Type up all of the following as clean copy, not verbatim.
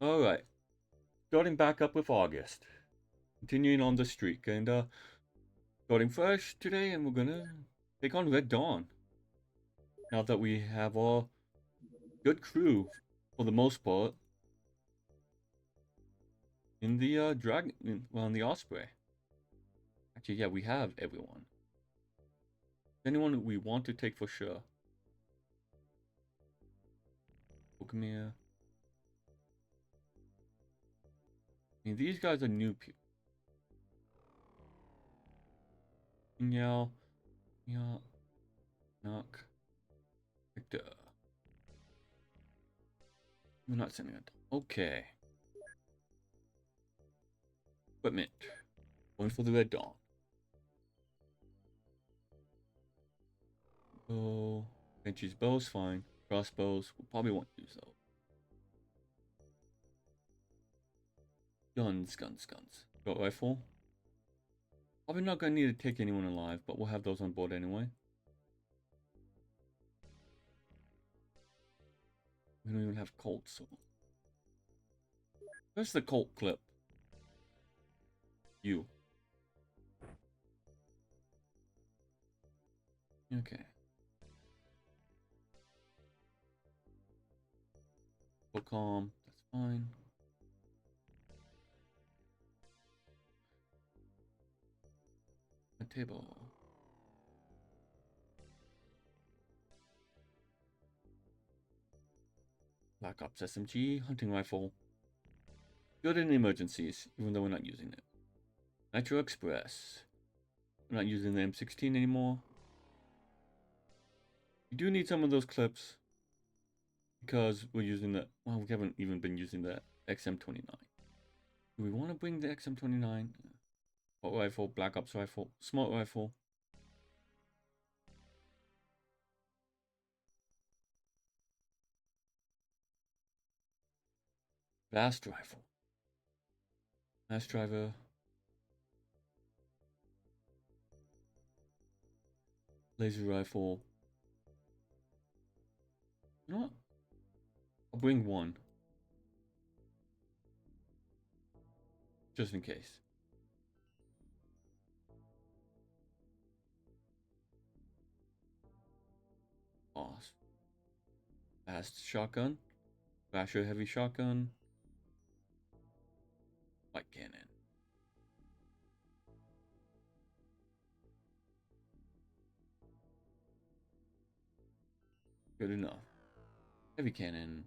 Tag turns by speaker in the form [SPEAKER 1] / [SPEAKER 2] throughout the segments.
[SPEAKER 1] Alright, starting back up with August. Continuing on the streak, and starting fresh today, and we're gonna take on Red Dawn. Now that we have a good crew, for the most part, in the in the Osprey. Actually, yeah, we have everyone. Anyone we want to take for sure. Come here. I mean, these guys are new people. Meow, meow, knock, Victor. We're not sending it. Okay. Equipment. Going for the Red Dawn. Bow. Benchie's bow's fine. Crossbows, we probably won't use those. Guns. Got rifle. Probably not gonna need to take anyone alive, but we'll have those on board anyway. We don't even have Colts, so. Where's the Colt clip? You. Okay. Full calm, that's fine. A table. Black Ops SMG, hunting rifle. Good in emergencies, even though we're not using it. Nitro Express. We're not using the M16 anymore. We do need some of those clips because we're using the, well, we haven't even been using the XM29. Do we want to bring the XM29? Assault rifle, Black Ops rifle, smoke rifle. Blast rifle. Blast driver. Laser rifle. You know what? I'll bring one. Just in case. Awesome. Fast shotgun. Basher heavy shotgun. Light cannon. Good enough. Heavy cannon.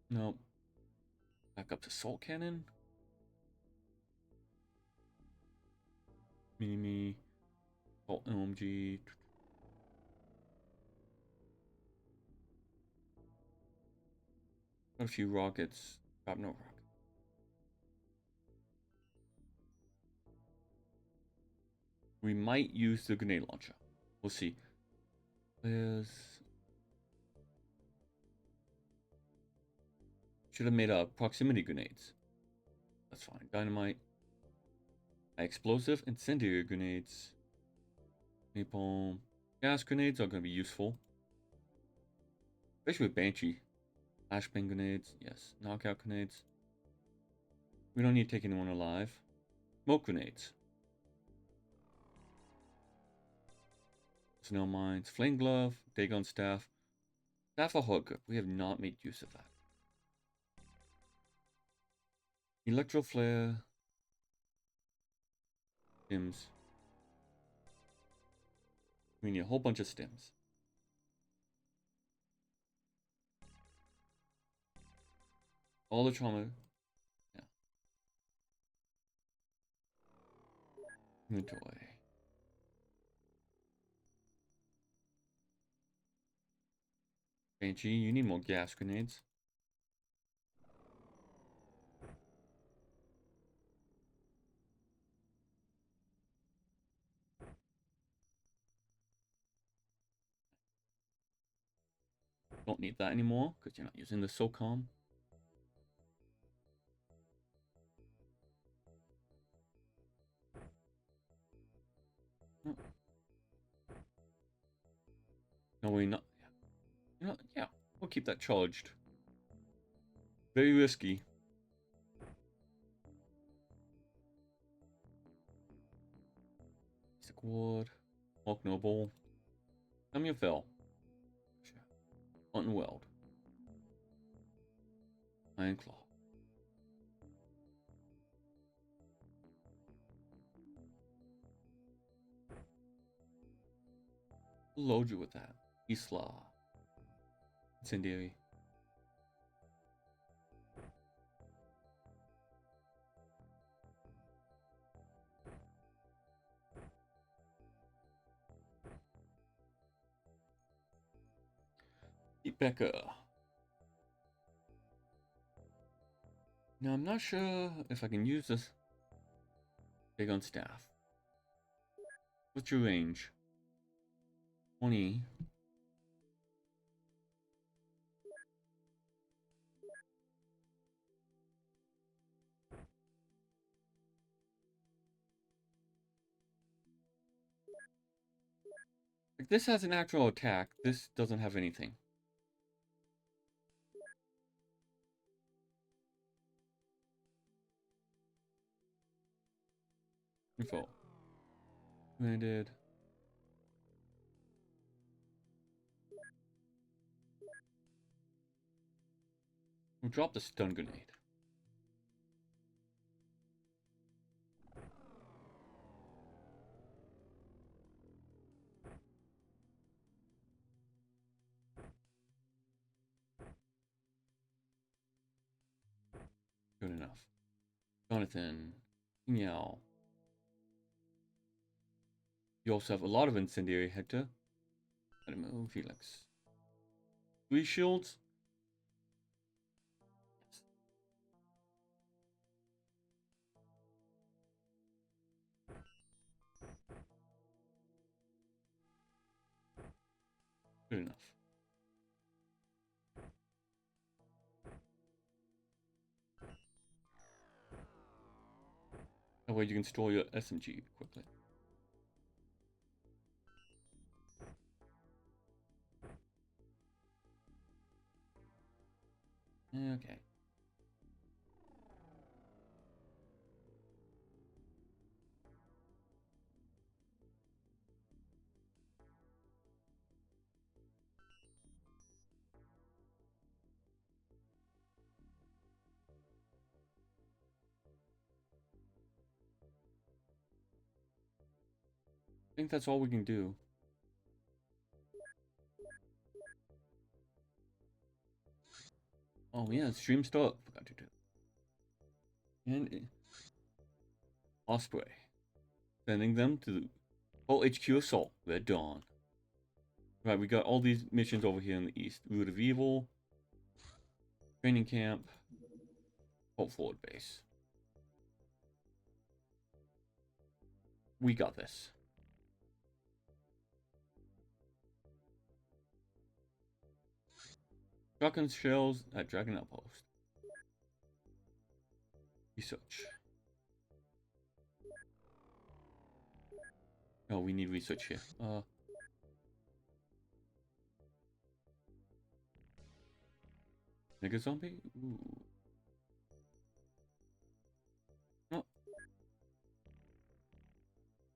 [SPEAKER 1] Nope. Back up to assault cannon. Mini-me. Assault LMG. Got a few rockets. Got no rocket. We might use the grenade launcher. We'll see. There's... Should have made proximity grenades. That's fine. Dynamite. Explosive incendiary grenades. Napalm. Gas grenades are going to be useful. Especially with Banshee. Flashbang grenades. Yes. Knockout grenades. We don't need to take anyone alive. Smoke grenades. Snail mines. Flame glove. Dagon staff. Staff of hooker. We have not made use of that. Electro flare. Stims. We need a whole bunch of stims. All the trauma. Yeah. Inventory. Banshee, you need more gas grenades. Don't need that anymore because you're not using the SOCOM. No, we're not. You know, yeah. We'll keep that charged. Very risky. Basic Ward. Walk Noble. Samuel Fell. Unweld. Iron Claw. We'll load you with that. Isla. Incendiary. Becca. Now I'm not sure if I can use this big on staff. What's your range? 20. Like this has an actual attack. This doesn't have anything. Info. Landed. We'll drop the stun grenade. Good enough. Jonathan. Meow. You also have a lot of incendiary, Hector. I don't know, Felix. 3 shields? Yes. Good enough. That way you can store your SMG quickly. Okay. I think that's all we can do. Oh yeah, stream start. Forgot to do. And Osprey. Sending them to the HQ Assault, Red Dawn. Right, we got all these missions over here in the east. Root of Evil. Training Camp. Hope Forward Base. We got this. Shotgun shells at Dragon Outpost. Research. Oh, we need research here. Mega Zombie? Ooh. Oh.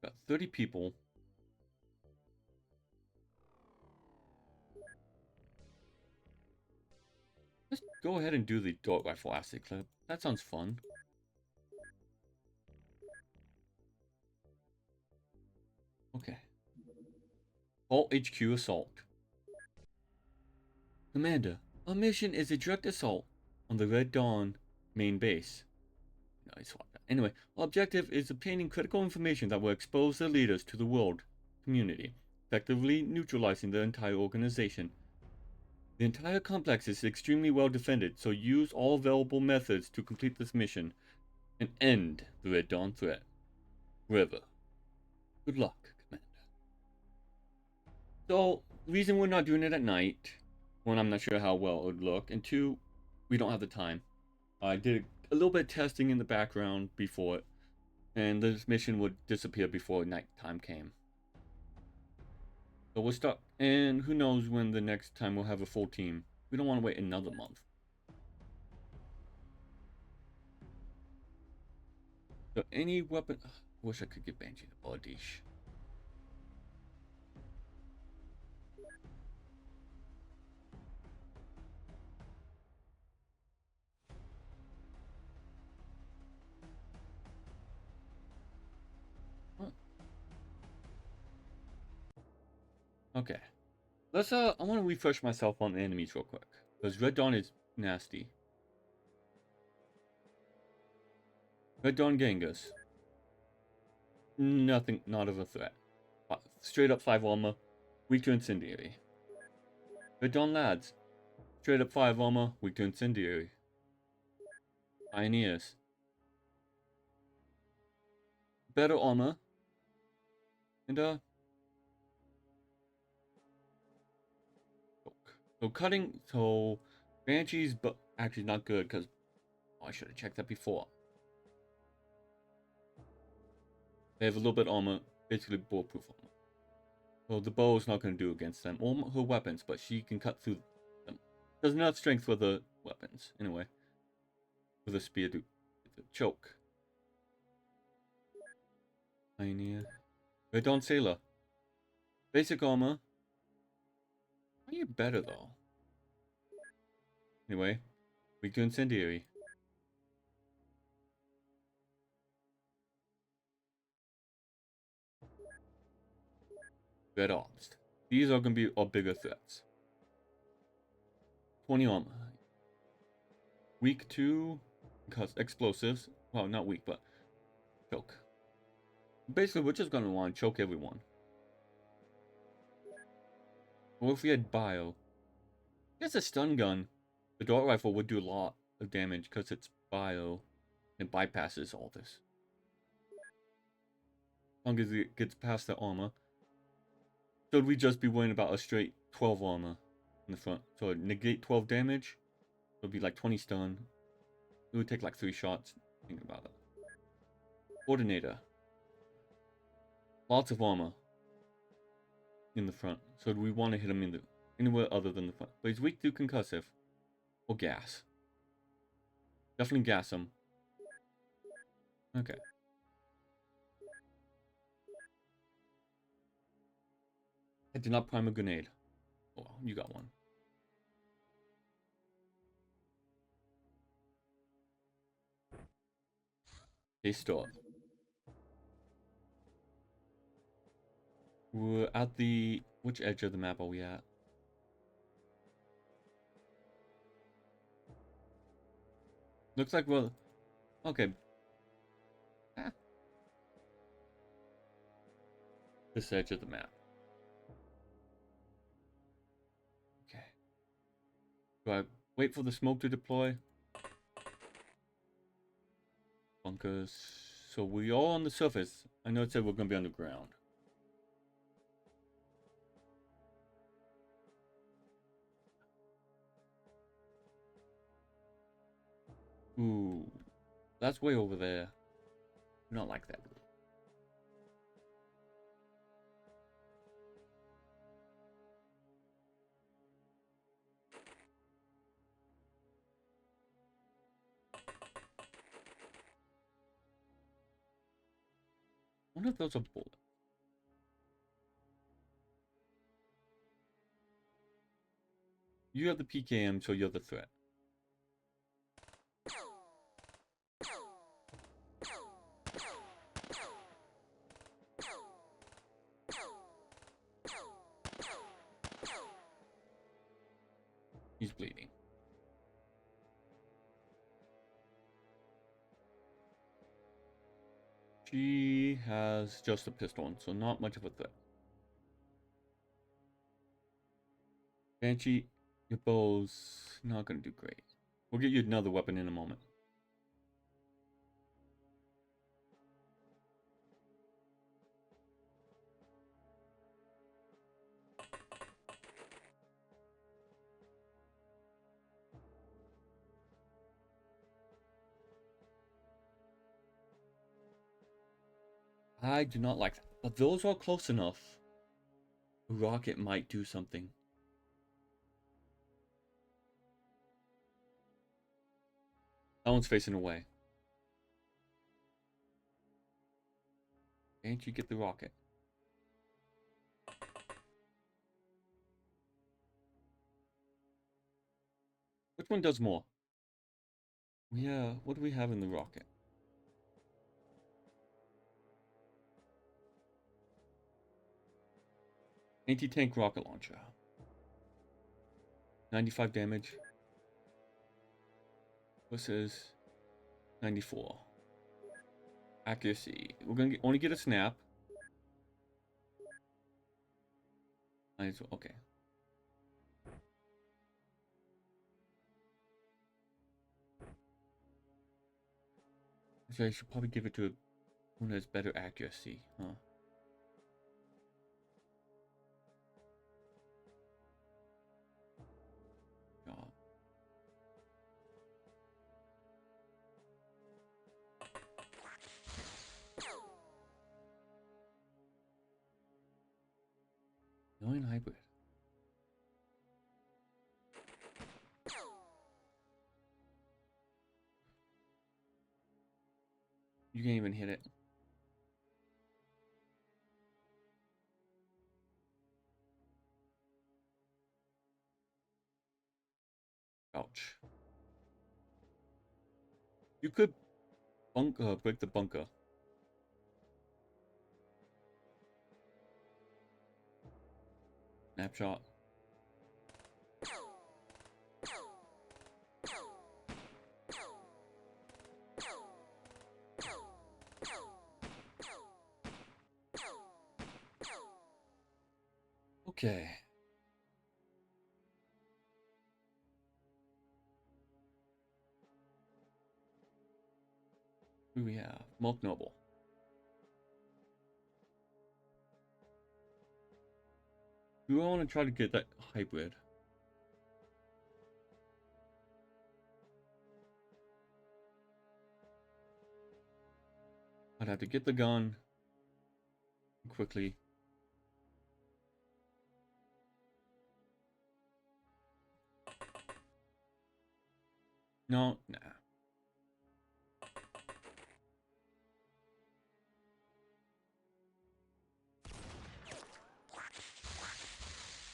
[SPEAKER 1] Got 30 people. Let's go ahead and do the Dart Rifle Acid Clip. That sounds fun. Okay. Vault HQ Assault. Commander, our mission is a direct assault on the Red Dawn main base. No, I swapped that. Anyway, our objective is obtaining critical information that will expose their leaders to the world community, effectively neutralizing their entire organization. The entire complex is extremely well defended, so use all available methods to complete this mission and end the Red Dawn threat. River. Good luck, Commander. So, the reason we're not doing it at night, one, I'm not sure how well it would look, and two, we don't have the time. I did a little bit of testing in the background before it, and this mission would disappear before nighttime came. So we're stuck, and who knows when the next time we'll have a full team. We don't want to wait another month. So any weapon... I wish I could get Banshee the Bodish. Okay. Let's I want to refresh myself on the enemies real quick. Because Red Dawn is nasty. Red Dawn Genghis. Nothing, not of a threat. Straight up 5 armor. Weak to Incendiary. Red Dawn Lads. Straight up 5 armor. Weak to Incendiary. Pioneers. Better armor. And so cutting, so Banshees, but actually not good because I should have checked that before. They have a little bit of armor, basically bulletproof armor. So the bow is not going to do against them or her weapons, but she can cut through them. Doesn't have strength for the weapons, anyway. With a spear, do the choke. Pioneer. Red Dawn Sailor. Basic armor. Are you better though? Anyway, weak to Incendiary. Red Arms. These are going to be our bigger threats. 20 armor. Weak to explosives. Well, not weak, but choke. Basically, we're just going to want to choke everyone. Or if we had bio. I guess a stun gun. The dart rifle would do a lot of damage because it's bio. And bypasses all this. As long as it gets past the armor. Should we just be worrying about a straight 12 armor in the front? So it'd negate 12 damage. It would be like 20 stun. It would take like 3 shots. Think about it. Coordinator. Lots of armor in the front. So we want to hit him in the anywhere other than the front. But he's weak to concussive or gas. Definitely gas him. Okay. I did not prime a grenade. Oh, you got one. They start. We're at the... Which edge of the map are we at? Looks like we're... Okay. Ah. This edge of the map. Okay. Do I wait for the smoke to deploy? Bunkers. So we are on the surface. I know it said we're going to be on the ground. Ooh. That's way over there. Not like that. I wonder if those are bullets. You have the PKM, so you're the threat. He's bleeding. She has just a pistol, so not much of a threat. Banshee, your bow's not going to do great. We'll get you another weapon in a moment. I do not like that. But those are close enough. A rocket might do something. That one's facing away. Can't you get the rocket? Which one does more? Yeah, what do we have in the rocket? Anti-tank rocket launcher. 95 damage. Versus 94. Accuracy. We're gonna only get a snap. Okay. So I should probably give it to one that has better accuracy, huh? God. Annoying hybrid. You can't even hit it. Ouch. You could break the bunker. Snapshot. Okay. Who do we have? Milk Noble. Do I want to try to get that hybrid? I'd have to get the gun quickly. No, nah.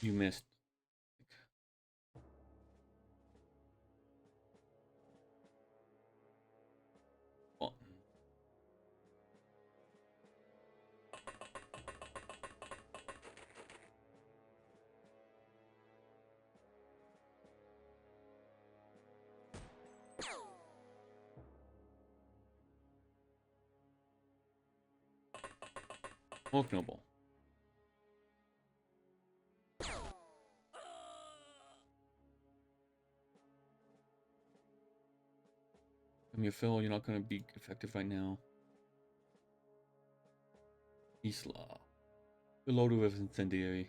[SPEAKER 1] You missed. Oh. Milk Noble. I mean, Phil, you're not going to be effective right now. Isla. You're loaded with incendiary.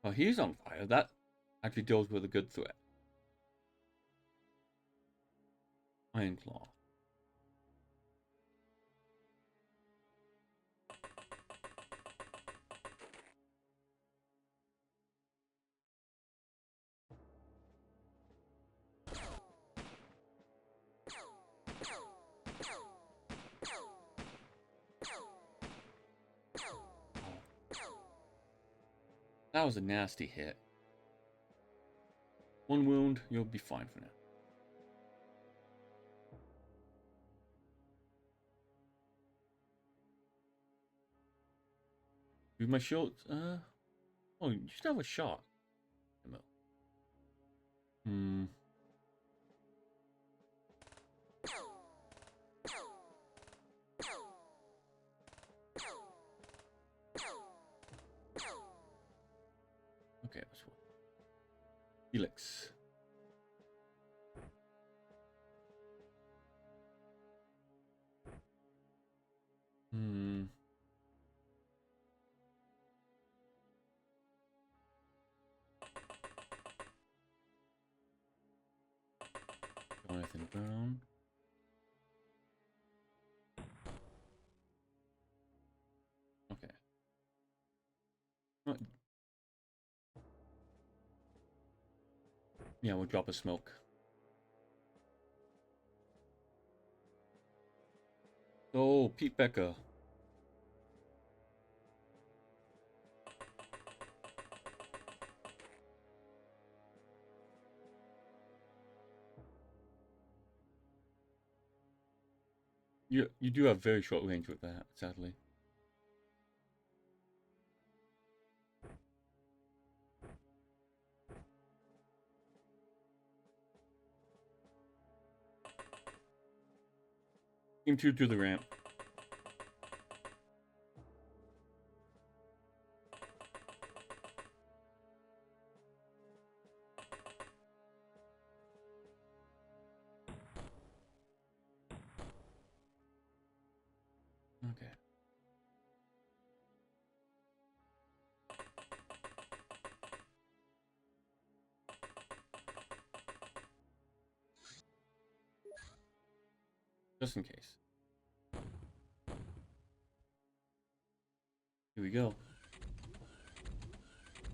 [SPEAKER 1] Oh, he's on fire. That actually deals with a good threat. Iron Claw. That was a nasty hit. One wound, you'll be fine for now. Use my shield. Oh, you should have a shot. Hmm. Okay, that's what. Helix. Hmm. Jonathan Brown. Yeah, we'll drop a smoke. So, Pete Becker. You do have very short range with that, sadly. Team 2 to the ramp. Okay. Just in case. Here we go.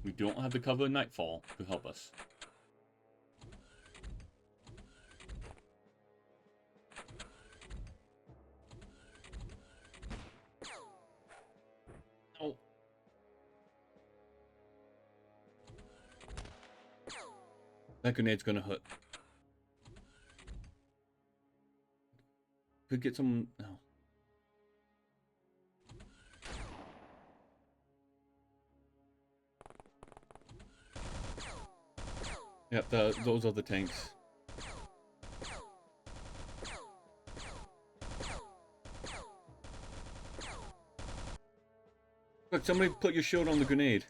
[SPEAKER 1] We don't have the cover of Nightfall to help us. Oh. That grenade's gonna hurt. Could get some... No. Yep, those are the tanks. Look, somebody put your shield on the grenade.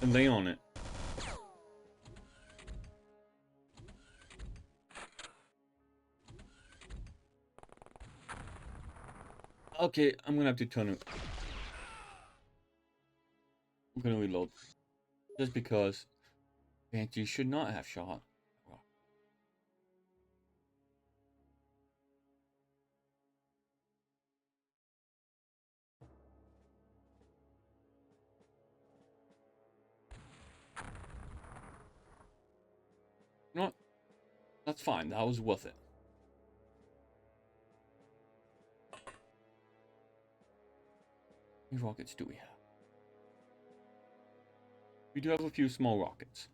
[SPEAKER 1] And lay on it. Okay, I'm gonna have to turn it. I'm gonna reload. Just because Banshee should not have shot. You know what? That's fine. That was worth it. How many rockets do we have? We do have a few small rockets.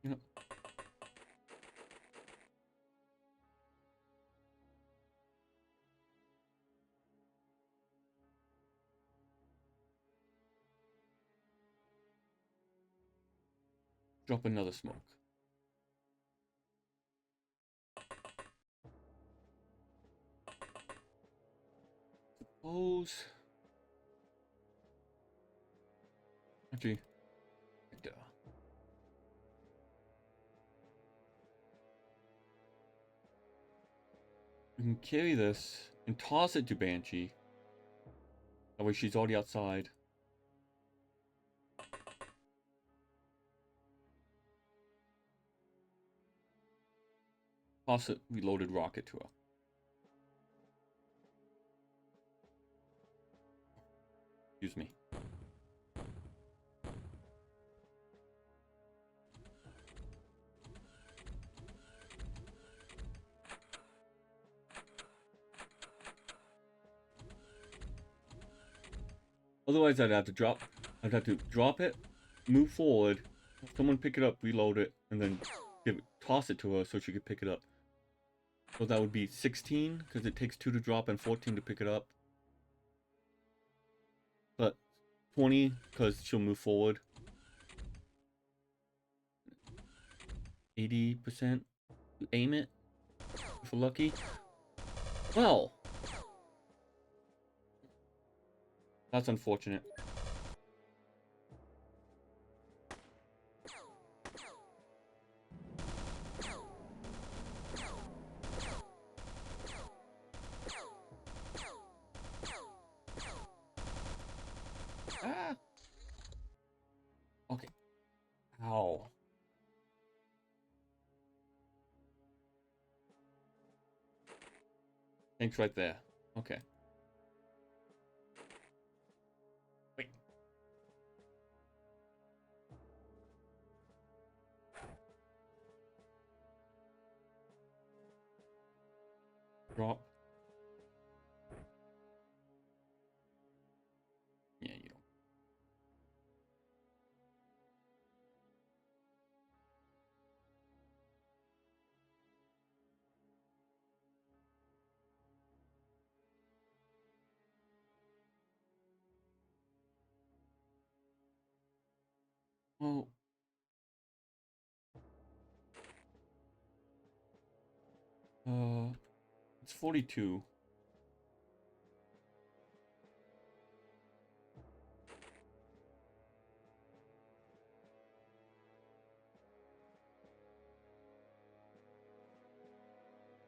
[SPEAKER 1] You know, drop another smoke. Suppose. Actually, duh. We can carry this and toss it to Banshee. That way she's already outside. Toss a reloaded rocket to her. Excuse me. Otherwise, I'd have to drop it, move forward, someone pick it up, reload it, and then toss it to her so she could pick it up. So that would be 16, because it takes 2 to drop and 14 to pick it up. But 20, because she'll move forward. 80%. Aim it, if we're lucky. Well, that's unfortunate. Tank's right there. Okay. Wait. Drop. Yeah, you don't. Well, it's 42.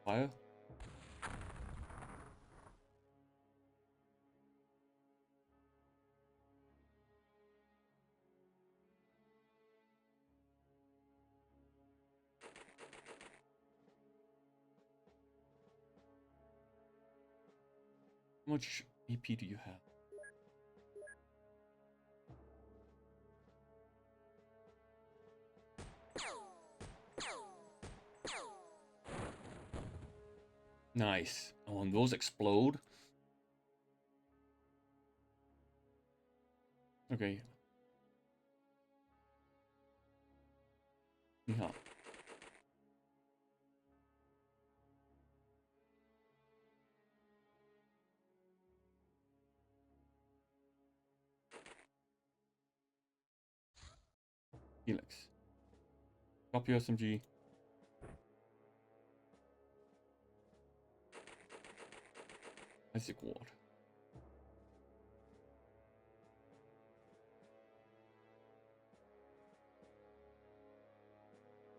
[SPEAKER 1] Fire? How much AP do you have? Nice. Oh, and those explode? Okay. Yeah. Helix. Drop your SMG. Isaac Ward.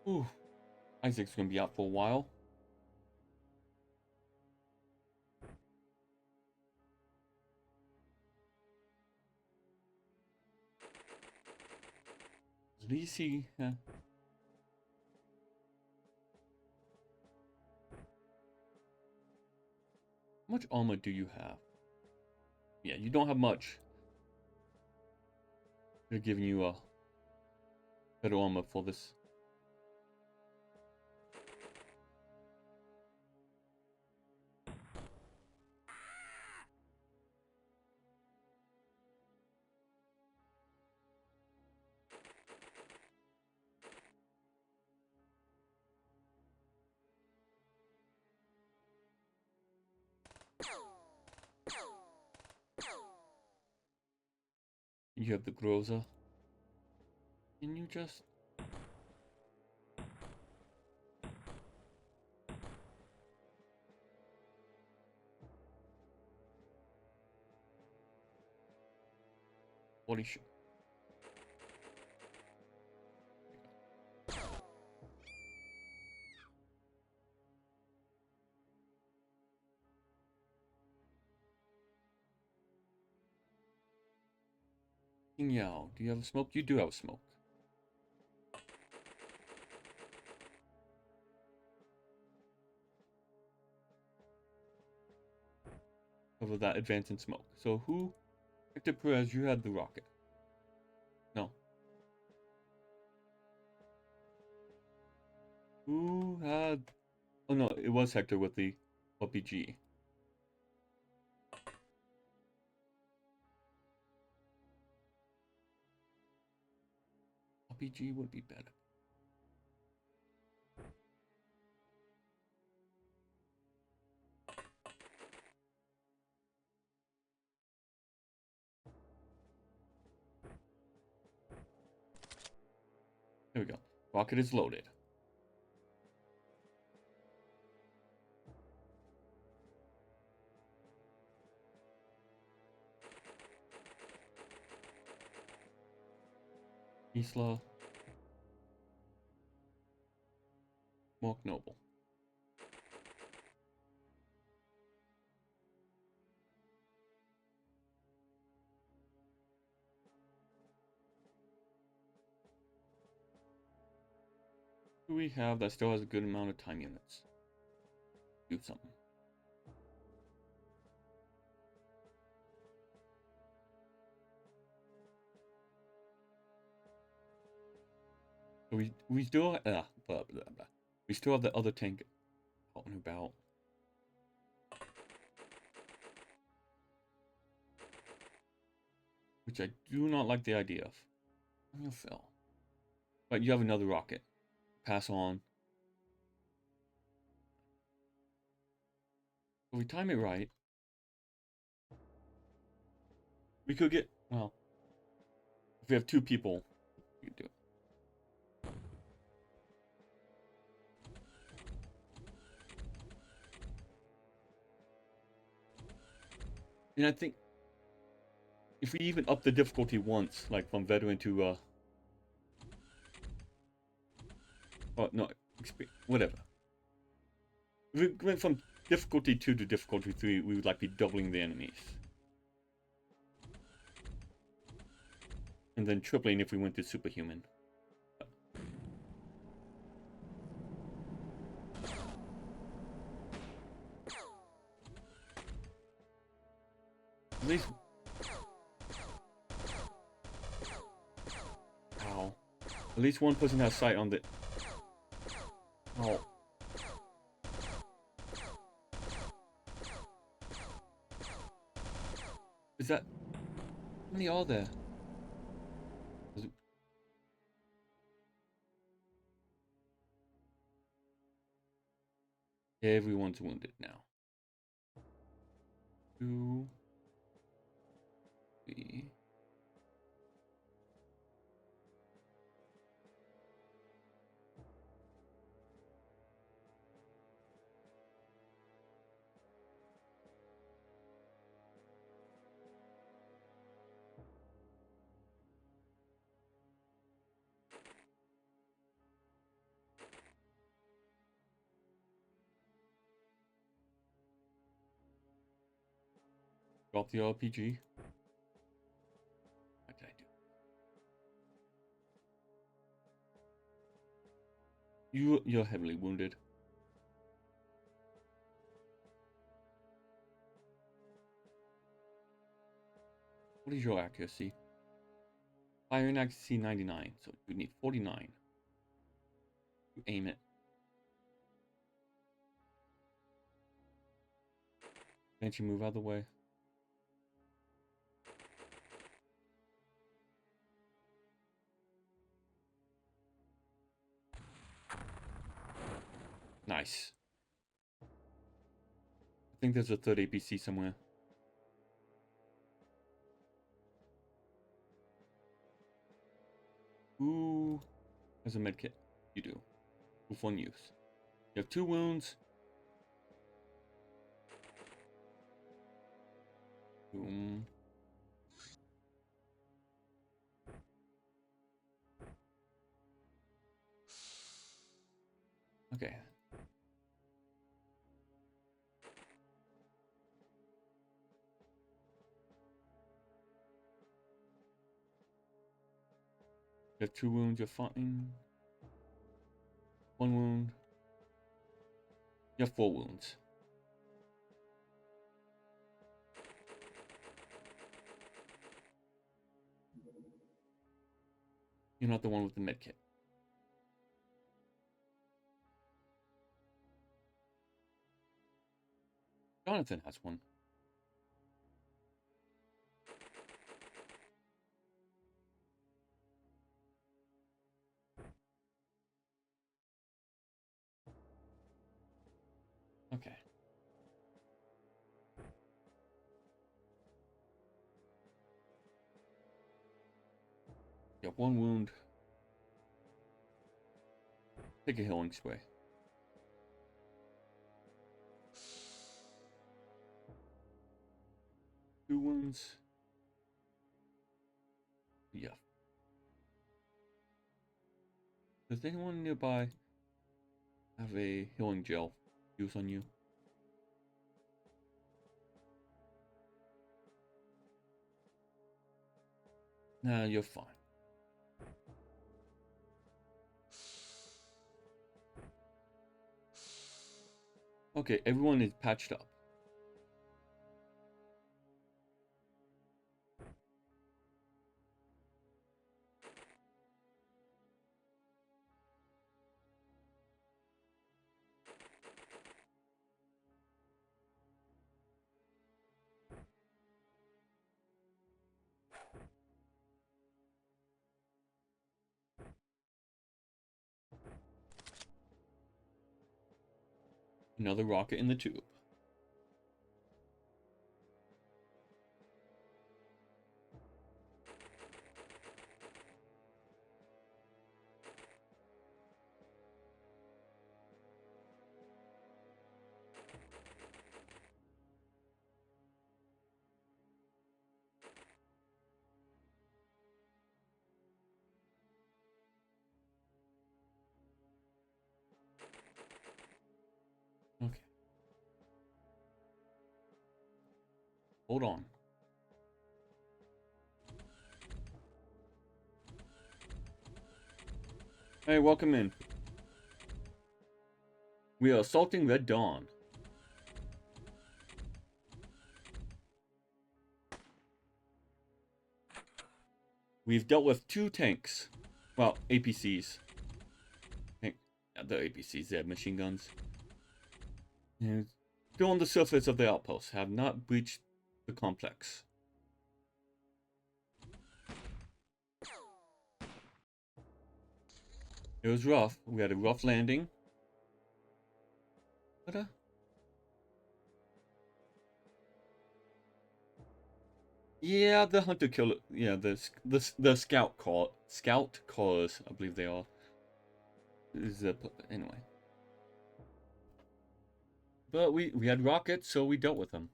[SPEAKER 1] Ooh. Isaac's gonna be out for a while. At least he... how much armor do you have? Yeah, you don't have much. They're giving you a better armor for this. You have the Groza. Can you just... Holy shit. Yao, do you have smoke? You do have smoke. Over that advance in smoke. So who? Hector Perez, you had the rocket. No. Who had... Oh no, it was Hector with the RPG. RPG would be better. There we go. Rocket is loaded. Isla. Mark Noble. Who do we have that still has a good amount of time units? Do something. We still blah, blah, blah. We still have the other tank out and about. Which I do not like the idea of. You fell. But you have another rocket. Pass on. If we time it right, we could get, well, if we have 2 people, we could do it. And I think if we even up the difficulty once, like from veteran to oh no, whatever. If we went from difficulty 2 to difficulty 3, we would like be doubling the enemies. And then tripling if we went to superhuman. At least... Ow. At least one person has sight on the... Oh. Is that... How many are there? Everyone's wounded now. 2, 3. Drop the RPG. What did I do? You're heavily wounded. What is your accuracy? Firing accuracy 99, so you need 49. You aim it. Can't you move out of the way? Nice. I think there's a 3rd APC somewhere. Ooh. There's a medkit. You do. With 1 use. You have 2 wounds. Boom. Okay. You have 2 wounds, you're fine. 1 wound. You have 4 wounds. You're not the one with the medkit. Jonathan has one. Okay. You have 1 wound. Take a healing spray. Two wounds. Yeah. Does anyone nearby have a healing gel use on you? Nah, you're fine. Okay, everyone is patched up. Another rocket in the tube. Okay. Hold on. Hey, welcome in. We are assaulting Red Dawn. We've dealt with 2 tanks. Well, APCs. The APCs, they have machine guns. And still on the surface of the outpost, have not breached the complex. It was rough. We had a rough landing. But, yeah, the hunter killer. Yeah, the scout callers, I believe they are. Anyway. But we had rockets, so we dealt with them.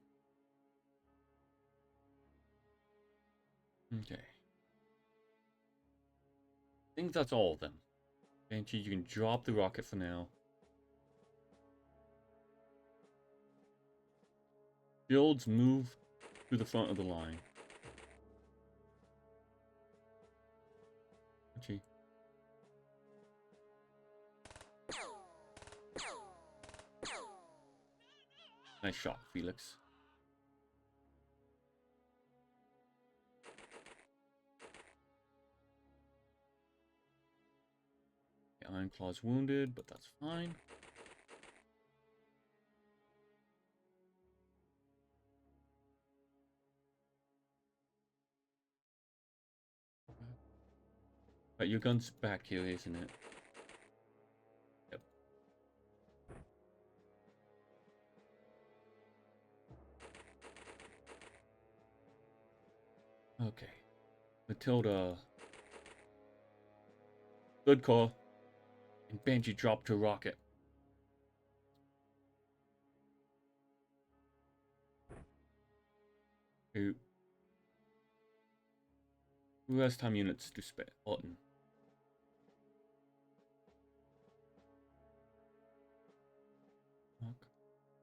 [SPEAKER 1] Okay. I think that's all of them. Banshee, you can drop the rocket for now. Builds move to the front of the line. Gee. Nice shot, Felix. The Iron Claw's wounded, but that's fine. Right, your gun's back here, isn't it? Yep. Okay. Matilda. Good call. And Banshee dropped her rocket. Who has time units to spare? Orton.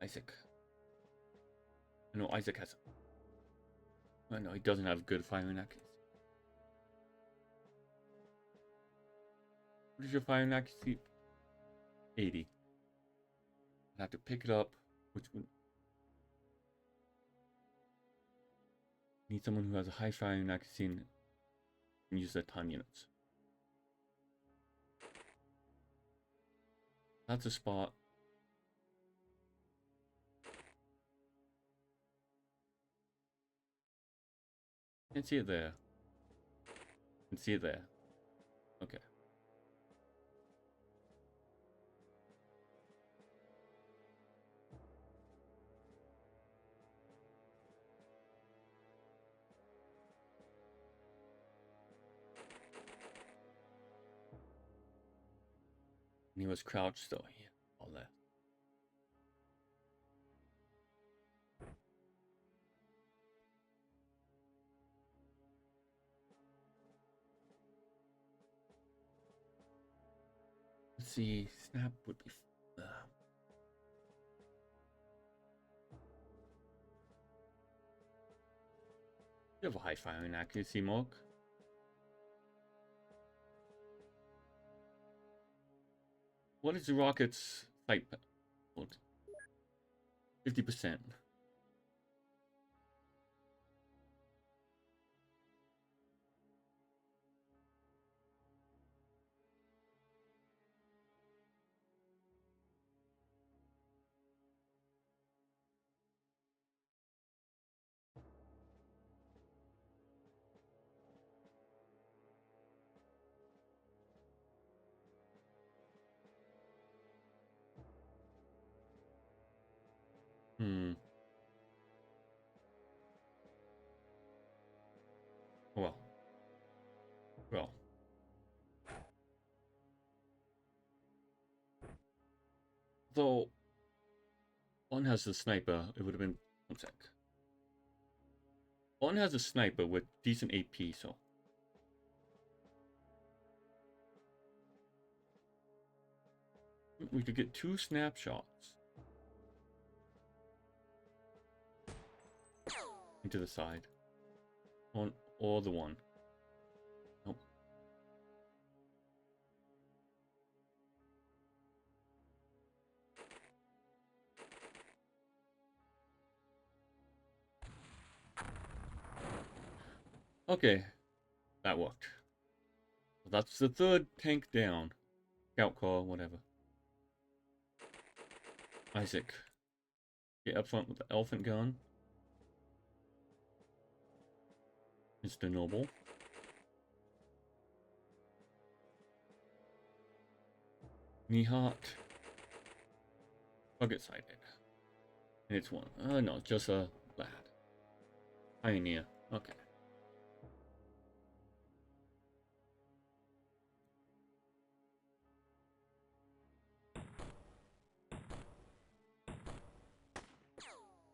[SPEAKER 1] Isaac. No, Isaac has. Oh, no, he doesn't have good firing accuracy. What is your firing accuracy? 80. I have to pick it up. Which one? Need someone who has a high firing accuracy and use their time units. That's a spot. Can't see it there. Can see it there. Okay. And he was crouched, so yeah, all that. Let's see, snap would be. You have a high firing accuracy, Mark. What is the rocket's fight? 50%. Hmm. Well. Well. Though one has a sniper, it would have been 1 sec. One has a sniper with decent AP, so we could get 2 snapshots into the side. On or the one. Nope. Okay, that worked. That's the 3rd tank down. Scout call, whatever. Isaac. Get up front with the elephant gun. Mr. Noble. Nihat. Target sighted. And it's one. No, just a lad. Pioneer. Okay.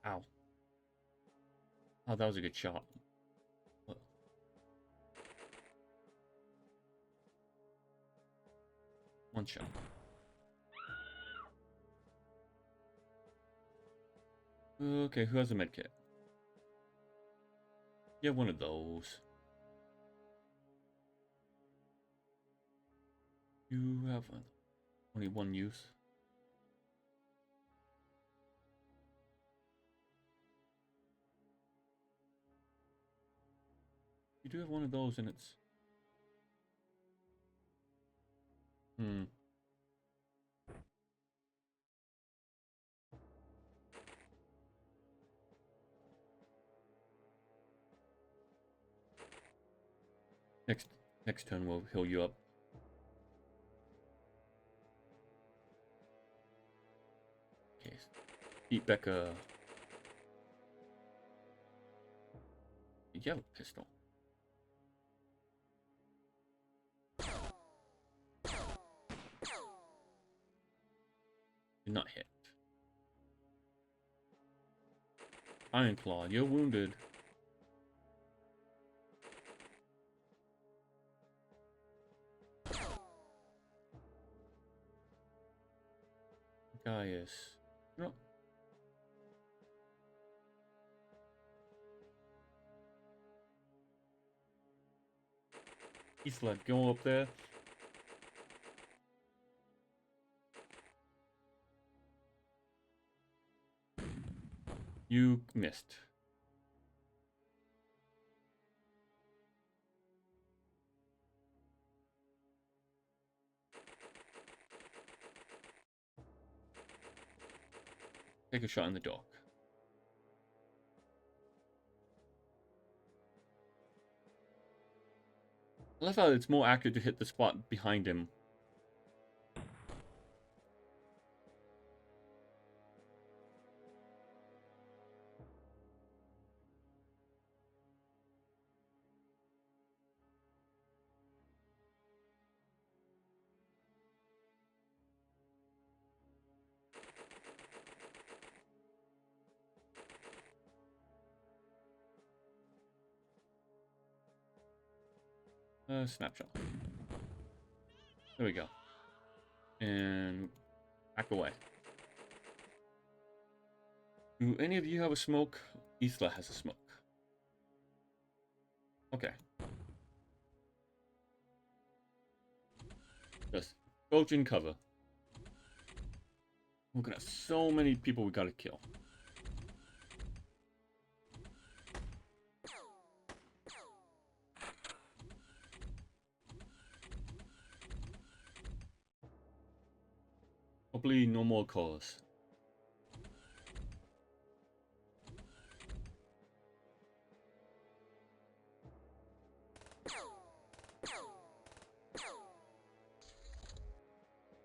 [SPEAKER 1] Ow. Oh, that was a good shot. One shot. Okay, who has a medkit? You have one of those. You have only one use. You do have one of those, and it's... Next turn we'll heal you up. Okay. Beat Becca. You have a pistol. Did not hit. Iron Claw, you're wounded. Gaius. No. He's like, go up there. You missed. Take a shot in the dark. I love how it's more accurate to hit the spot behind him. Snapshot. There we go. And back away. Do any of you have a smoke? Isla has a smoke. Okay. Just approach and cover. We're gonna have so many people we gotta kill. Hopefully no more calls.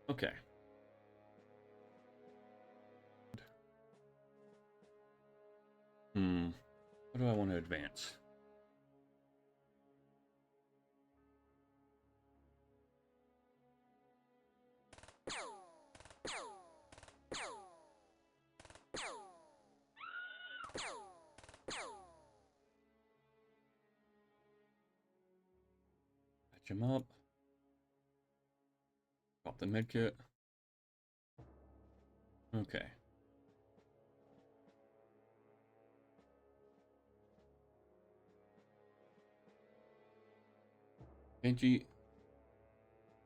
[SPEAKER 1] Okay. How do I want to advance? Patch him up. Drop the medkit. Okay. Benji.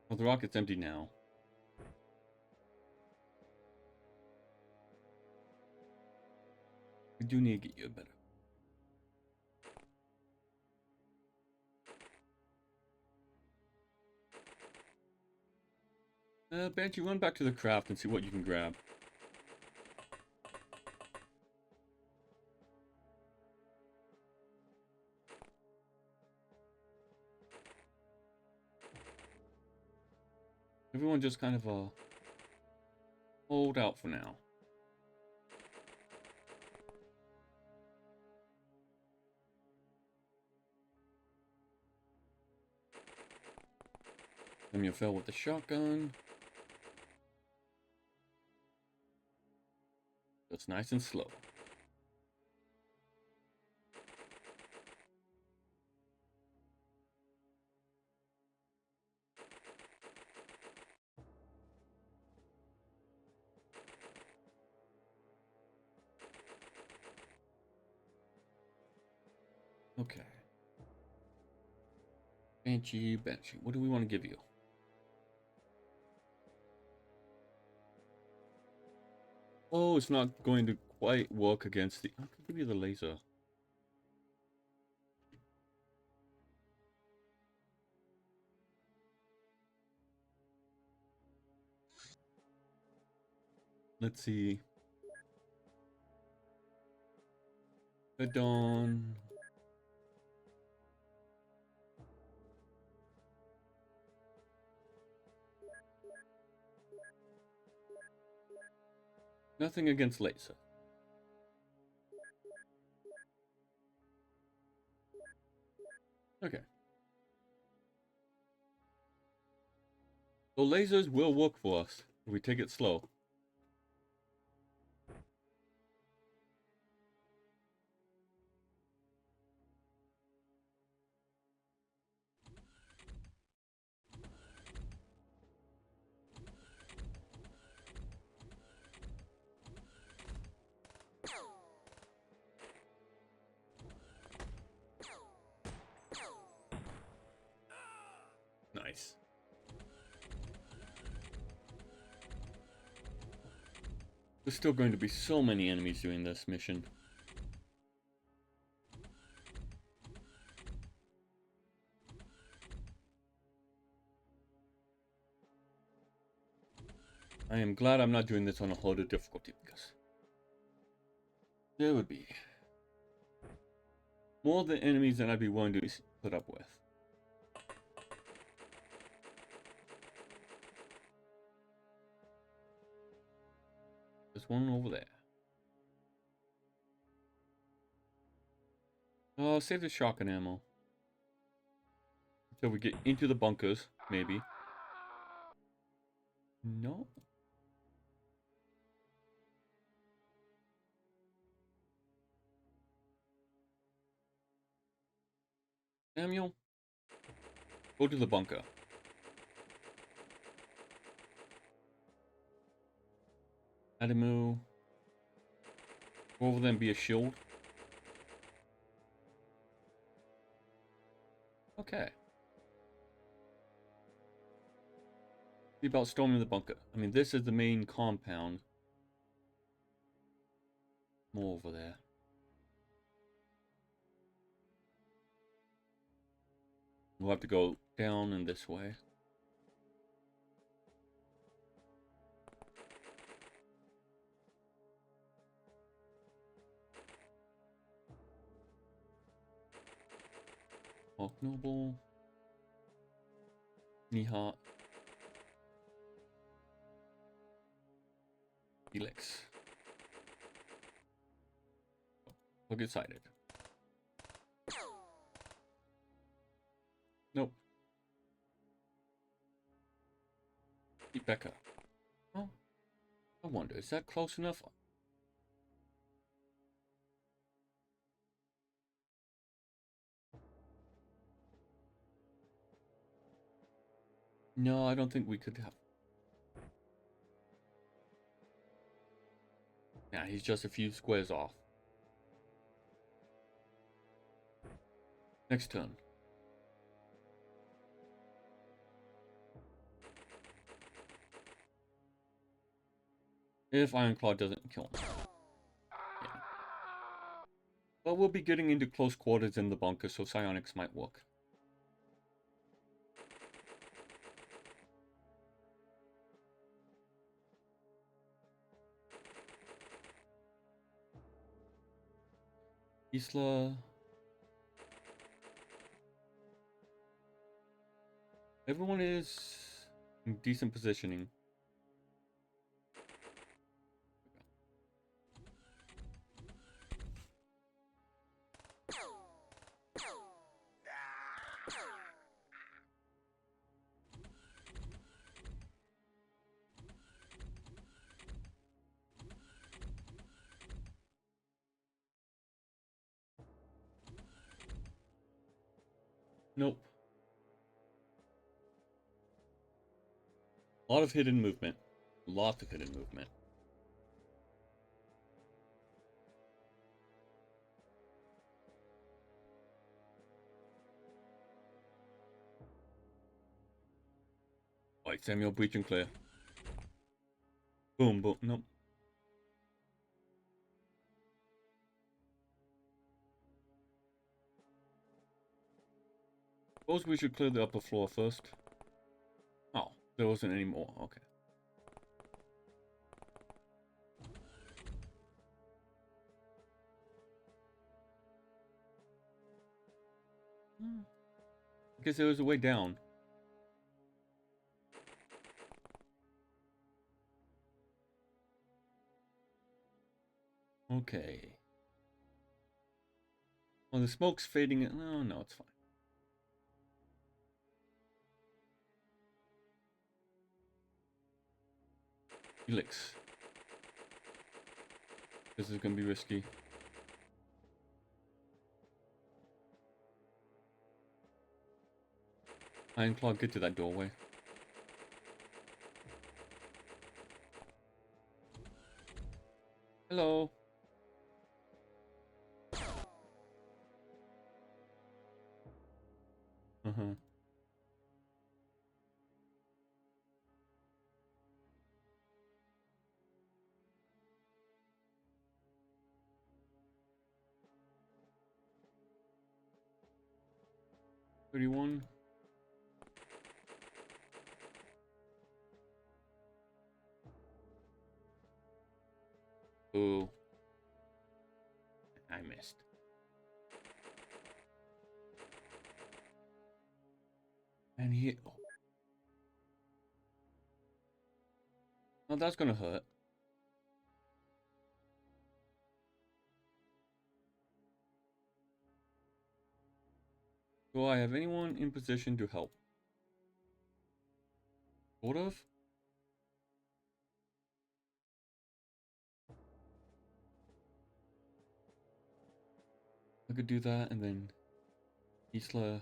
[SPEAKER 1] Well, the rocket's empty now. We do need to get you better. Banshee, run back to the craft and see what you can grab. Everyone just kind of hold out for now. Then you fell with the shotgun. It's nice and slow. Okay. Banshee, Banshee. What do we want to give you? Oh, it's not going to quite work against the... I could give you the laser. Let's see. The dawn. Nothing against laser. Okay. So lasers will work for us if we take it slow. Nice. There's still going to be so many enemies doing this mission. I am glad I'm not doing this on a harder difficulty because there would be more the enemies than I'd be willing to put up with. There's one over there. Save the shotgun ammo. Until we get into the bunkers, maybe. No. Samuel, go to the bunker. Adamu, go over there and be a shield. Okay. Be about storming the bunker. I mean, this is the main compound. More over there. We'll have to go down and this way. Hawk Noble. Nihat. Felix. I'll get sighted. Nope. Keep back up. Oh, I wonder, is that close enough? No, I don't think we could have. Nah, he's just a few squares off. Next turn. If Ironclaw doesn't kill him. Yeah. But we'll be getting into close quarters in the bunker, so psionics might work. Isla. Everyone is in decent positioning. Nope. A lot of hidden movement. Lots of hidden movement. Alright, Samuel, breach and clear. Boom, boom. Nope. Suppose we should clear the upper floor first. Oh, there wasn't any more. Okay. I guess there was a way down. Okay. Well, the smoke's fading. No, no, it's fine. Helix. This is gonna be risky. Ironclaw, get to that doorway. Hello. Uh-huh. $31. Ooh. I missed. And he... Oh, oh, that's gonna hurt. Do I have anyone in position to help? Sort of? I could do that, and then Isla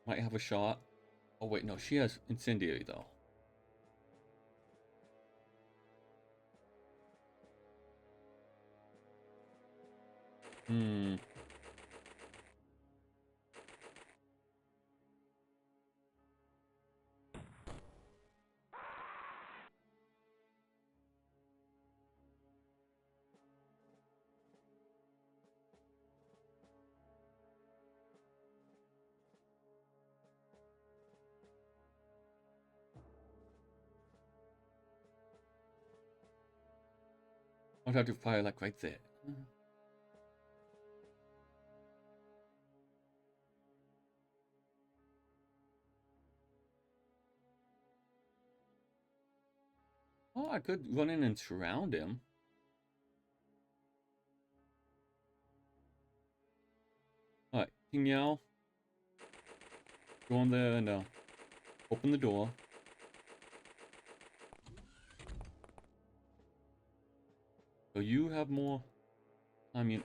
[SPEAKER 1] might have a shot. Oh wait, no, she has incendiary though. Hmm. I'd have to fire like right there. Oh, I could run in and surround him. King Yao, go in there and open the door. So you have more. I mean,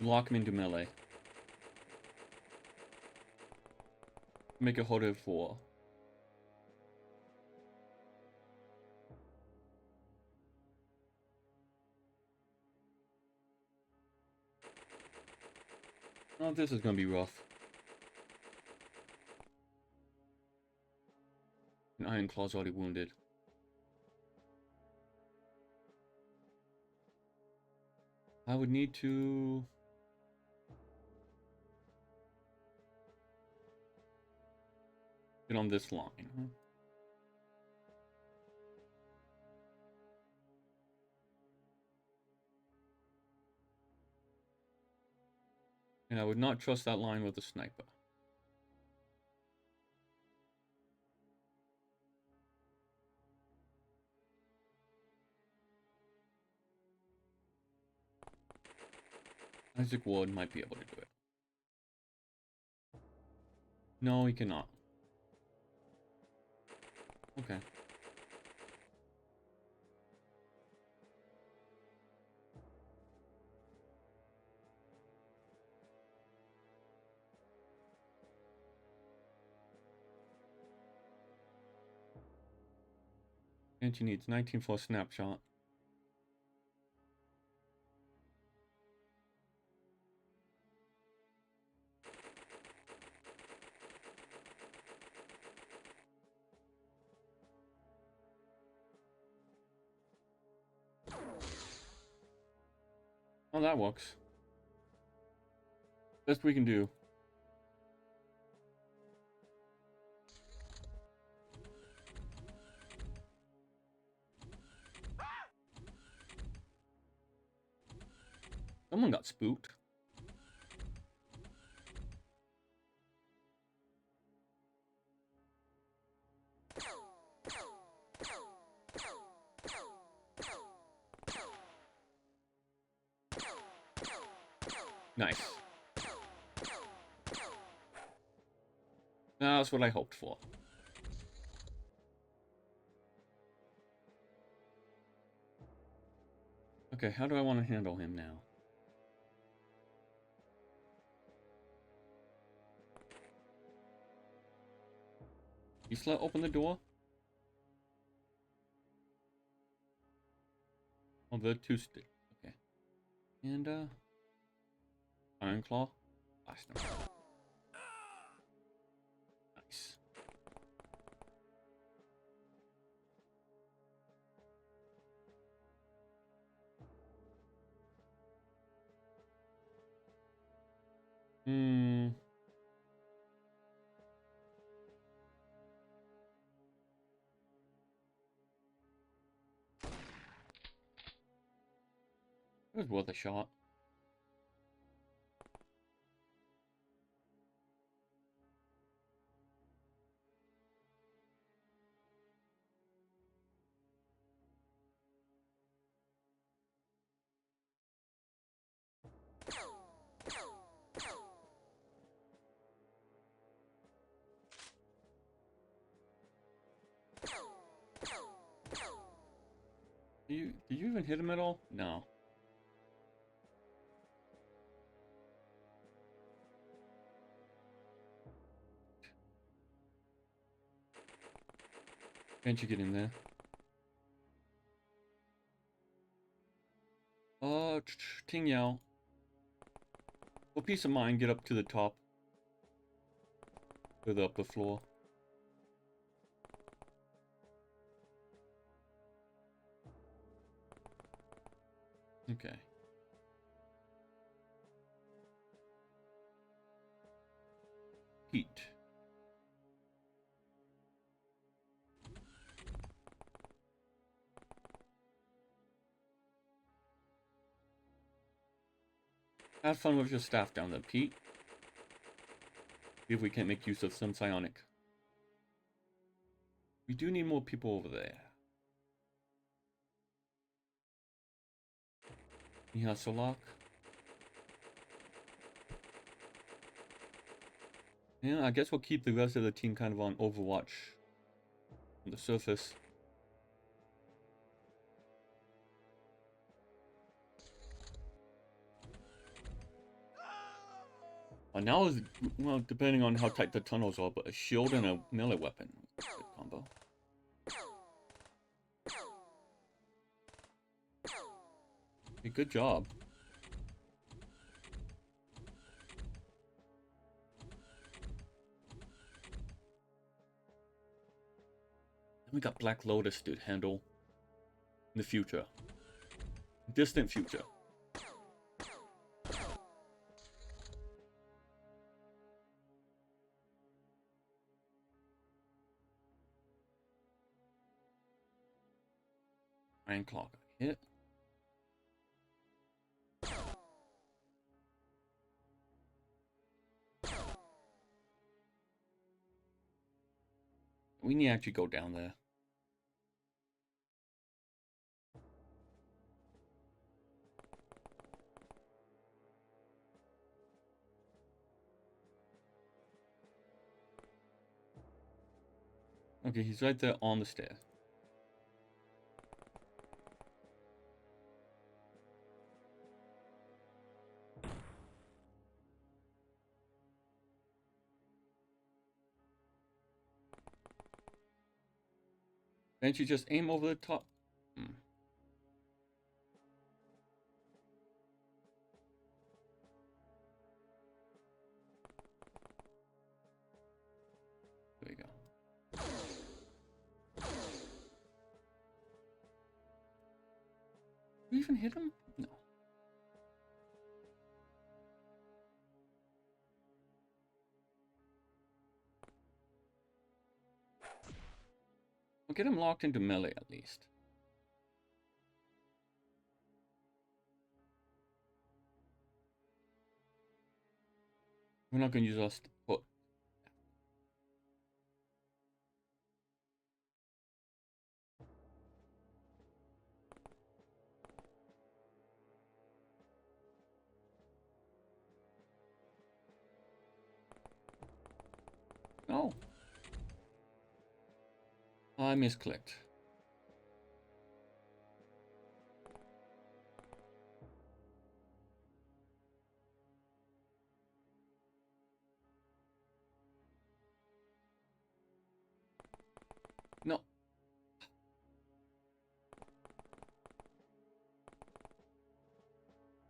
[SPEAKER 1] lock him into melee. Make it harder for. Oh, this is gonna be rough. And Iron Claw's already wounded. I would need to... get on this line, huh? And I would not trust that line with a sniper. Isaac Ward might be able to do it. No, he cannot. Okay. And she needs 19 for a snapshot. Oh, that works. Best we can do. Someone got spooked. Nice. That's what I hoped for. Okay, how do I want to handle him now? Isla, open the door. Oh, the two stick. Okay. And, Iron Claw. Blast him. Nice. Hmm. It was worth a shot. Did you even hit him at all? No. Can't you get in there? Ting Yao. For peace of mind, get up to the top. Or the upper floor. Okay. Heat. Have fun with your staff down there, Pete. See if we can't make use of some psionic. We do need more people over there. He has a lock. Yeah, I guess we'll keep the rest of the team kind of on Overwatch on the surface. Now is, well, depending on how tight the tunnels are, but a shield and a melee weapon. Good combo. Hey, good job. Then we got Black Lotus to handle in the future. Distant future. Iron Clock hit. We need to actually go down there. Okay, he's right there on the stair. Can't you just aim over the top? Hmm. There you go. Did we even hit him? No. We'll get him locked into melee at least. We're not going to use our foot. Oh. I misclicked. No.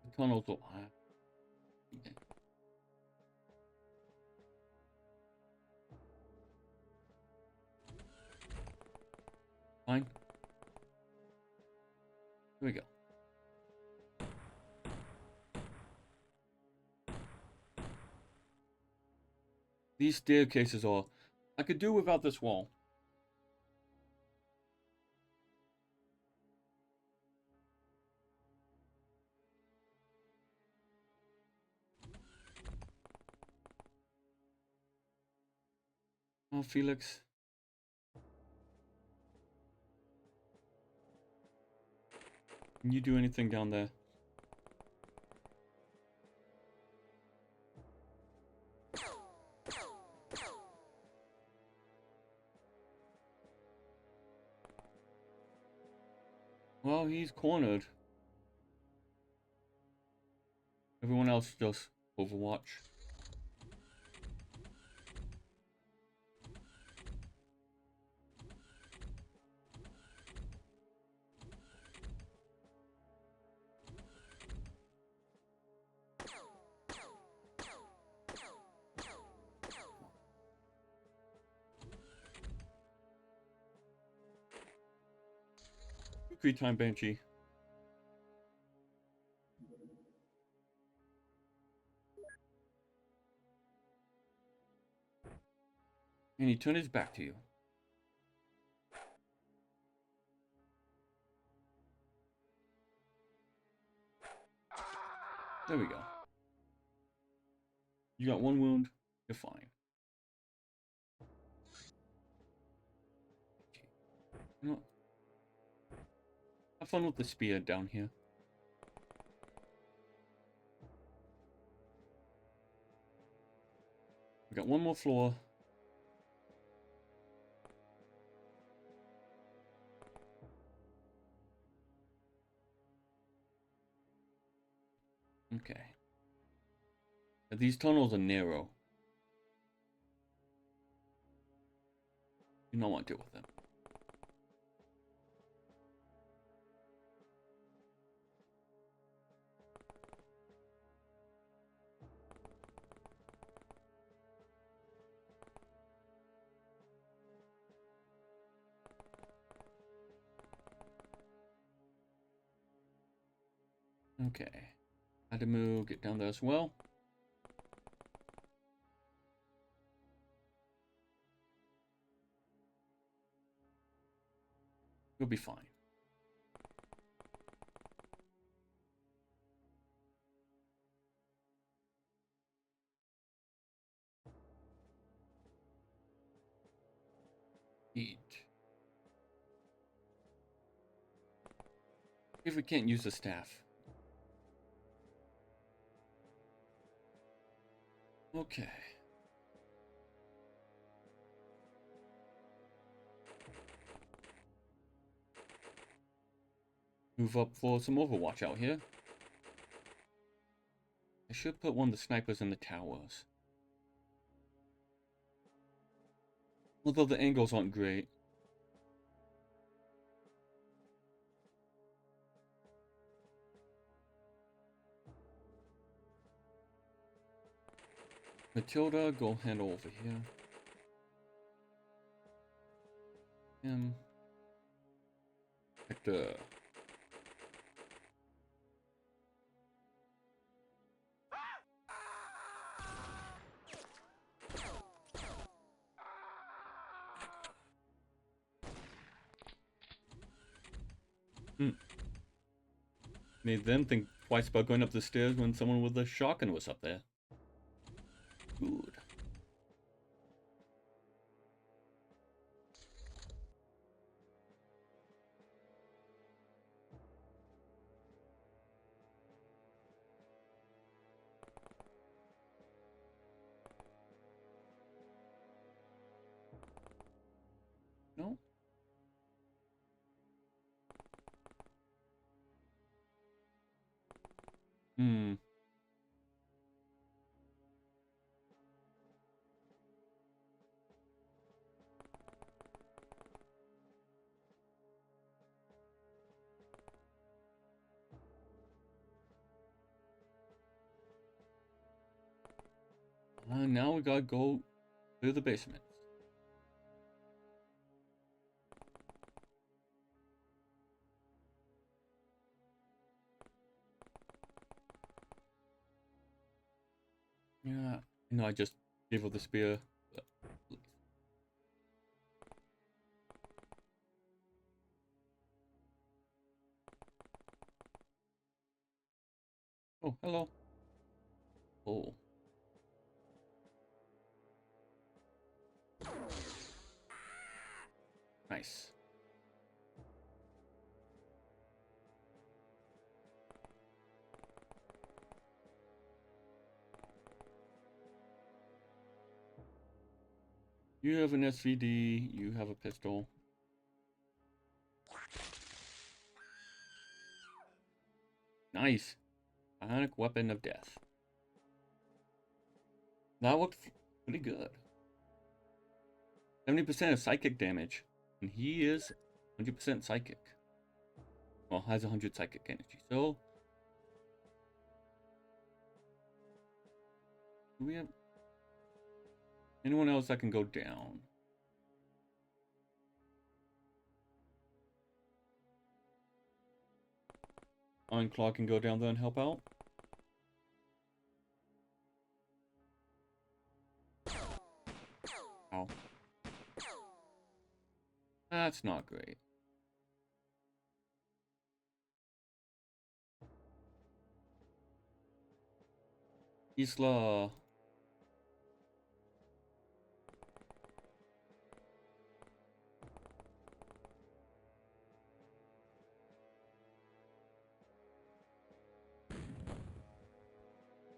[SPEAKER 1] The tunnel's so high. Fine. Here we go. These staircases are... I could do without this wall. Oh, Felix. Can you do anything down there? Well, he's cornered. Everyone else just Overwatch. Great time, Banshee. And he turned his back to you. There we go. You got one wound, you're fine. You know, have fun with the spear down here. got one more floor. Okay. These tunnels are narrow. You don't want to deal with them. Okay. Had to move, get down there as well. You'll be fine. Eat. If we can't use the staff. Okay. Move up for some Overwatch out here. I should put one of the snipers in the towers. Although the angles aren't great. Matilda, go handle over here. Hector. Made them think twice about going up the stairs when someone with a shotgun was up there. Good. No? Now we gotta go to the basement. Yeah, no, I just gave her the spear. Oh, hello. Oh. Nice. You have an SVD, you have a pistol. Nice. Bionic weapon of death. That looked pretty good. 70% of psychic damage. And he is 100% psychic. Well, has 100 psychic energy. So, do we have anyone else that can go down? Claw can go down there and help out. Ow. That's not great. Isla.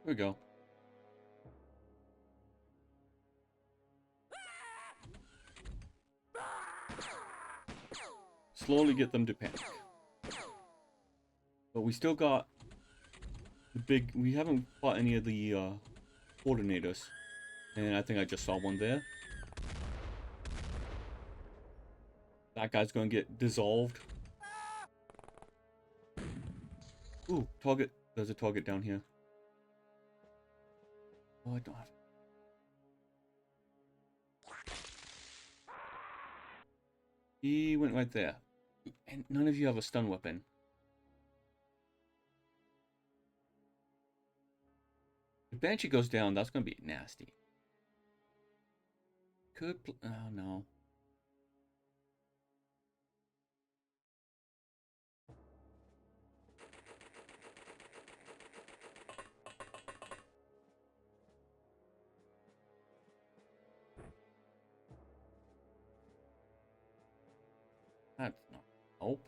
[SPEAKER 1] Here we go. slowly get them to panic. But we still got the big... We haven't fought any of the coordinators. And I think I just saw one there. That guy's gonna get dissolved. Ooh, target. There's a target down here. Oh, I don't have... He went right there. And none of you have a stun weapon. If Banshee goes down, that's gonna be nasty. Oh no. That's not help.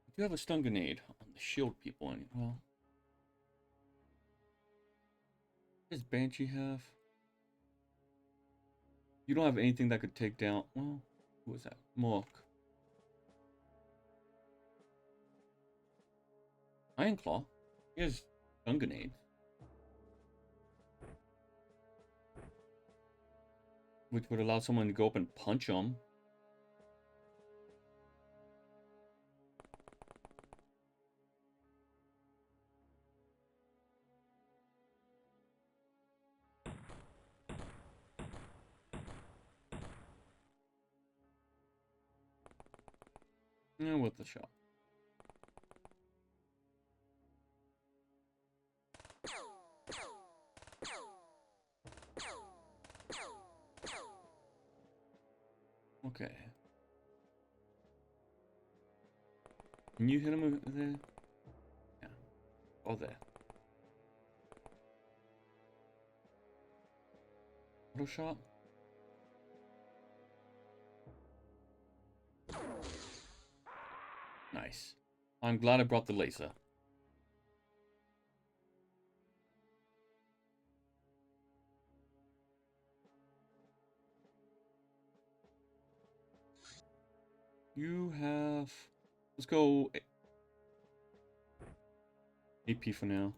[SPEAKER 1] I do have a stun grenade on the shield people, and well, what does Banshee have? You don't have anything that could take down. Well, who was that? Mork. Ironclaw. He has stun grenades, which would allow someone to go up and punch him. Yeah, with the shot. Okay. Can you hit him over there? Yeah. Oh, there. Auto shot? Nice. I'm glad I brought the laser. You have... Let's go... AP for now.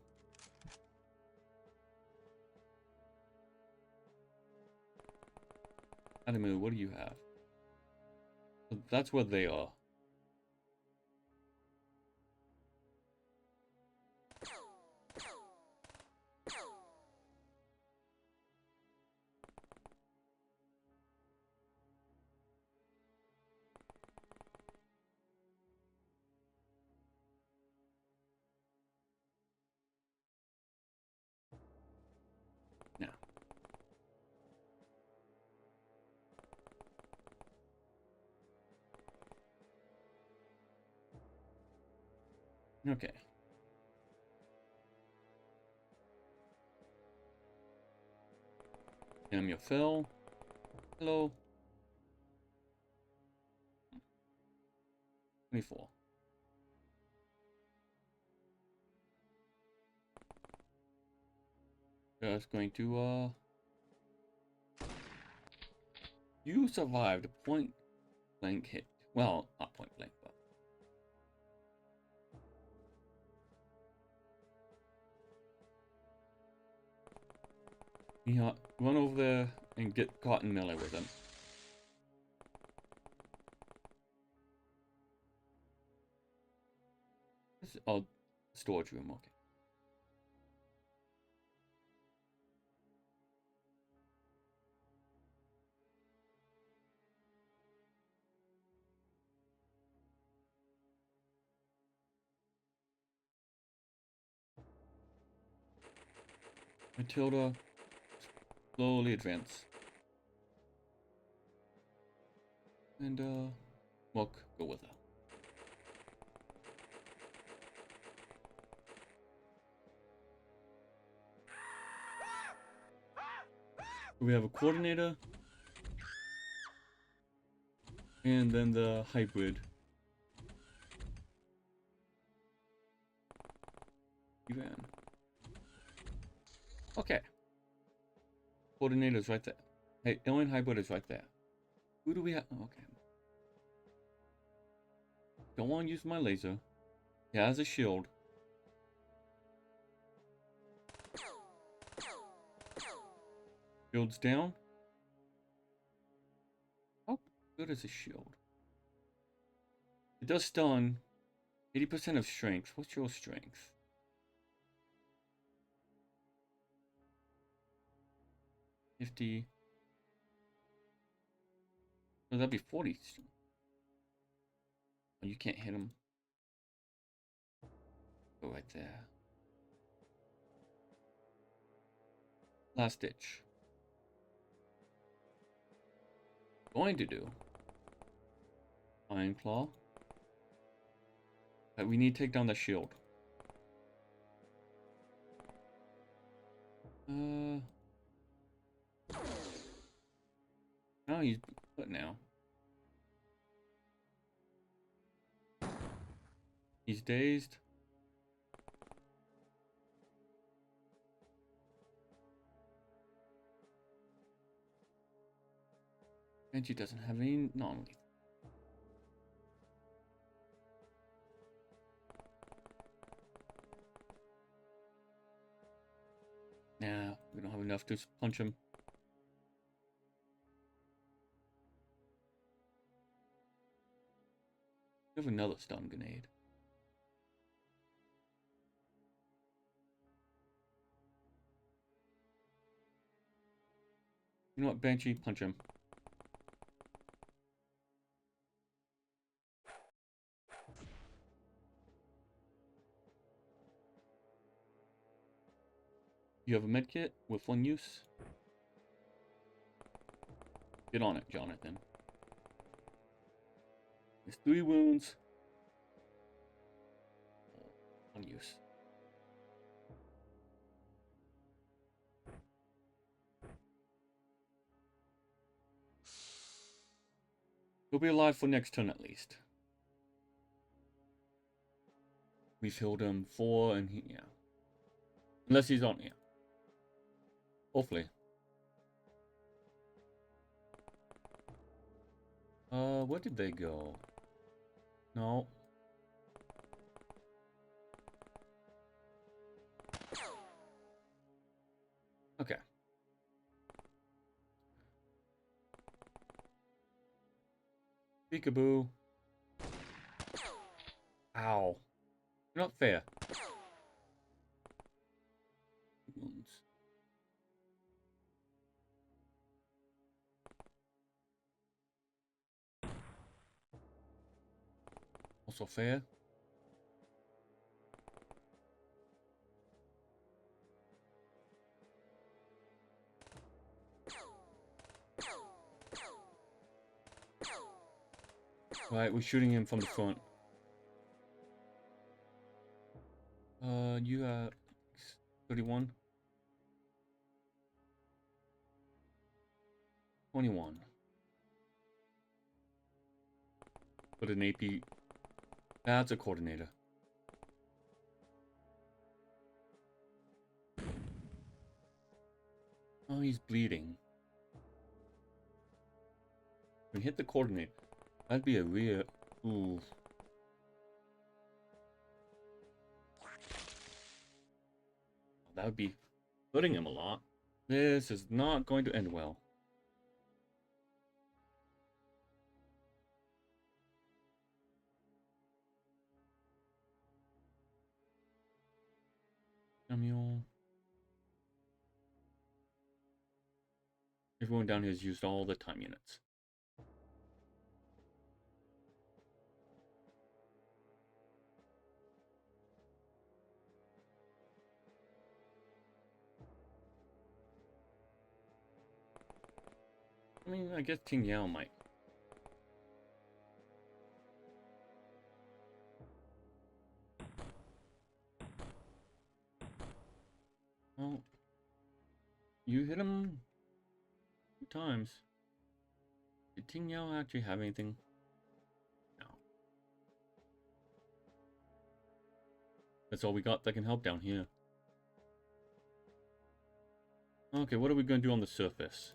[SPEAKER 1] Adamu, what do you have? That's where they are. Now. Okay. Damn you, Phil. Hello. 24. Just going to, You survived a point blank hit. Well, not point blank, but... Yeah, run over there and get caught in melee with him. Oh, storage room, okay. Matilda, slowly advance. And, Mook, go with her. We have a coordinator. And then the hybrid. Even. Okay. Coordinator's right there. Hey, alien hybrid is right there. Who do we have? Okay. Don't want to use my laser. He has a shield. Shield's down. How good is a shield? It does stun. 80% of strength. What's your strength? 50. Oh, that'd be 40. Oh, you can't hit him. Go right there. Last ditch. Going to do. Iron Claw. Right, we need to take down the shield. Oh, he's what now? He's dazed. Benji doesn't have any non-lethal. Nah, we don't have enough to punch him. We have another stun grenade. You know what, Banshee, punch him. You have a medkit with 1 use? Get on it, Jonathan. There's 3 wounds. 1 use. He'll be alive for next turn at least. We've healed him 4 and he, yeah. Unless he's on, yeah. Hopefully. Where did they go? No. Okay. Peekaboo. Ow. Not fair. Wounds. Also fair. Right, we're shooting him from the front. You are 31. 21. Put an AP. That's a coordinator. Oh, he's bleeding. We hit the coordinator. That'd be a real. Ooh. That would be hurting him a lot. This is not going to end well. Samuel. Everyone down here has used all the time units. I mean, I guess Ting Yao might. Well, you hit him 2 times. Did Ting Yao actually have anything? No. That's all we got that can help down here. Okay, what are we gonna do on the surface?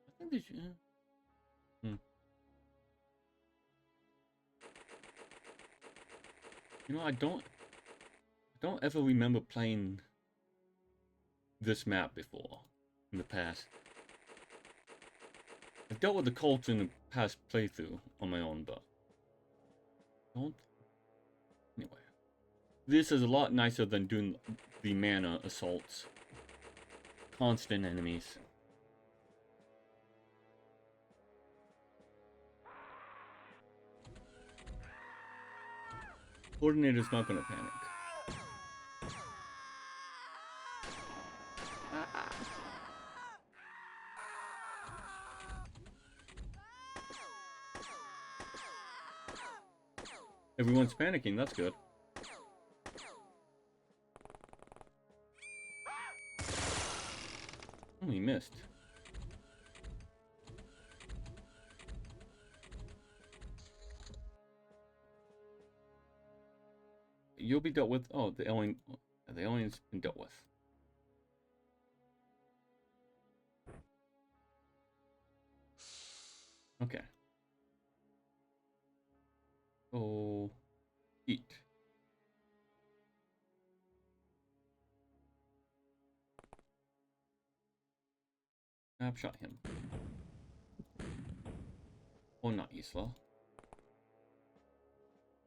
[SPEAKER 1] I think they should. You know, I don't ever remember playing this map before in the past. I dealt with the cults in the past playthrough on my own, but don't. Anyway, this is a lot nicer than doing the mana assaults. Constant enemies. Coordinator's not gonna panic. Everyone's panicking, that's good. Oh, he missed. You'll be dealt with. Oh, the alien's been dealt with. Okay. So, eat. Snapshot him. Oh, not Isla.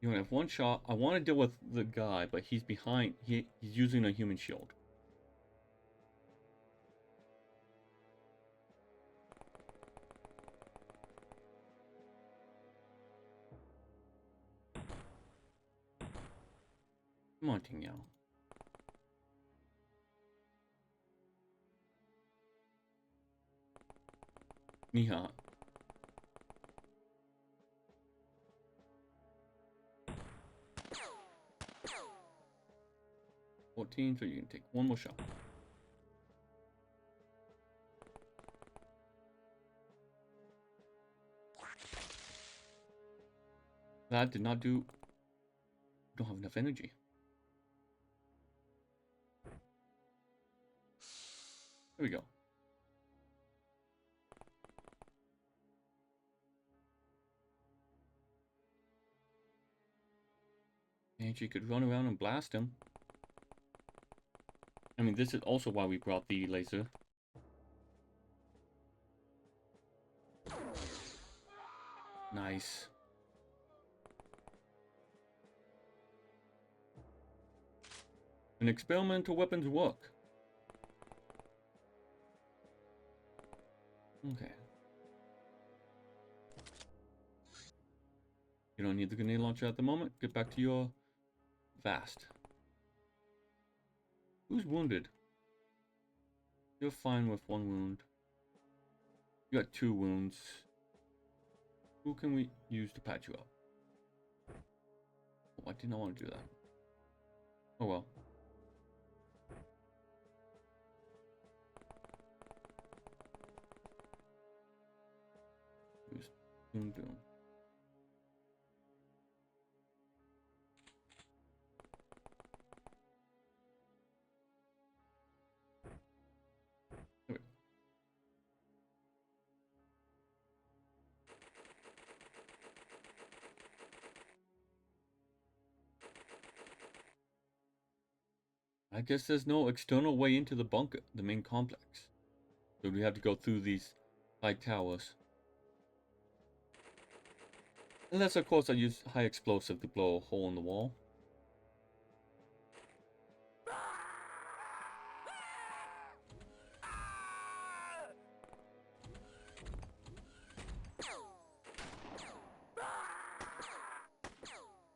[SPEAKER 1] You only have one shot. I want to deal with the guy, but he's behind. He's using a human shield. Come on, Ting Yao. Niha. So you can take one more shot. That did not do. Don't have enough energy. There we go. And she could run around and blast him. I mean, this is also why we brought the laser. Nice. And experimental weapons work. Okay. You don't need the grenade launcher at the moment. Get back to your vast. Who's wounded? You're fine with one wound. You got 2 wounds. Who can we use to patch you up? Oh, I did not want to do that. Oh well. Use Doom Doom. There we go. I guess there's no external way into the bunker, the main complex. So we have to go through these high towers. Unless, of course, I use high explosive to blow a hole in the wall.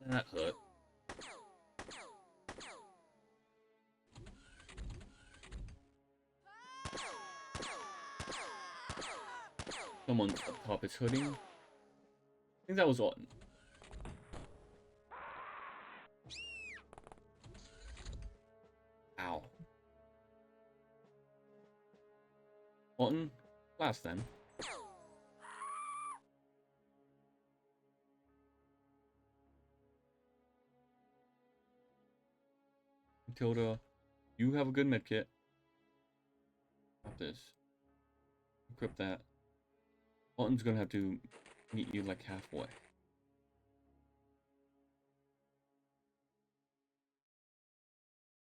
[SPEAKER 1] That hurt. Someone up top is hurting. I think that was Orton. Ow. Orton, Blast then. Matilda, you have a good medkit. Got this. Equip that. Alton's gonna have to meet you like halfway.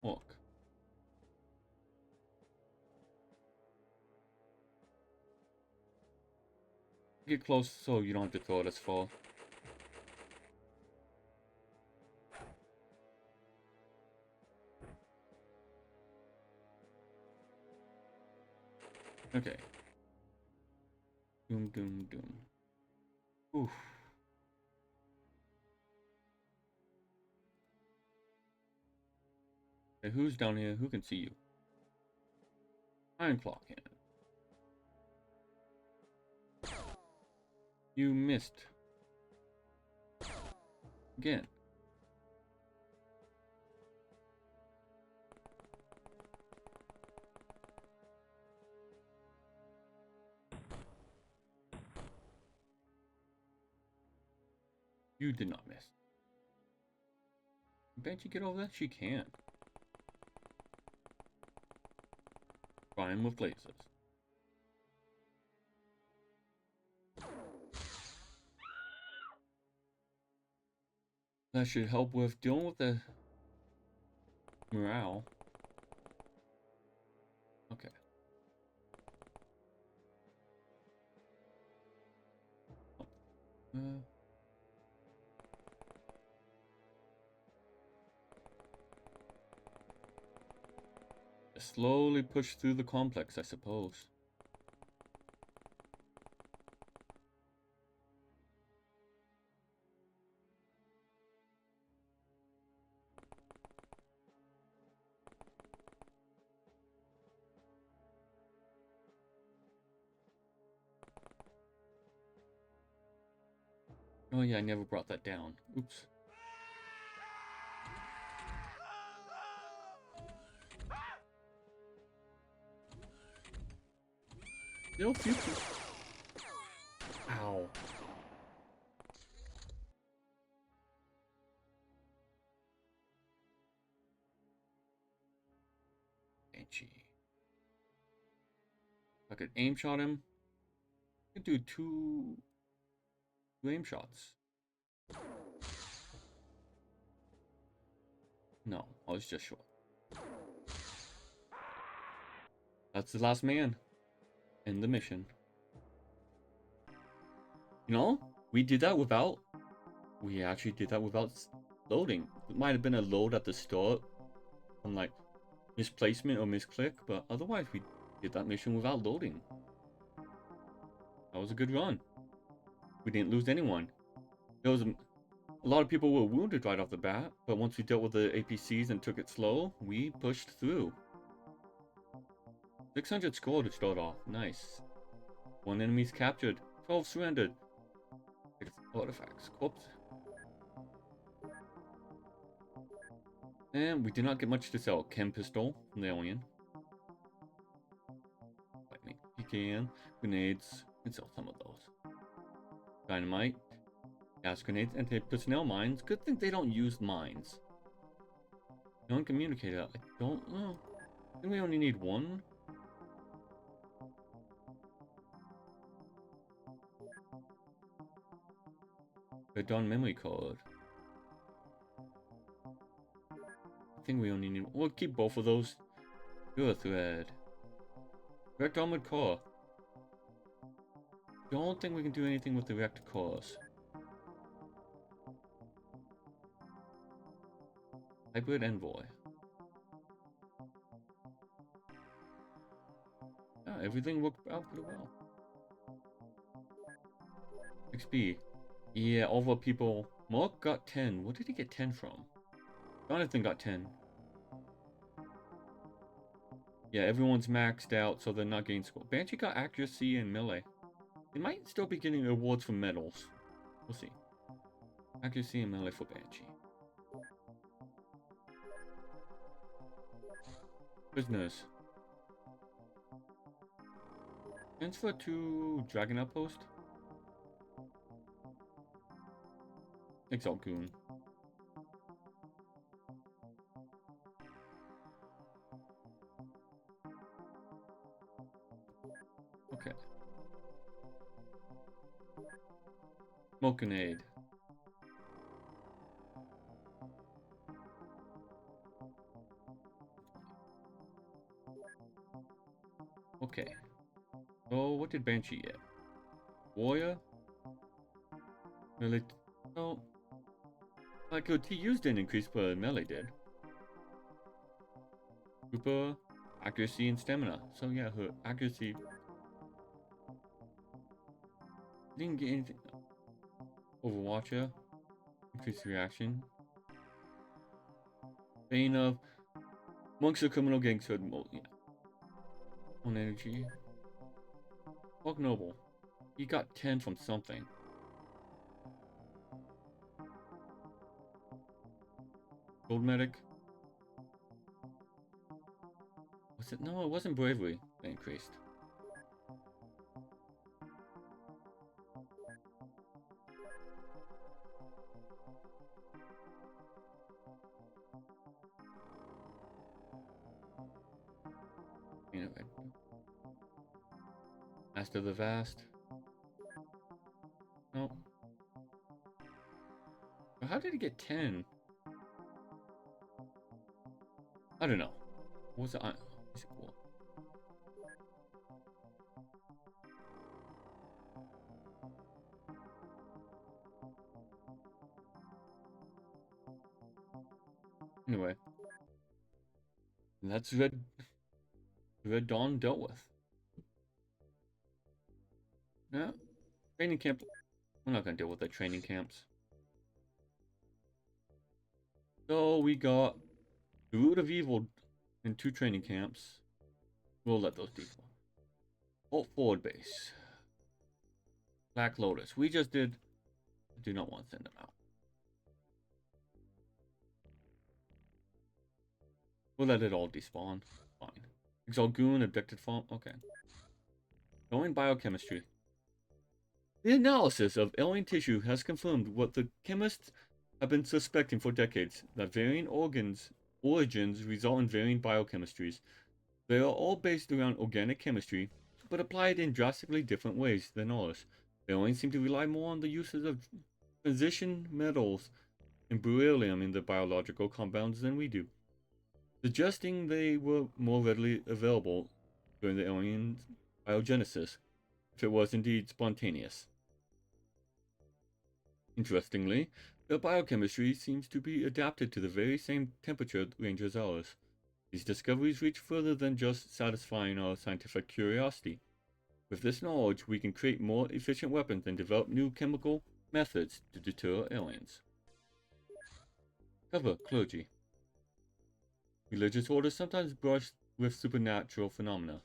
[SPEAKER 1] Walk. Get close so you don't have to throw it as far. Okay. Doom, doom, doom. Oof. Okay, who's down here? Who can see you? Iron Claw can. You missed. Again. You did not miss. Bet you get over that? She can. Fine with lasers. That should help with dealing with the morale. Okay. Slowly push through the complex, I suppose. Oh yeah, I never brought that down. Oops. No future. Ow. Banshee. I could aim shot him. I could do two aim shots. No, I was just short. That's the last man. End the mission. You know, we did that without... We actually did that without loading. It might have been a load at the start. On like misplacement or misclick. But otherwise we did that mission without loading. That was a good run. We didn't lose anyone. There was a lot of people were wounded right off the bat. But once we dealt with the APCs and took it slow, we pushed through. 600 score to start off. Nice. 1 enemy's captured. 12 surrendered. Artifacts. Corpse. And we did not get much to sell. Chem pistol from the alien. Lightning. PKM. Grenades. We can sell some of those. Dynamite. Gas grenades. Anti-personnel mines. Good thing they don't use mines. Non-communicator. I don't know. I think we only need one. Redon memory card. I think we only need... We'll keep both of those. Do a thread. Wrecked armored core. Don't think we can do anything with the wrecked cores. Hybrid envoy. Yeah, everything worked out pretty well. XP. Yeah, all the people... Mark got 10. What did he get 10 from? Jonathan got 10. Yeah, everyone's maxed out, so they're not getting score. Banshee got accuracy and melee. They might still be getting awards for medals. We'll see. Accuracy and melee for Banshee. Prisoners. Transfer to Dragon Outpost. Xcom. Okay. Smokinade. Okay. So what did Banshee get? Warrior? Melee. No. Like he used an increase, but melee did. Super accuracy and stamina. So yeah, her accuracy didn't get anything. Overwatcher. Increased reaction. Bane of monks are criminal gangster mode. Yeah. On energy. Fuck Noble. He got 10 from something. Gold medic. Was it? No, it wasn't bravery that increased. Anyway. Master of the Vast. No. But how did he get 10? I don't know. What was it? Is it cool? Anyway. That's Red Dawn dealt with. Yeah. Training camp. We're not gonna deal with the training camps. So we got the Root of Evil in 2 training camps. We'll let those default. Alt Forward Base. Black Lotus. We just did. I do not want to send them out. We'll let it all despawn. Fine. Exalgoon, Abducted Farm. Okay. Going biochemistry. The analysis of alien tissue has confirmed what the chemists have been suspecting for decades, that varying origins result in varying biochemistries. They are all based around organic chemistry, but applied in drastically different ways than ours. They only seem to rely more on the uses of transition metals and beryllium in their biological compounds than we do, suggesting they were more readily available during the alien biogenesis, if it was indeed spontaneous. Interestingly, their biochemistry seems to be adapted to the very same temperature range as ours. These discoveries reach further than just satisfying our scientific curiosity. With this knowledge, we can create more efficient weapons and develop new chemical methods to deter aliens. Cover clergy. Religious orders sometimes brush with supernatural phenomena.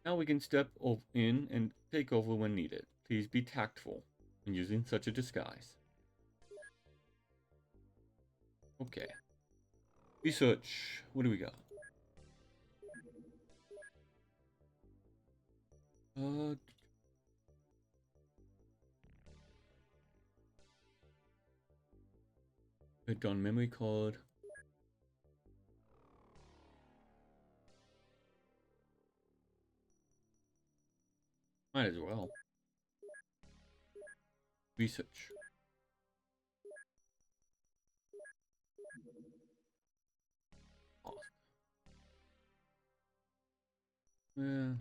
[SPEAKER 1] Now we can step in and take over when needed. Please be tactful in using such a disguise. Okay. Research. What do we got? Clicked on memory card. Might as well. Research. Awesome. Yeah.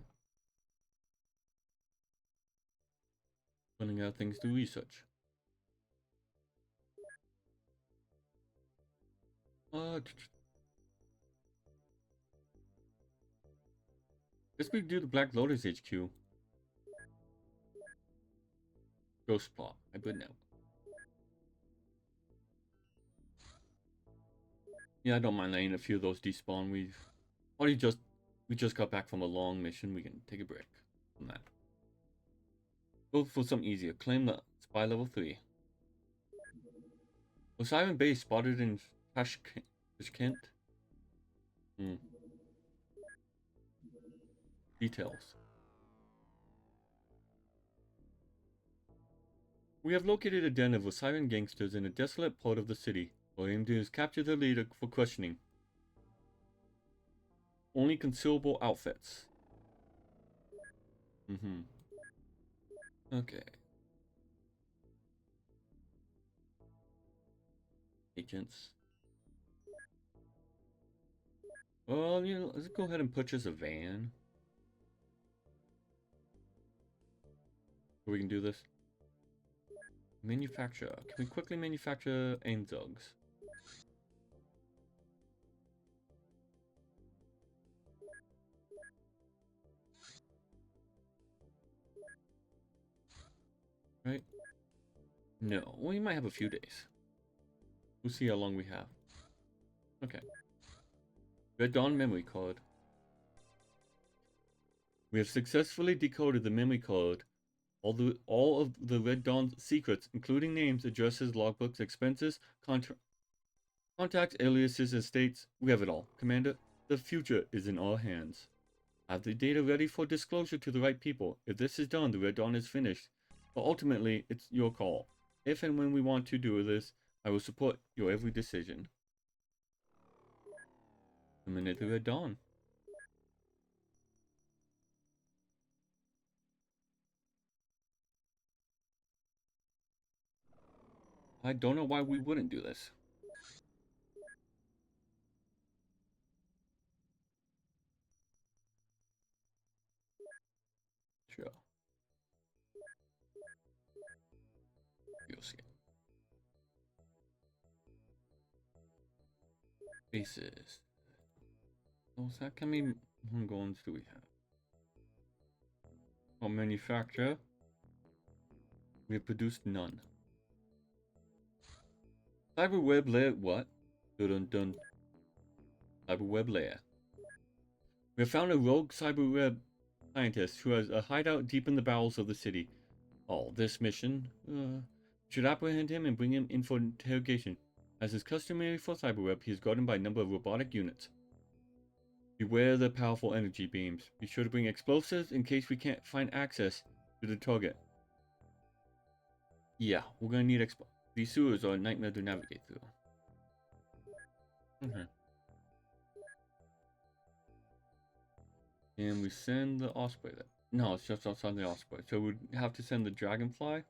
[SPEAKER 1] Running out of things to research. Guess we do the Black Lotus HQ. Ghost plot. I would know. Yeah, I don't mind letting a few of those despawn. We just got back from a long mission. We can take a break from that. Go for some easier. Claim the spy level 3. Was Siren Base spotted in Tashkent? Details. We have located a den of siren gangsters in a desolate part of the city. Our aim is capture the leader for questioning. Only concealable outfits. Okay. Agents. Well, you know, let's go ahead and purchase a van. So we can do this. Manufacture. Can we quickly manufacture Anzugs? Right? No. We might have a few days. We'll see how long we have. Okay. Red Dawn memory card. We have successfully decoded the memory card. All of the Red Dawn's secrets, including names, addresses, logbooks, expenses, contacts, aliases, and states. We have it all. Commander, the future is in our hands. Have the data ready for disclosure to the right people. If this is done, the Red Dawn is finished. But ultimately, it's your call. If and when we want to do this, I will support your every decision. Eliminate the Red Dawn. I don't know why we wouldn't do this. Sure. You'll see. Bases. So how many Mongolians do we have? Oh, manufacture. We have produced none. Cyberweb layer what? Dun dun. Cyberweb layer. We have found a rogue cyberweb scientist who has a hideout deep in the bowels of the city. Oh, this mission. Should apprehend him and bring him in for interrogation. As is customary for cyberweb, he is guarded by a number of robotic units. Beware the powerful energy beams. Be sure to bring explosives in case we can't find access to the target. Yeah, we're gonna need these sewers are a nightmare to navigate through. Okay. And we send the Osprey there. No, it's just outside the Osprey. So we'd have to send the Dragonfly.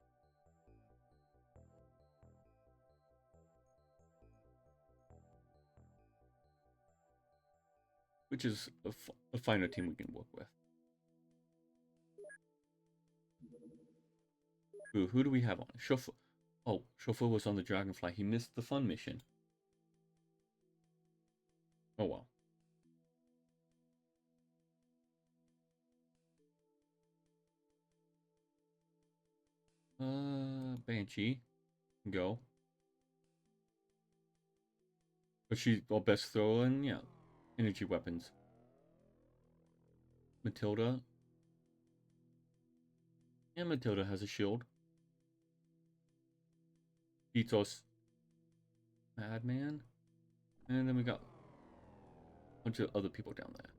[SPEAKER 1] Which is a finer team we can work with. Ooh, who do we have on? Chauffeur. Oh, Chauffeur was on the Dragonfly. He missed the fun mission. Oh well. Banshee. Go. But she's best thrower in, yeah. Energy weapons. Matilda. Yeah, Matilda has a shield. Beats us. Madman. And then we got a bunch of other people down there.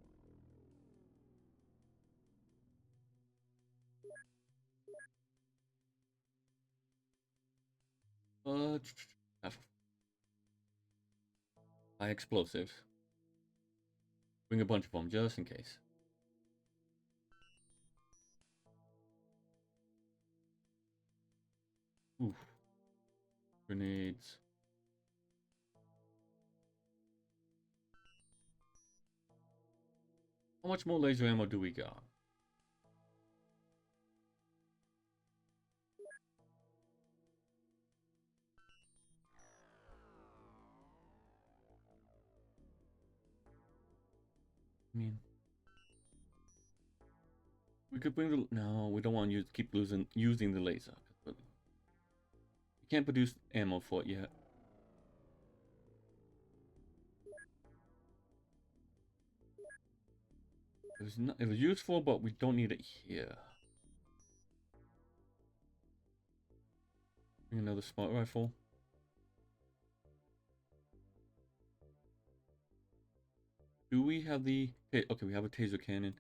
[SPEAKER 1] High explosives. Bring a bunch of them just in case. Oof. Grenades. How much more laser ammo do we got? I mean, we could bring the... No, we don't want to keep using the laser. We can't produce ammo for it yet. It was useful, but we don't need it here. Bring another smart rifle. Do we have the... Okay, we have a taser cannon.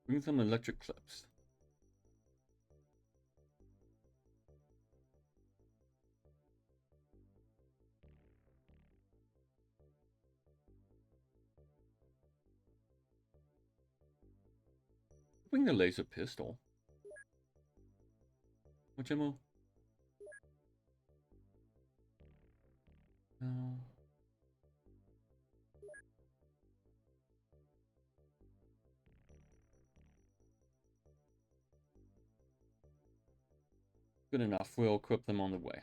[SPEAKER 1] Bring some electric clips. Bring the laser pistol. Much ammo? No. Good enough. We'll equip them on the way.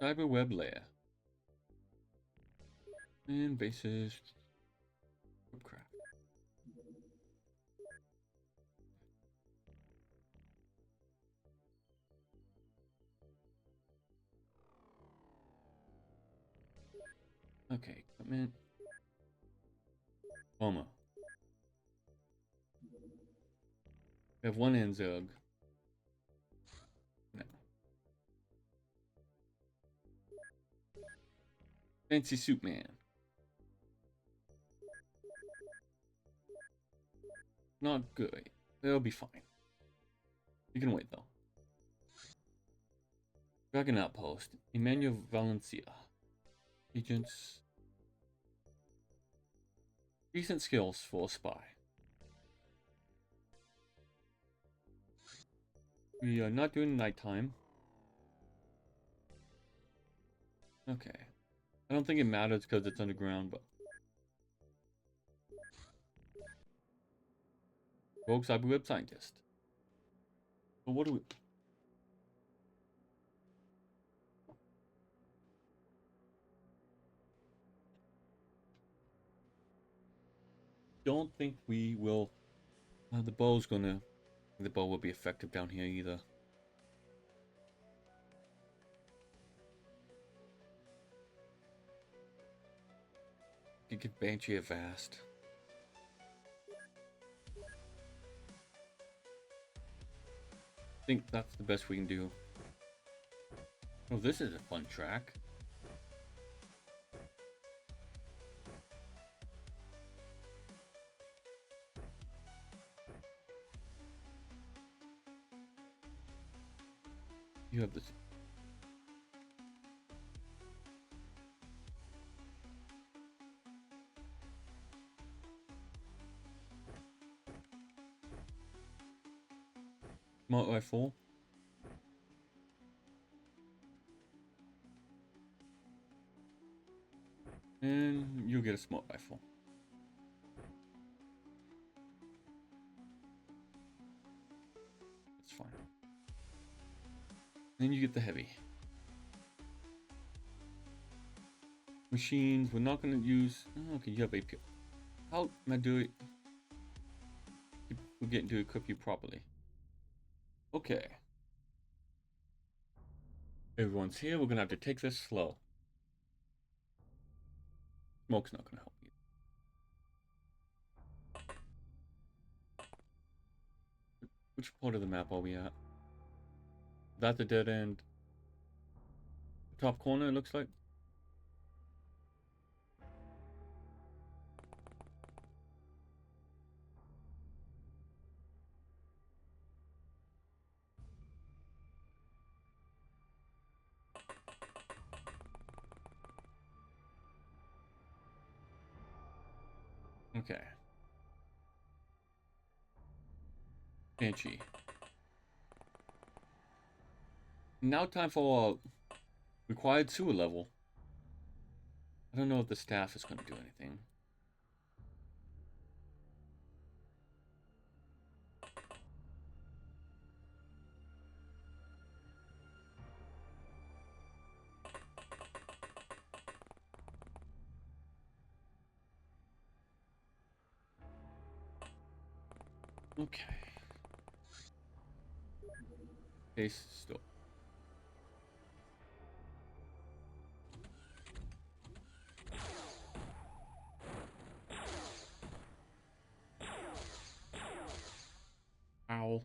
[SPEAKER 1] Cyber web layer. And bases. Crap. Okay, equipment. Homo. We have one Anzug. No. Fancy suit man. Not good. They'll be fine. You can wait though. Dragon Outpost. Emmanuel Valencia. Agents. Decent skills for a spy. We are not doing nighttime. Okay. I don't think it matters because it's underground, but... Rogue Cyber Web Scientist. But what do we... Don't think we will... the bow's gonna... The bow will be effective down here either. You could Banshee a Vast. I think that's the best we can do. Oh, this is a fun track. You have this. Smart rifle. And you'll get a smart rifle. That's fine. Then you get the heavy. Machines, we're not going to use... Oh, okay, you have AP. How am I doing? We're getting to equip you properly. Okay. Everyone's here. We're going to have to take this slow. Smoke's not going to help you. Which part of the map are we at? That's the dead end. Top corner, it looks like. Okay. Banshee. Now time for required sewer level. I don't know if the staff is going to do anything. Okay. Case still. Ow.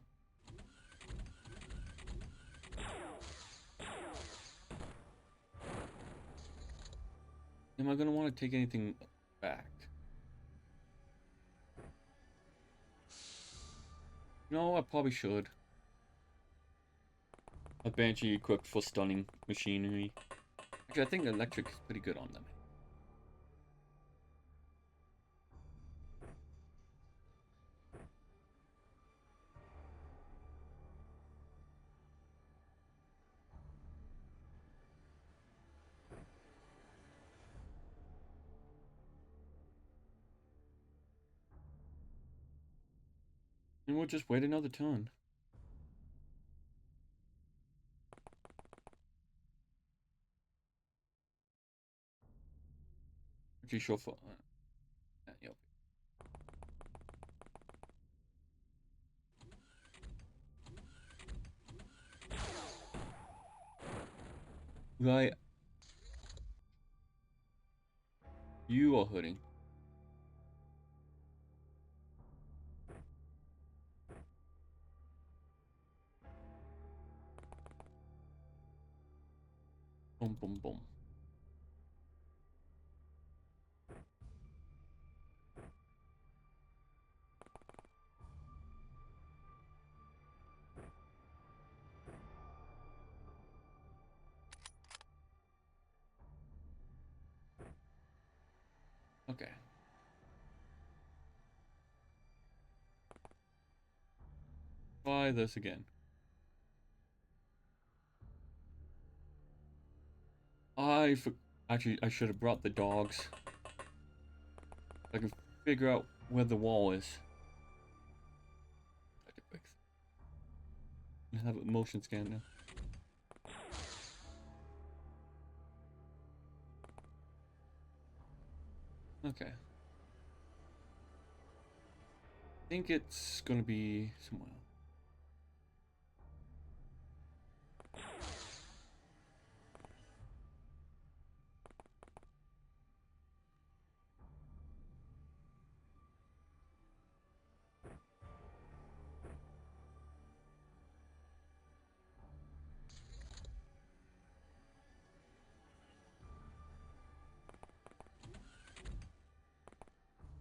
[SPEAKER 1] Am I going to want to take anything back. No, I probably should. A banshee equipped for stunning machinery. Actually, I think electric is pretty good on them. And we'll just wait another turn. Pretty sure for... yep. Right. You are hurting. Boom, boom, boom. Okay. Try this again. Actually, I should have brought the dogs. I can figure out where the wall is. I have a motion scan now. Okay. I think it's gonna be somewhere.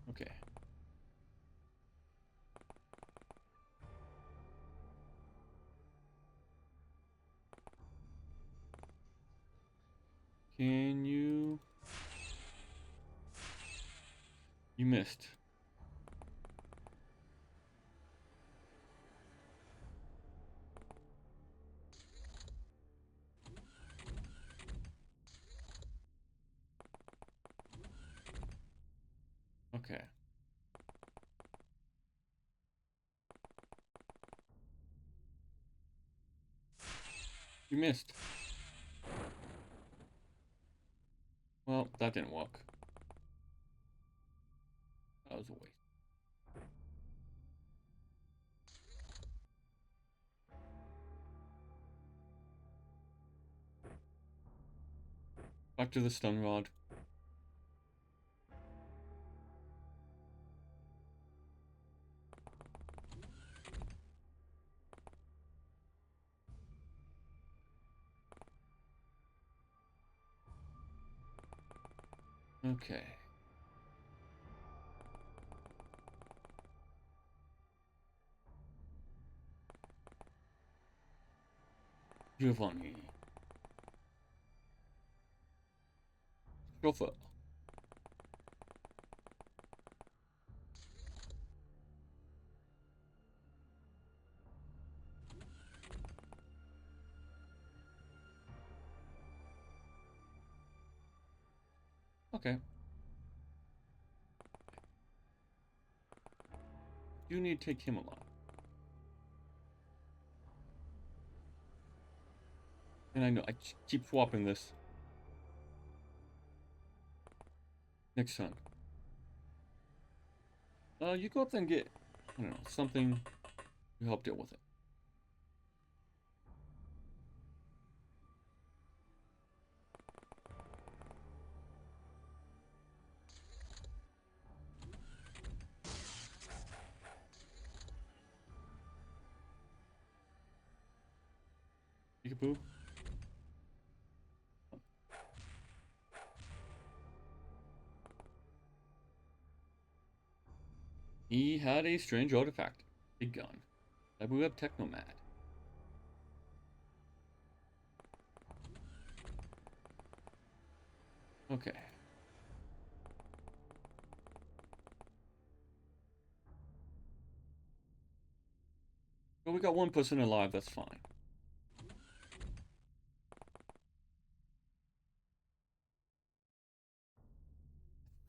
[SPEAKER 1] Okay. Can you... You missed. Okay. You missed. Well, that didn't work. That was a waste. Back to the stun rod. Okay. Giovanni. Chauffeur. Okay. You need to take him along. And I know, I keep swapping this. Next time. You go up there and get, I don't know, something to help deal with it. Peekaboo. He had a strange artifact. A gun. I blew up Technomad. Okay. Well, we got one person alive, that's fine.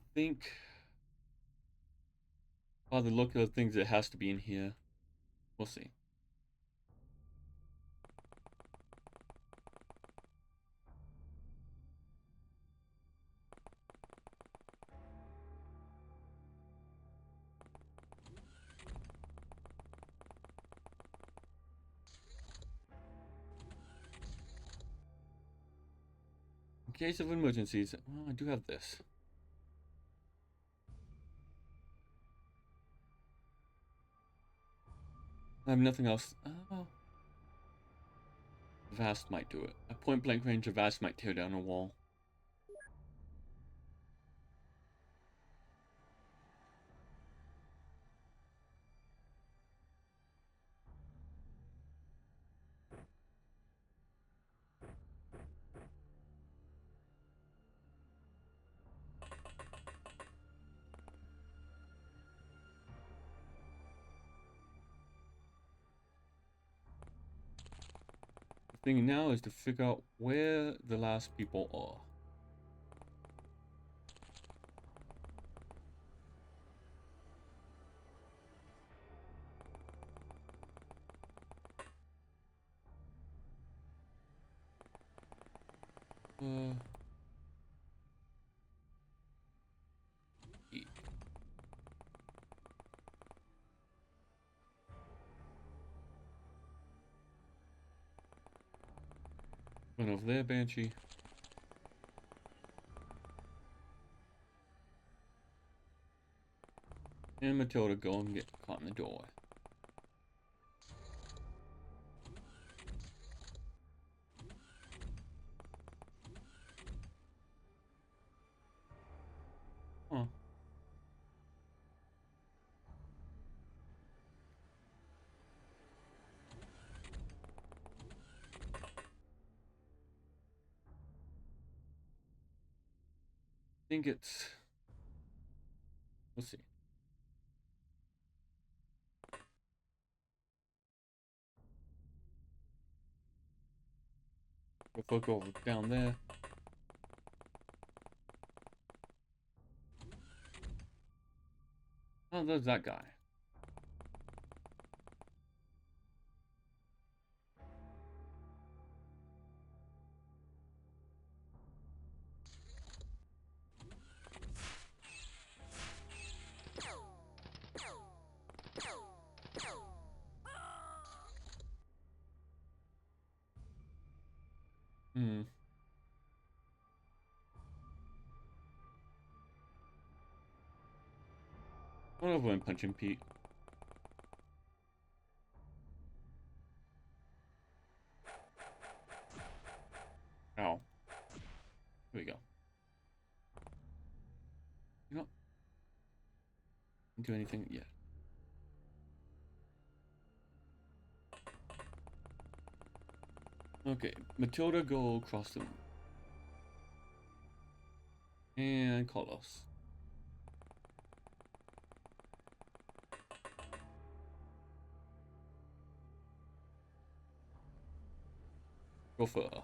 [SPEAKER 1] I think by the look of things, it has to be in here. We'll see. In case of emergencies, well, I do have this. I have nothing else. Oh. Vast might do it. At point blank range, a Vast might tear down a wall. The thing now is to figure out where the last people are. E. Run over there, Banshee. And Matilda go and get caught in the doorway. Huh. I think it's... We'll see. We'll go over down there. Oh, there's that guy. Hmm. Run over and punch him, Pete. Ow. Here we go. You know, do anything yet? Okay, Matilda, go across the room. And Carlos. Go for her.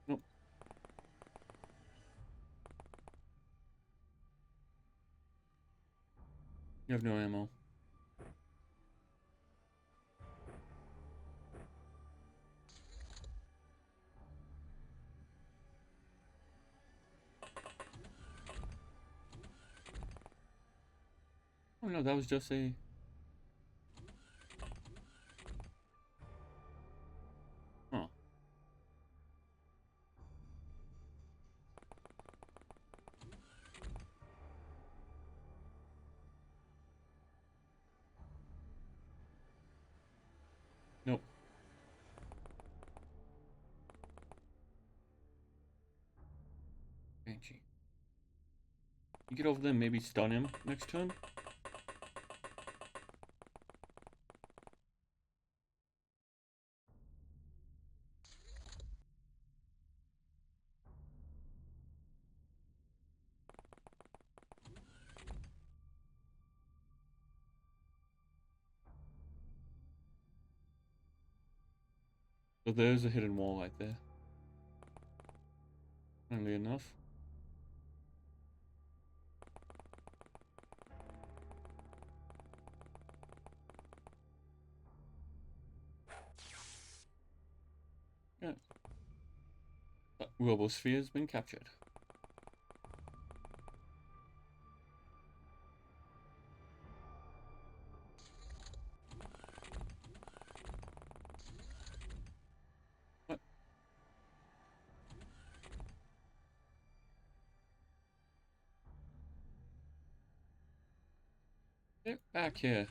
[SPEAKER 1] Nope. You have no ammo. Oh no, that was just a... Huh. Nope. You get over there and maybe stun him next turn? So there's a hidden wall right there. Friendly enough. Yeah. Robosphere has been captured. What? Get back here.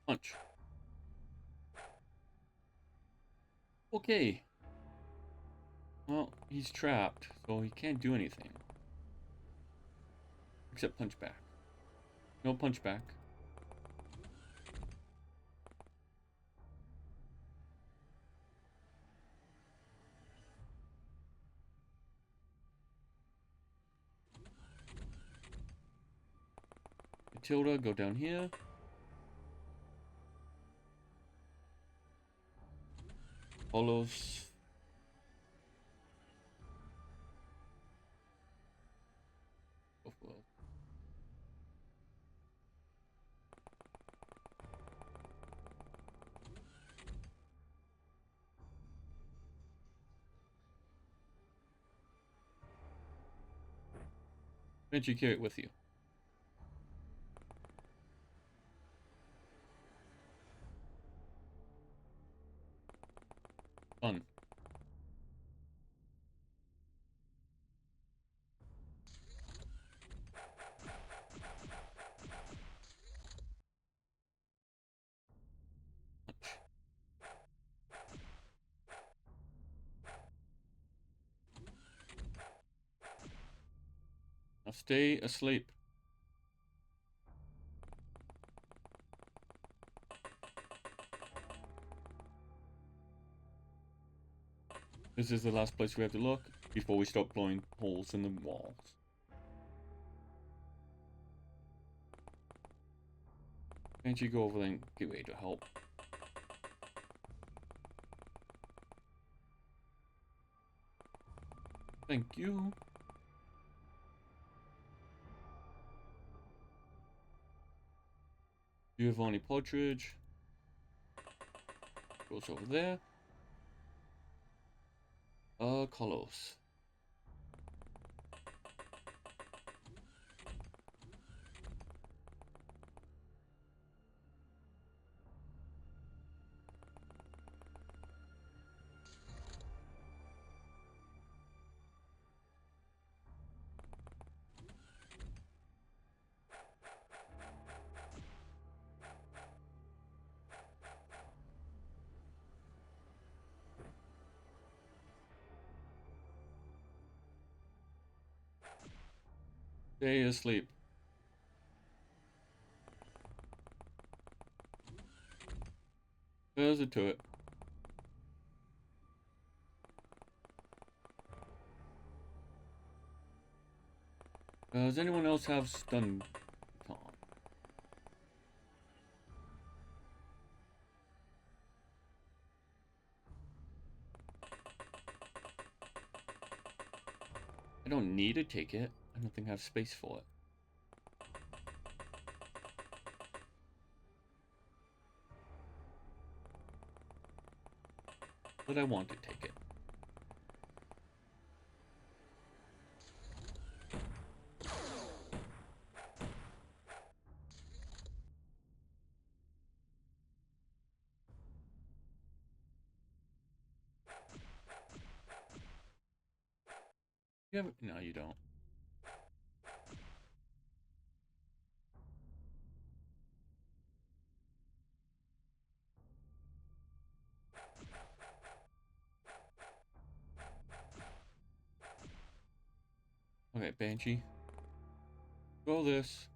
[SPEAKER 1] Punch. Okay. Well, he's trapped, so he can't do anything. Except punch back. No punch back. Matilda, go down here. Follows. Go for it. Can't you carry it with you? Fun. Now stay asleep. This is the last place we have to look before we start blowing holes in the walls. Can't you go over there and get ready to help? Thank you. Giovanni Partridge. Goes over there. Carlos. Stay asleep. There's a turret. Does anyone else have stun baton? I don't need to take it. I don't think I have space for it. But I want to take it. You have, no, you don't. Okay, Banshee. Throw this.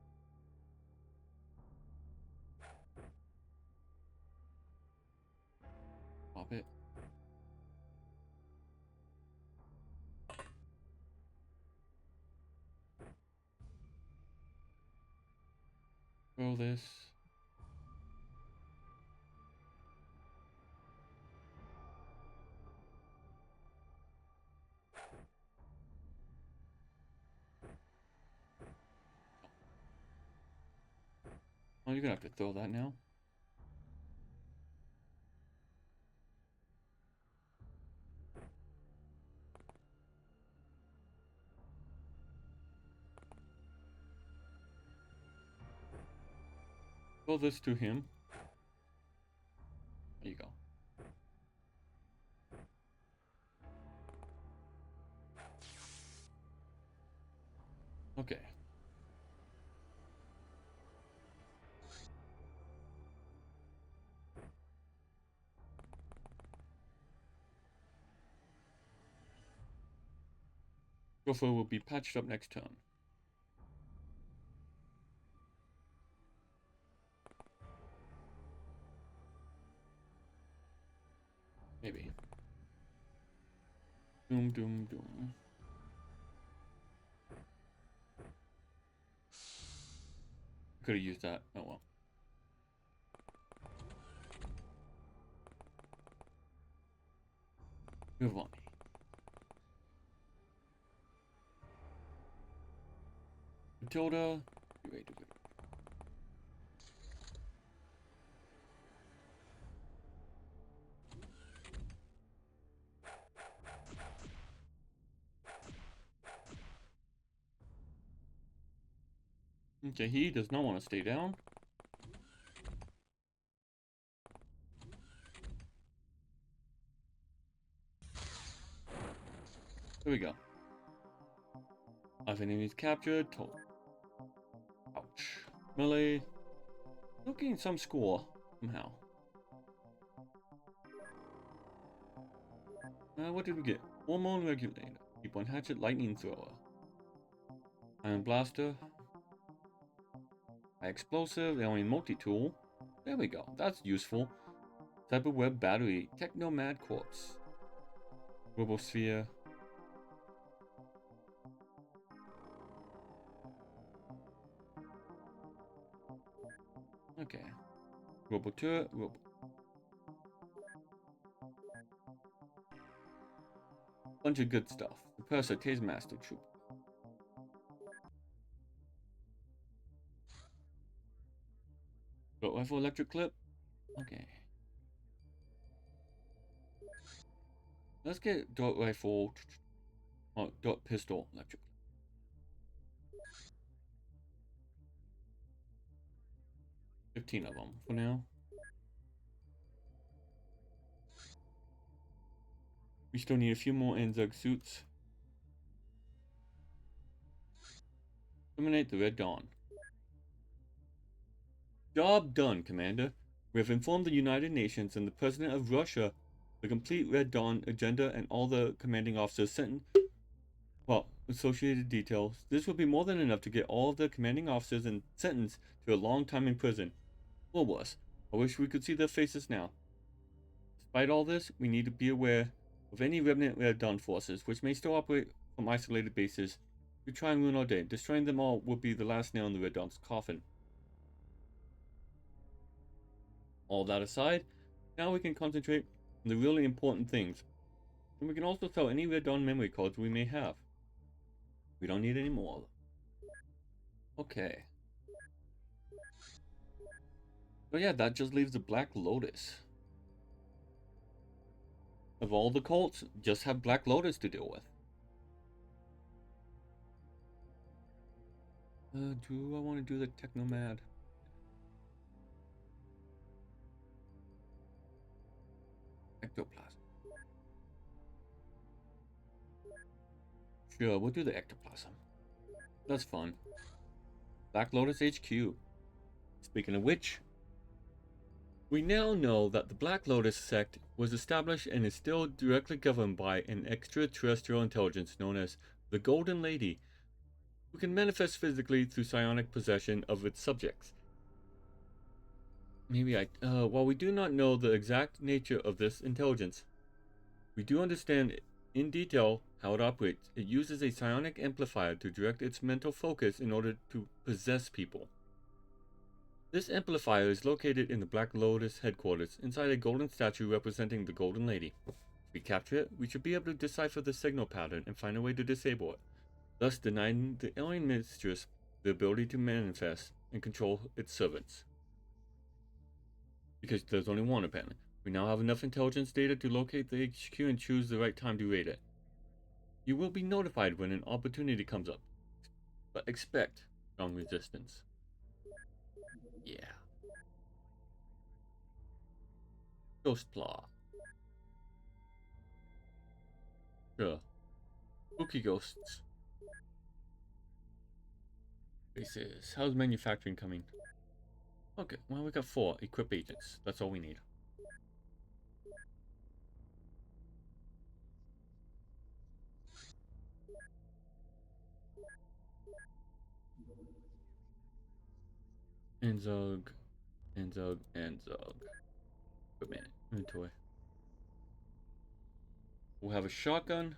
[SPEAKER 1] Pop it. Throw this. Oh, you're gonna have to throw that now. Throw this to him. There you go. Okay. Gopher will be patched up next turn. Maybe. Doom, doom, doom. Could have used that. Oh well. Move on. Matilda. Wait, wait. Okay, he does not want to stay down. There we go. If enemies captured, total. Ouch. Melee. Still getting some score somehow. What did we get? Hormone regulator. Keep on hatchet, lightning thrower. Iron blaster. Explosive, only multi-tool. There we go. That's useful. Type of web battery. Techno Mad Corpse. Robosphere. Okay. Roboteur. Bunch of good stuff. The Purser, Taze Master Troop. Dot rifle, electric clip. Okay. Let's get dot rifle. Oh, dot pistol, electric. 15 of them for now. We still need a few more Anzug suits. Eliminate the Red Dawn. Job done, Commander. We have informed the United Nations and the President of Russia the complete Red Dawn agenda and all the commanding officers sent. Well, associated details. This will be more than enough to get all of the commanding officers and sentenced to a long time in prison. Or worse. I wish we could see their faces now. Despite all this, we need to be aware of any remnant Red Dawn forces, which may still operate from isolated bases. We try and ruin our day. Destroying them all will be the last nail in the Red Dawn's coffin. All that aside, now we can concentrate on the really important things. And we can also sell any Red Dawn memory cards we may have. We don't need any more. Okay. So yeah, that just leaves the Black Lotus. Of all the cults, just have Black Lotus to deal with. Do I want to do the Technomad? Ectoplasm. Sure, we'll do the ectoplasm. That's fun. Black Lotus HQ. Speaking of which, we now know that the Black Lotus sect was established and is still directly governed by an extraterrestrial intelligence known as the Golden Lady. who can manifest physically through psionic possession of its subjects. While we do not know the exact nature of this intelligence, we do understand in detail how it operates. It uses a psionic amplifier to direct its mental focus in order to possess people. This amplifier is located in the Black Lotus headquarters, inside a golden statue representing the Golden Lady. If we capture it, we should be able to decipher the signal pattern and find a way to disable it, thus denying the alien mistress the ability to manifest and control its servants. Because there's only one, apparently. We now have enough intelligence data to locate the HQ and choose the right time to raid it. You will be notified when an opportunity comes up, but expect strong resistance. Yeah. Ghost Claw. Sure. Spooky ghosts. Bases. How's manufacturing coming? Okay, well, we got 4 equip agents. That's all we need. Enzog. Equipment. Inventory. We'll have a shotgun.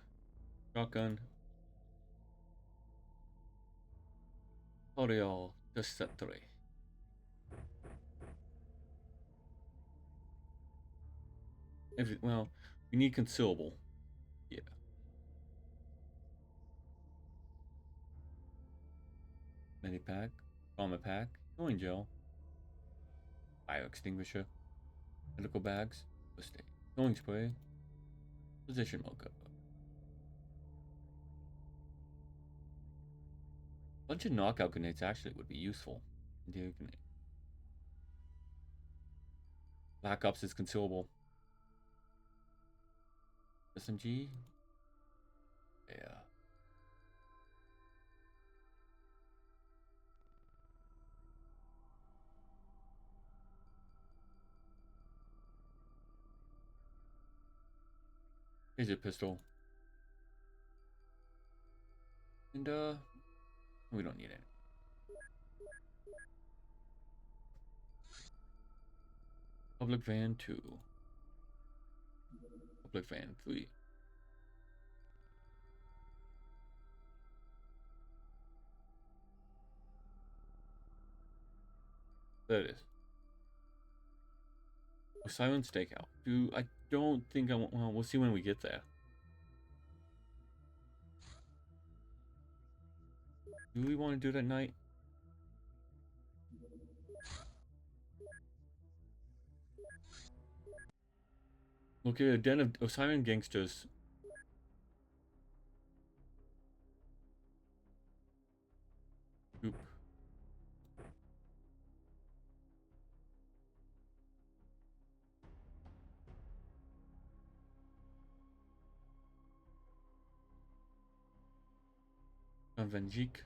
[SPEAKER 1] Audio Deceptory. Well, we need consumable. Yeah. Medipack. Trauma pack. Healing gel. Fire extinguisher. Medical bags. First aid. Healing spray. Position mocha. A bunch of knockout grenades actually would be useful. Black Ops is consumable. SMG? Yeah. Here's your pistol. And, we don't need it. Public van 2. Public van 3. There it is. Silent stakeout. I don't think I want. Well, we'll see when we get there. Do we want to do it at night? Look at a den of Osiris gangsters. Oop. Vanjik.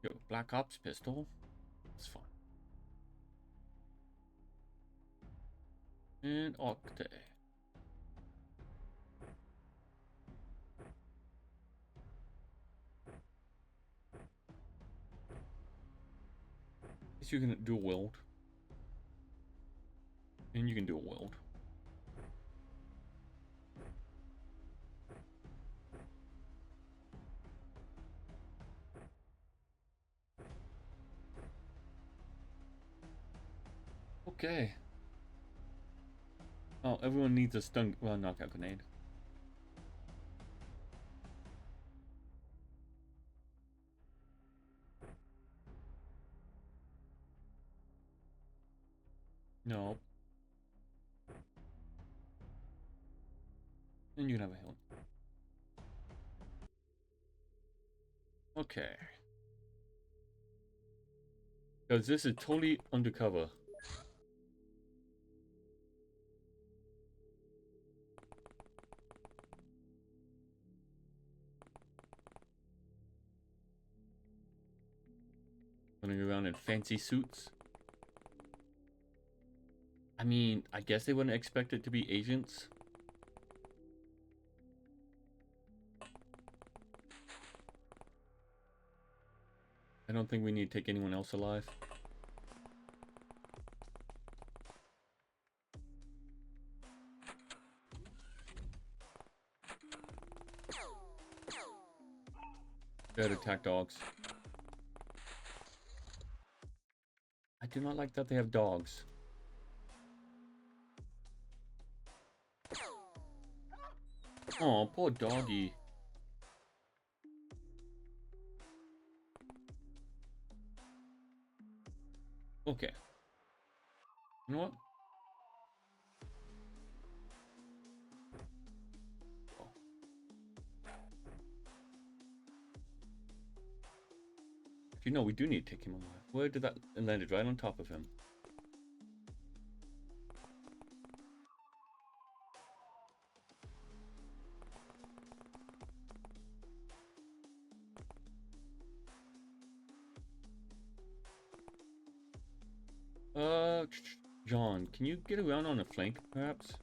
[SPEAKER 1] Yo, Black Ops pistol. That's fine. And Octane. Guess you can do a weld. And you can do a weld. Okay. Oh, everyone needs a stun. Well, knockout grenade. No. And you can have a heal. Okay. Because this is totally undercover. Running around in fancy suits. I mean, I guess they wouldn't expect it to be agents. I don't think we need to take anyone else alive. Good attack dogs. I do not like that they have dogs. Oh, poor doggy. Okay. You know what? Oh. You know, we do need to take him alive. Where did that... It landed right on top of him. John, can you get around on a flank, perhaps?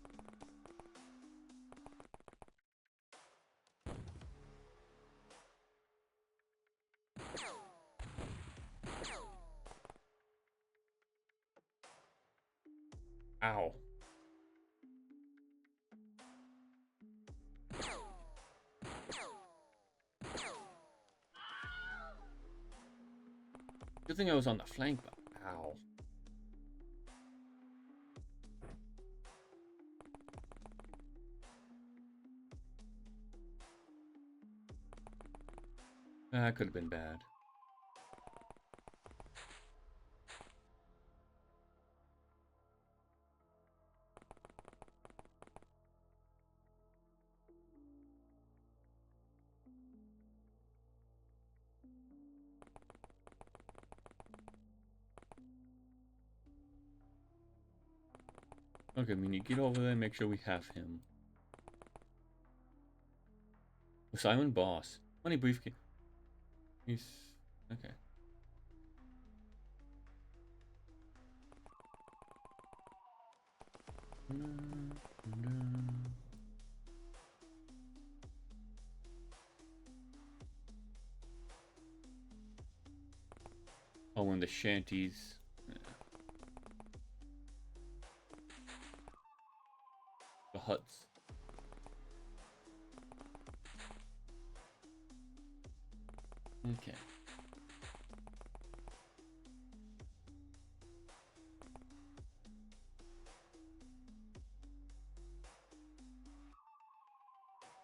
[SPEAKER 1] Ow. Good thing I was on the flank, but ow. That could have been bad. Okay, we need to get over there and make sure we have him. Simon Boss. Money briefcase. He's... Okay. Oh, and the shanties. Yeah. The huts. Okay.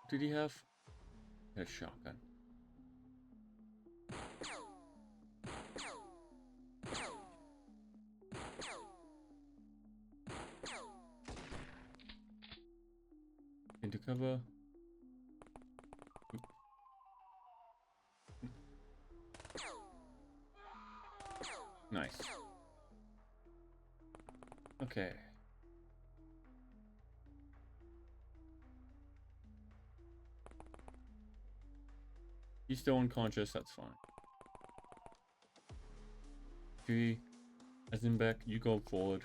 [SPEAKER 1] Did he have a shotgun? Into cover. Nice. Okay. He's still unconscious, that's fine. Okay. Eisenbeck, you go forward.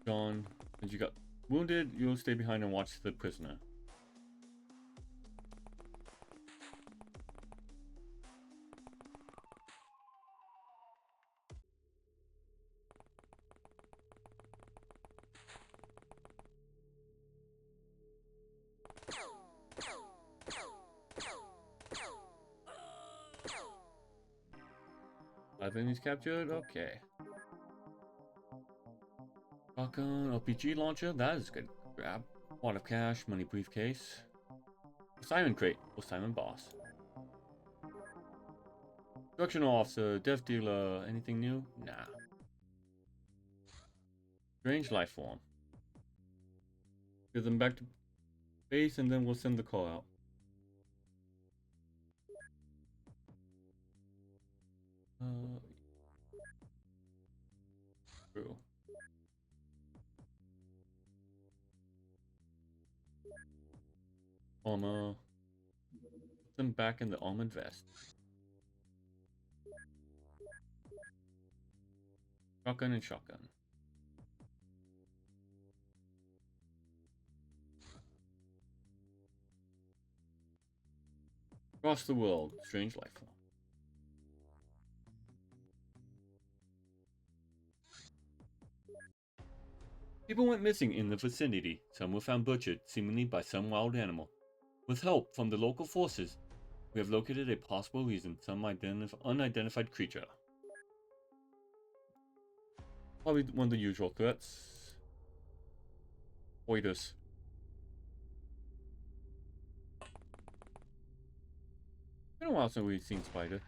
[SPEAKER 1] John, since you got wounded, you'll stay behind and watch the prisoner. Ivan is captured? Okay. Shotgun, RPG launcher, that is good. Grab. Wad of cash, money briefcase. Simon crate. Or Simon boss. Correctional officer, death dealer, anything new? Nah. Strange life form. Get them back to base and then we'll send the call out. True. Armor. Put them back in the armored vest. Shotgun and shotgun. Across the world, strange life form. People went missing in the vicinity. Some were found butchered, seemingly by some wild animal. With help from the local forces, we have located a possible reason, some unidentified creature. Probably one of the usual threats. Oidus. Been a while since we've seen Spider.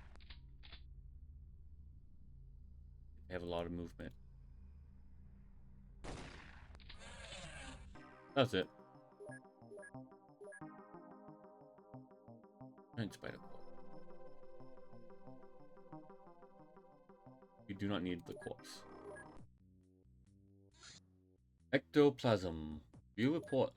[SPEAKER 1] They have a lot of movement. That's it. And spider core. We do not need the corpse. Ectoplasm. View report.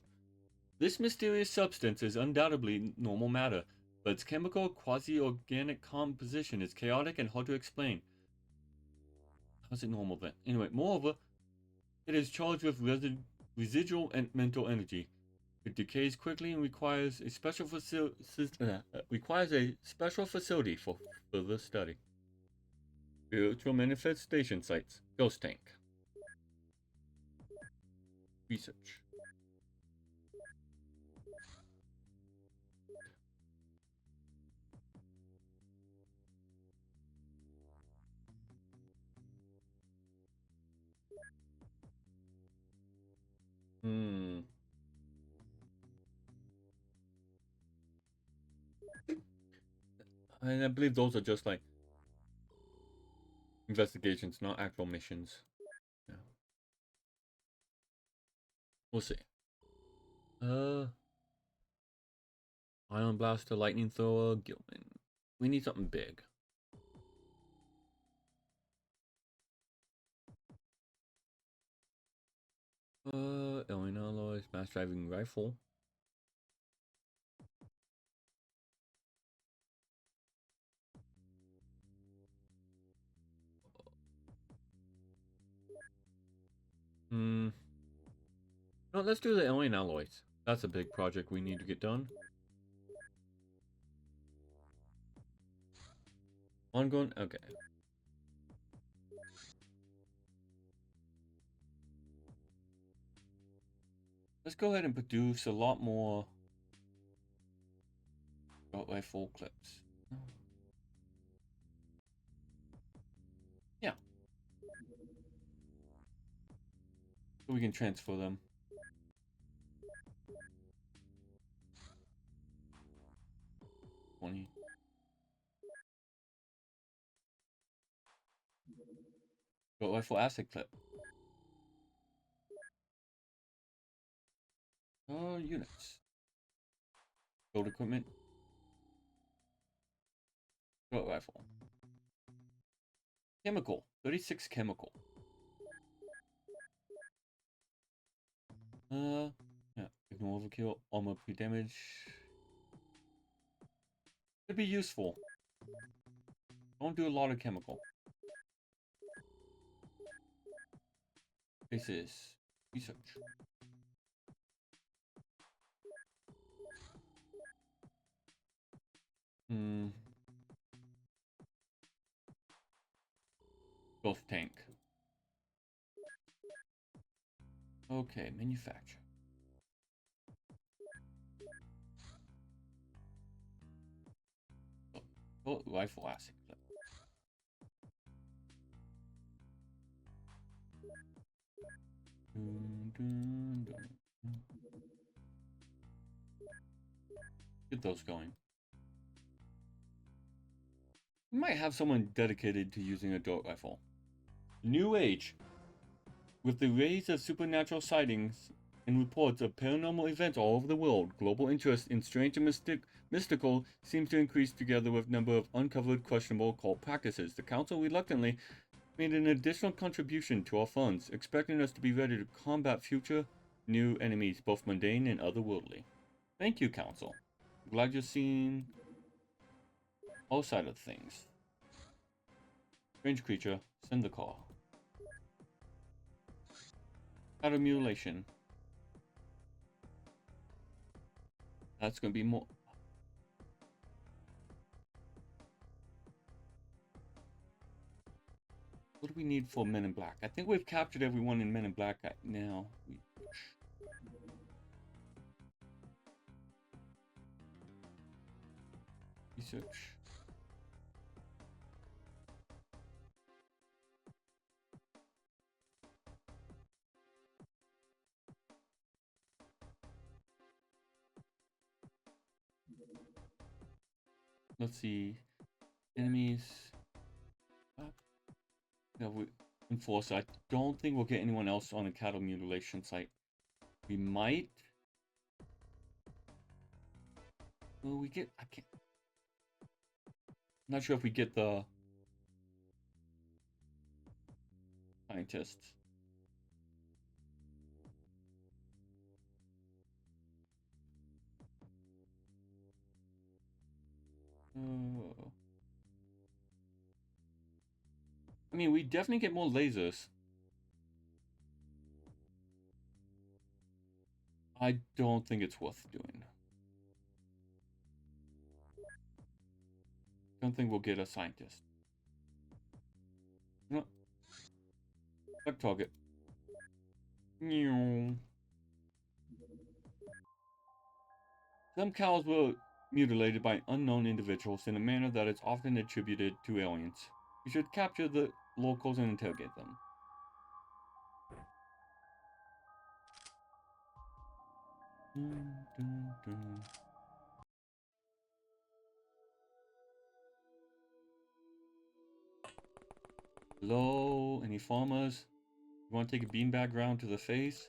[SPEAKER 1] This mysterious substance is undoubtedly normal matter, but its chemical quasi-organic composition is chaotic and hard to explain. How is it normal then? Anyway, moreover, it is charged with residual and mental energy. It decays quickly and requires a special facility for further study. Spiritual manifestation sites. Ghost tank. Research. And I believe those are just like investigations, not actual missions. Yeah. We'll see. Ion Blaster, Lightning Thrower, Gilman. We need something big. Alien Alloys, Mass Driving Rifle. No, let's do the Alien Alloys. That's a big project we need to get done. Ongoing? Okay. Let's go ahead and produce a lot more rifle clips. Yeah. So we can transfer them. Rifle acid clip. Units. Build equipment. Rifle. Chemical. 36 chemical. Yeah. Ignore overkill. Armor pre-damage. Could be useful. Don't do a lot of chemical. This is research. Ghost tank. Okay, manufacture. Rifle acid clip. Get those going. We might have someone dedicated to using a dart rifle. New Age. With the rise of supernatural sightings and reports of paranormal events all over the world, global interest in strange and mystical seems to increase together with number of uncovered questionable occult practices. The Council reluctantly made an additional contribution to our funds, expecting us to be ready to combat future new enemies, both mundane and otherworldly. Thank you, Council. Glad you've seen all sides of things. Strange creature, send the call. Out of mutilation. That's gonna be more. What do we need for Men in Black? I think we've captured everyone in Men in Black now. Research. Let's see. Enemies. Yeah, we enforce. I don't think we'll get anyone else on a cattle mutilation site. We might. Well, we get. I can't. I'm not sure if we get the scientists. I mean, we definitely get more lasers. I don't think it's worth doing. Don't think we'll get a scientist. No. Back target. Some cows were mutilated by unknown individuals in a manner that is often attributed to aliens. We should capture the locals and interrogate them. Hello, any farmers? You want to take a beanbag round to the face?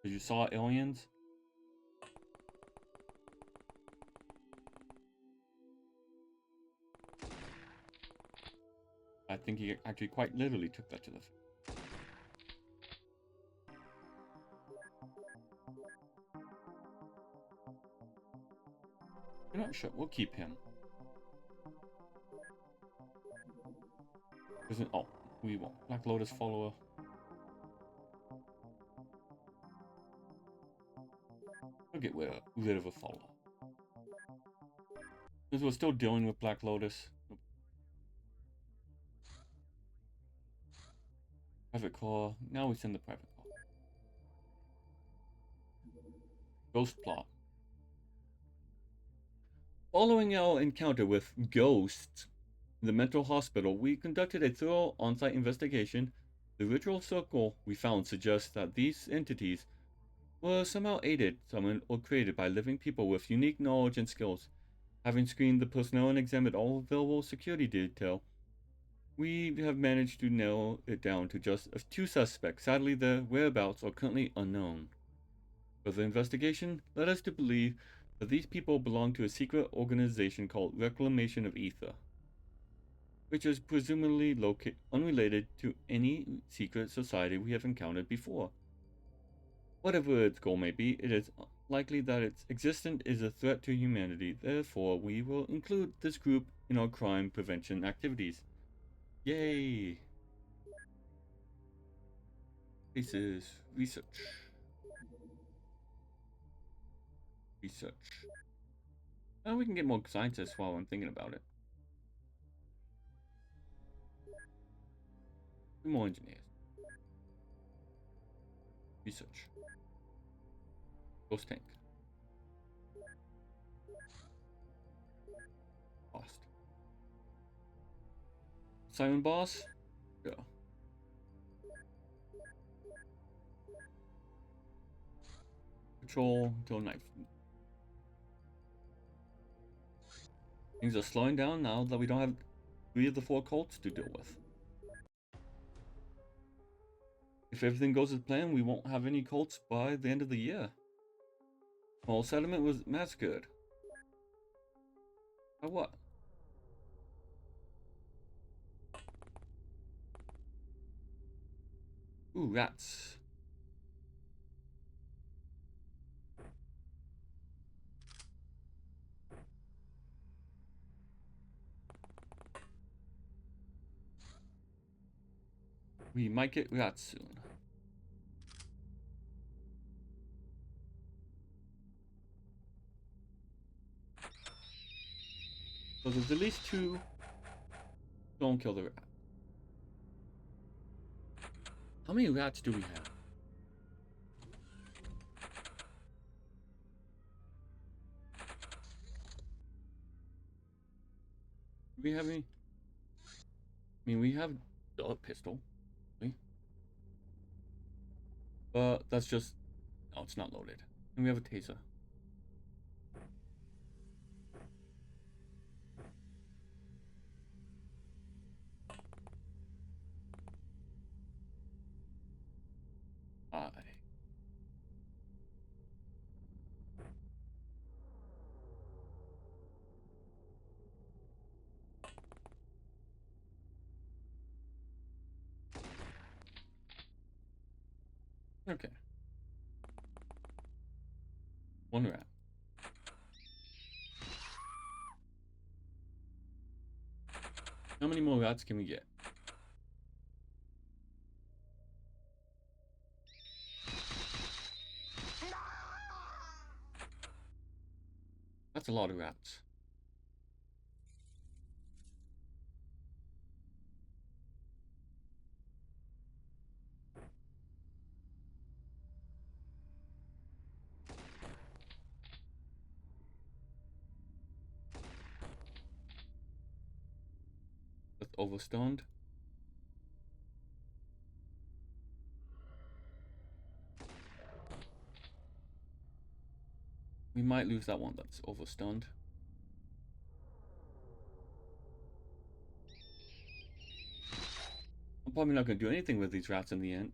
[SPEAKER 1] Because you saw aliens? I think he actually quite literally took that to the face. I'm not sure. We'll keep him. Isn't oh, we won't. Black Lotus follower. We'll get rid of a follower. Because we're still dealing with Black Lotus. Private call. Now we send the private call. Ghost plot. Following our encounter with ghosts in the mental hospital, we conducted a thorough on-site investigation. The ritual circle we found suggests that these entities were somehow aided, summoned, or created by living people with unique knowledge and skills. Having screened the personnel and examined all available security detail, we have managed to narrow it down to just 2 suspects. Sadly, their whereabouts are currently unknown. Further investigation led us to believe that these people belong to a secret organization called Reclamation of Ether, which is presumably unrelated to any secret society we have encountered before. Whatever its goal may be, it is likely that its existence is a threat to humanity. Therefore, we will include this group in our crime prevention activities. Yay! This is research. Research. Oh, we can get more scientists while I'm thinking about it. More engineers. Research. Ghost tank. Lost. Simon boss? Yeah. Patrol until night. Things are slowing down now that we don't have 3 of the 4 cults to deal with. If everything goes as planned, we won't have any cults by the end of the year. Small settlement was massacred. By what? Ooh, rats. We might get rats soon. So there's at least 2. Don't kill the rat. How many rats do we have? Do we have any? I mean, we have a pistol. Okay. But that's just... Oh, it's not loaded. And we have a taser. Okay. One rat. How many more rats can we get? That's a lot of rats. That's overstunned. We might lose that one that's overstunned. I'm probably not going to do anything with these rats in the end.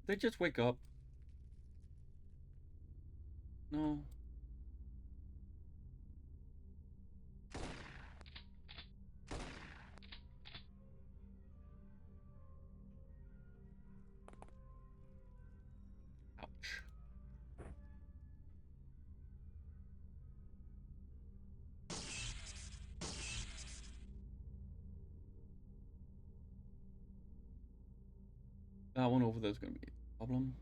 [SPEAKER 1] They just wake up. No. Ouch. That one over there is going to be a problem.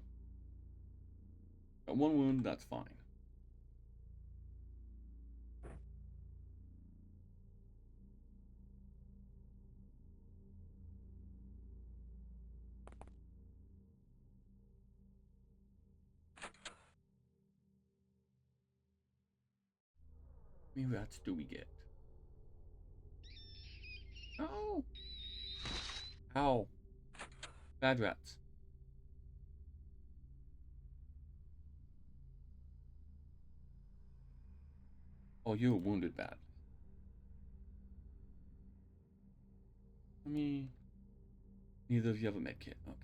[SPEAKER 1] Got one wound, that's fine. How many rats do we get? Oh! Ow. Bad rats. Oh, you were wounded bad. Let me... Neither of you have a med kit. Okay.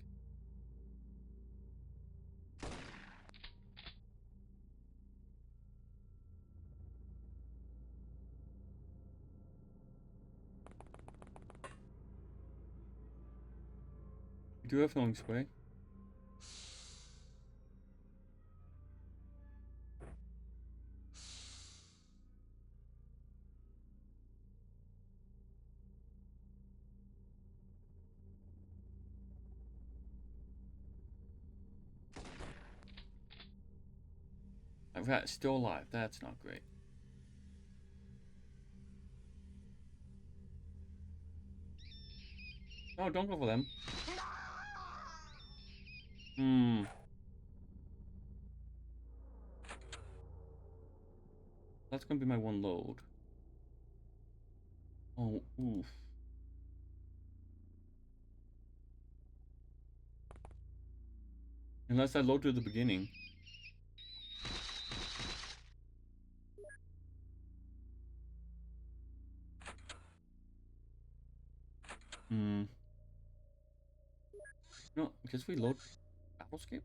[SPEAKER 1] We do have throwing spray. That rat's still alive. That's not great. No, don't go for them. Hmm. That's gonna be my one load. Oh, oof. Unless I load to the beginning. Hmm. No, because we load Battlescape?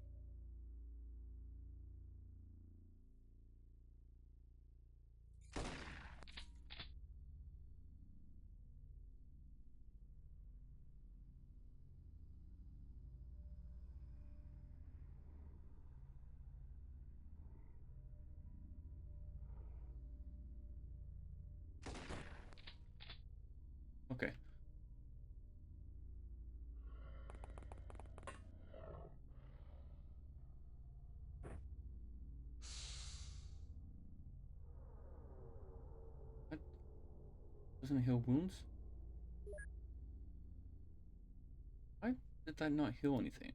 [SPEAKER 1] Okay. That doesn't heal wounds? Why did that not heal anything?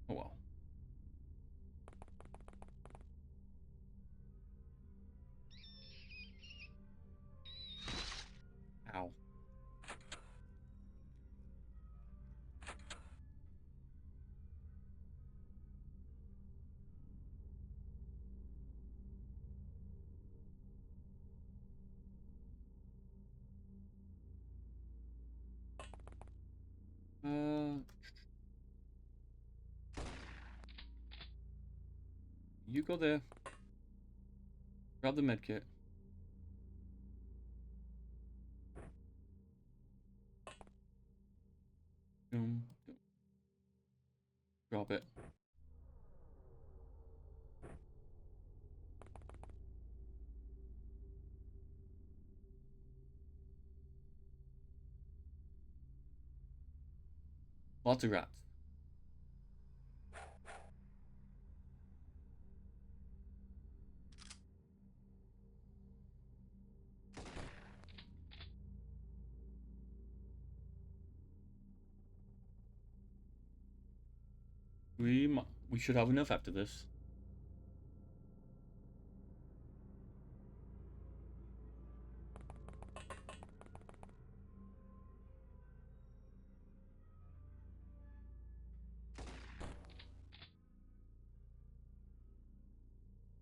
[SPEAKER 1] Oh well. Ow. You go there. Grab the medkit. Boom. Drop it. Lots of rats. We should have enough after this.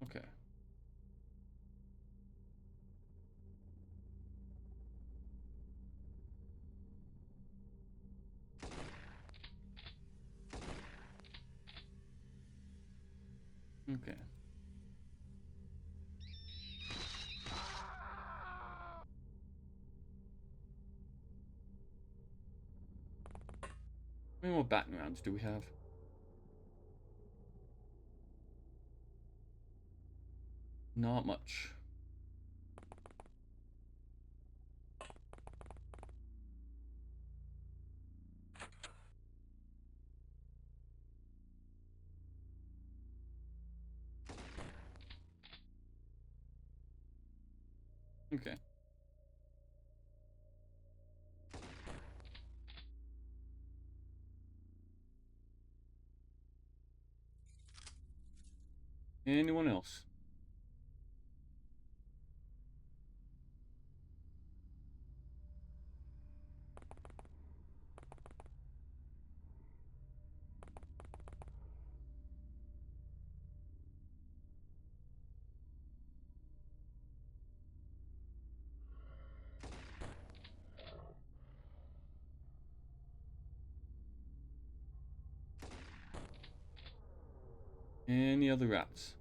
[SPEAKER 1] Okay. Okay. How many more batting rounds do we have? Not much. Okay. Anyone else? Any other rats?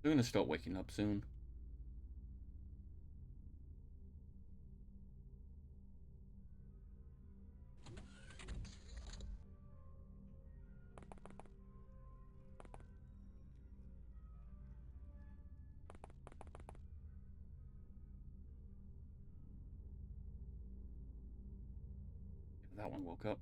[SPEAKER 1] They're gonna start waking up soon. That one woke up.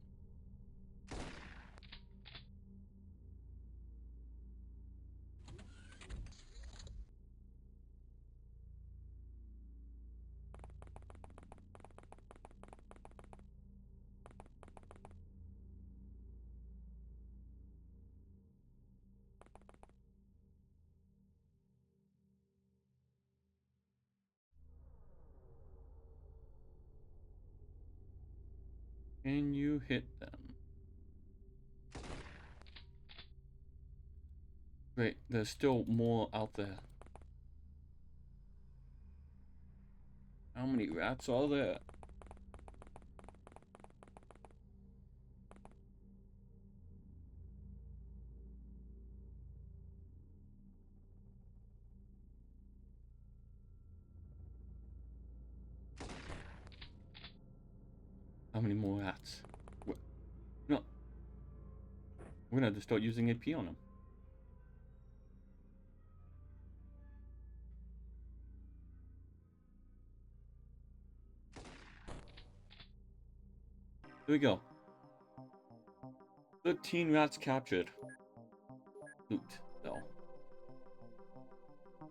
[SPEAKER 1] Can you hit them? Great, there's still more out there. How many rats are there? How many more rats? No, we're gonna have to start using AP on them. Here we go. 13 rats captured. Loot, though.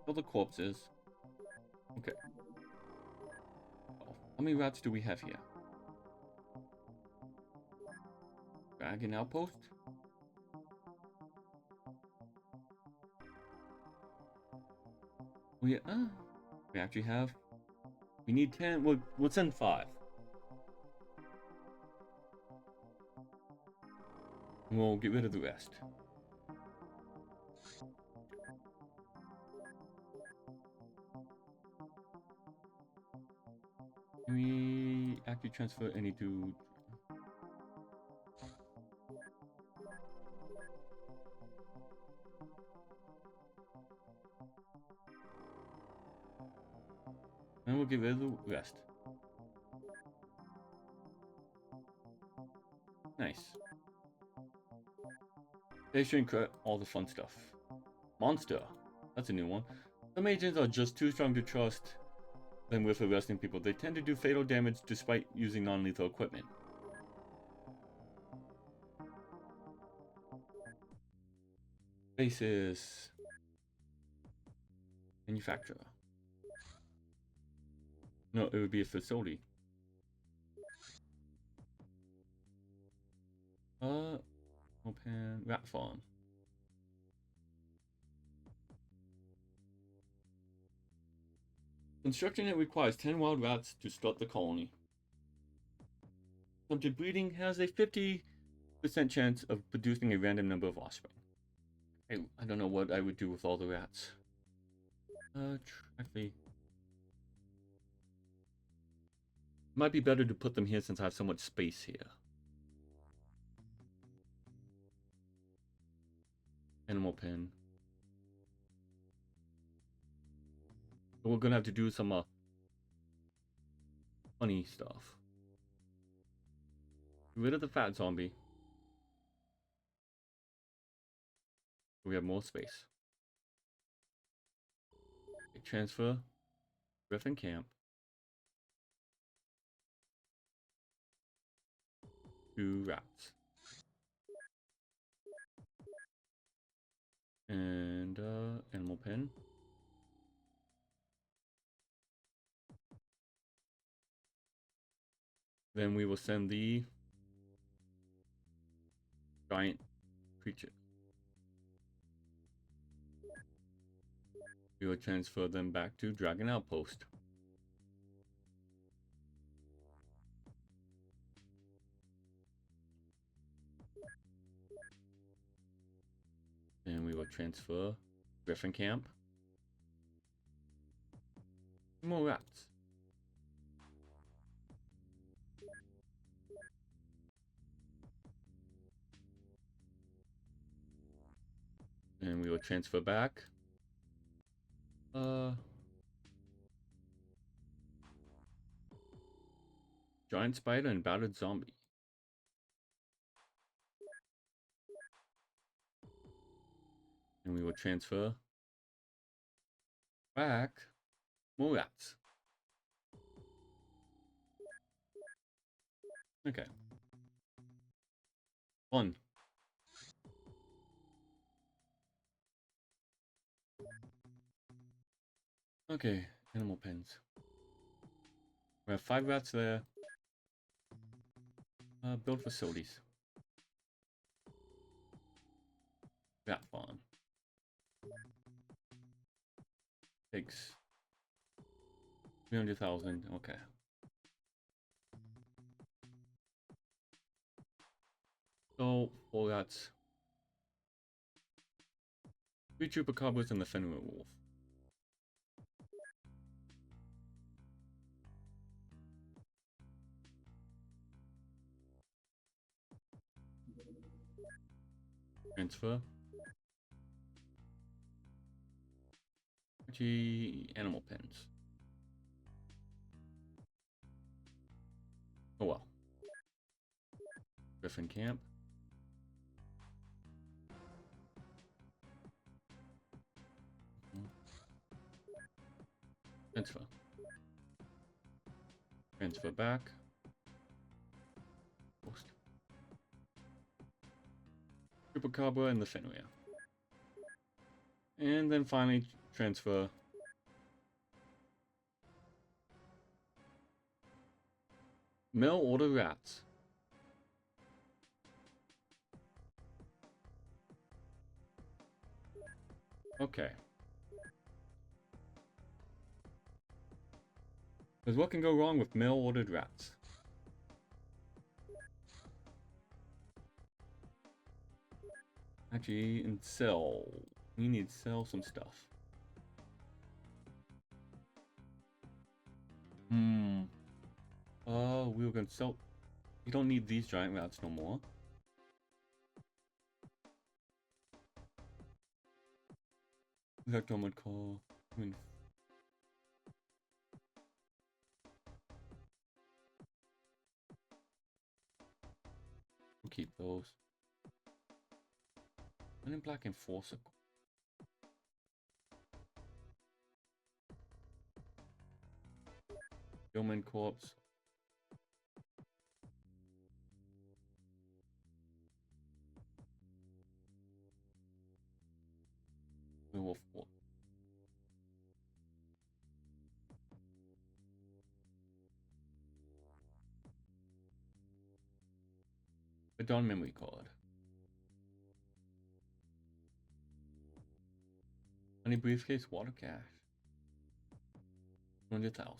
[SPEAKER 1] All the corpses. Okay. Oh, how many rats do we have here? Dragon outpost? We actually have. We need 10. We'll send 5. And we'll get rid of the rest. Can we actually transfer any to? And we'll get rid of the rest. Nice. They should incur all the fun stuff. Monster. That's a new one. Some agents are just too strong to trust them with arresting people. They tend to do fatal damage despite using non-lethal equipment. Basis. Manufacturer. No, it would be a facility. Open rat farm. Construction it requires 10 wild rats to start the colony. Subject breeding has a 50% chance of producing a random number of offspring. I don't know what I would do with all the rats. Actually, might be better to put them here since I have so much space here. Animal pen. But we're gonna have to do some funny stuff. Get rid of the fat zombie. We have more space. Okay, transfer. Griffin camp. Two rats. And animal pen. Then we will send the giant creature. We will transfer them back to Dragon Outpost. And we will transfer Griffin Camp. More rats. And we will transfer back. Giant spider and battered zombie. And we will transfer back more rats. Okay. Fun. Okay, animal pens. We have 5 rats there. Build facilities. Rat farm. Takes 300,000. Okay. So 4 rats. 3 chupacabras and the Fenrir wolf. Transfer. Animal pens. Oh well. Griffin camp. Transfer. Transfer back. Post. Chupacabra and the Fenrir. And then finally transfer mail order rats. Okay. Because what can go wrong with mail ordered rats? Actually, and sell. We need to sell some stuff. We were gonna sell. We don't need these giant rats no more. That one would call. I mean, we'll keep those. Men in Black Enforcer. Yeoman Corpse. Wolf Corpse. A Dawn memory card. Honey briefcase, water cash. 100,000.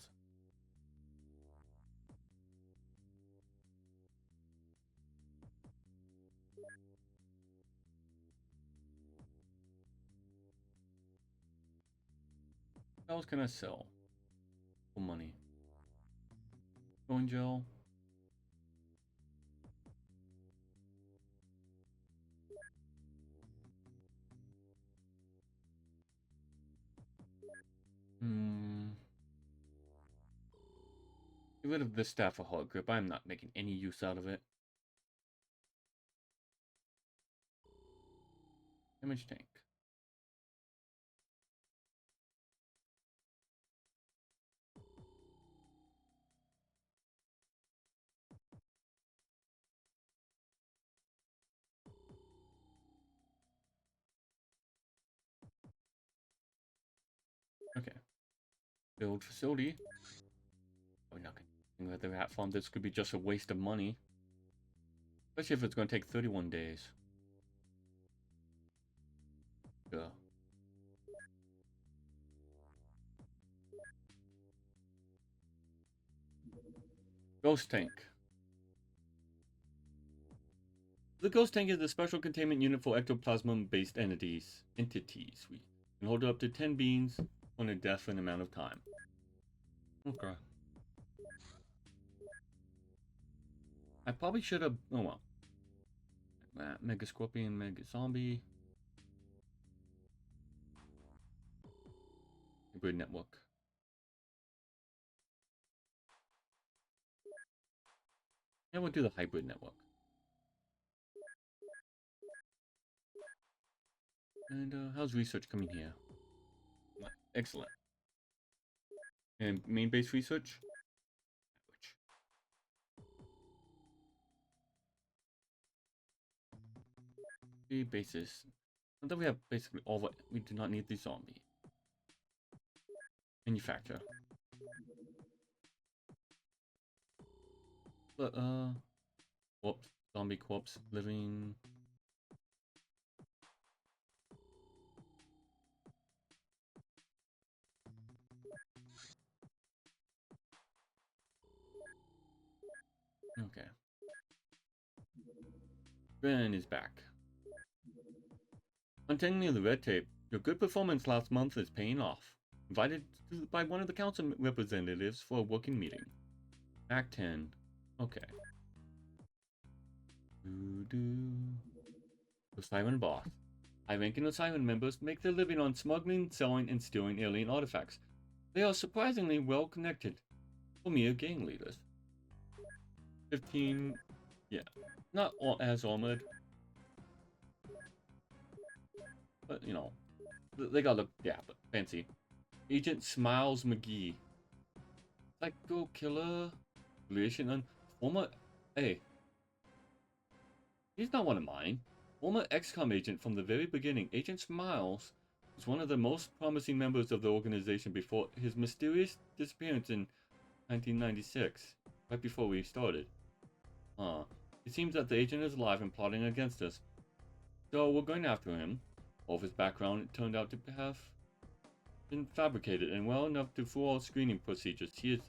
[SPEAKER 1] What else can I sell for money? Going gel. Get rid of this staff of hard grip. I'm not making any use out of it. Damage tank. Okay. Build facility. We're not gonna let the rat farm. This could be just a waste of money. Especially if it's gonna take 31 days. Yeah. Ghost tank. The ghost tank is a special containment unit for ectoplasm-based entities. We can hold up to 10 beings on a definite amount of time. Okay. I probably should have. Oh well. Mega Scorpion, Mega Zombie. Hybrid Network. Yeah, we'll do the Hybrid Network. And how's research coming here? Excellent. And main base research? Bases. And then we have basically all what we do not need the zombie. Manufacture. But whoops, zombie corpse living. Okay. Ben is back. Continuing the red tape, your good performance last month is paying off. Invited by one of the council representatives for a working meeting. Act 10. Okay. The Siren Boss. High-ranking Siren members make their living on smuggling, selling, and stealing alien artifacts. They are surprisingly well connected for mere gang leaders. 15. Yeah. Not all as armored. But, you know, they gotta look, yeah, but fancy. Agent Smiles McGee. Psycho Killer. Relation and former. Hey. He's not one of mine. Former Xcom agent from the very beginning, Agent Smiles was one of the most promising members of the organization before his mysterious disappearance in 1996, right before we started. It seems that the agent is alive and plotting against us. So we're going after him. All of his background turned out to have been fabricated and well enough to fool all screening procedures. He is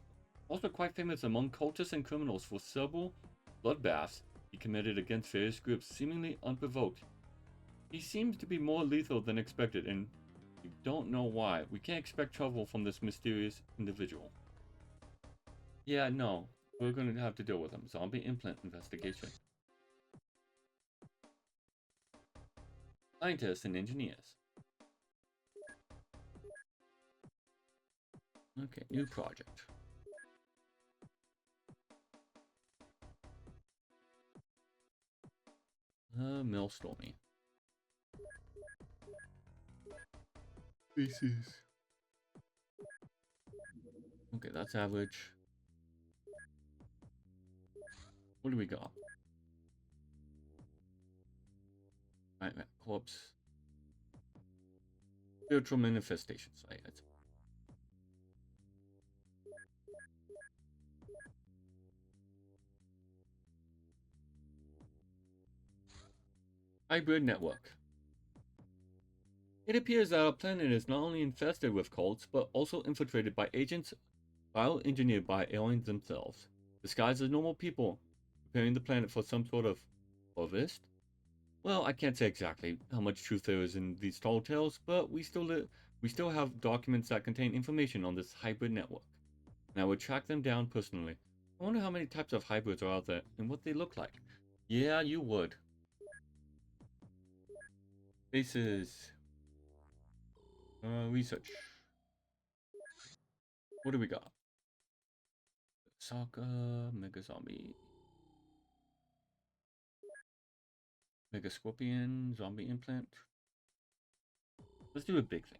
[SPEAKER 1] also quite famous among cultists and criminals for several bloodbaths he committed against various groups, seemingly unprovoked. He seems to be more lethal than expected, and we don't know why. We can't expect trouble from this mysterious individual. Yeah, no. We're going to have to deal with him. Zombie implant investigation. Scientists and engineers. Okay, new project. Millstormy. Species. Okay, that's average. What do we got? Nightmare corpse. Spiritual manifestation site. Hybrid network. It appears that our planet is not only infested with cults, but also infiltrated by agents bioengineered by aliens themselves, disguised as normal people, preparing the planet for some sort of harvest. Well, I can't say exactly how much truth there is in these tall tales, but we still have documents that contain information on this hybrid network, and I would track them down personally. I wonder how many types of hybrids are out there and what they look like. Yeah, you would. Bases. Research. What do we got? Soccer, Mega Zombie. Mega Scorpion, Zombie Implant. Let's do a big thing.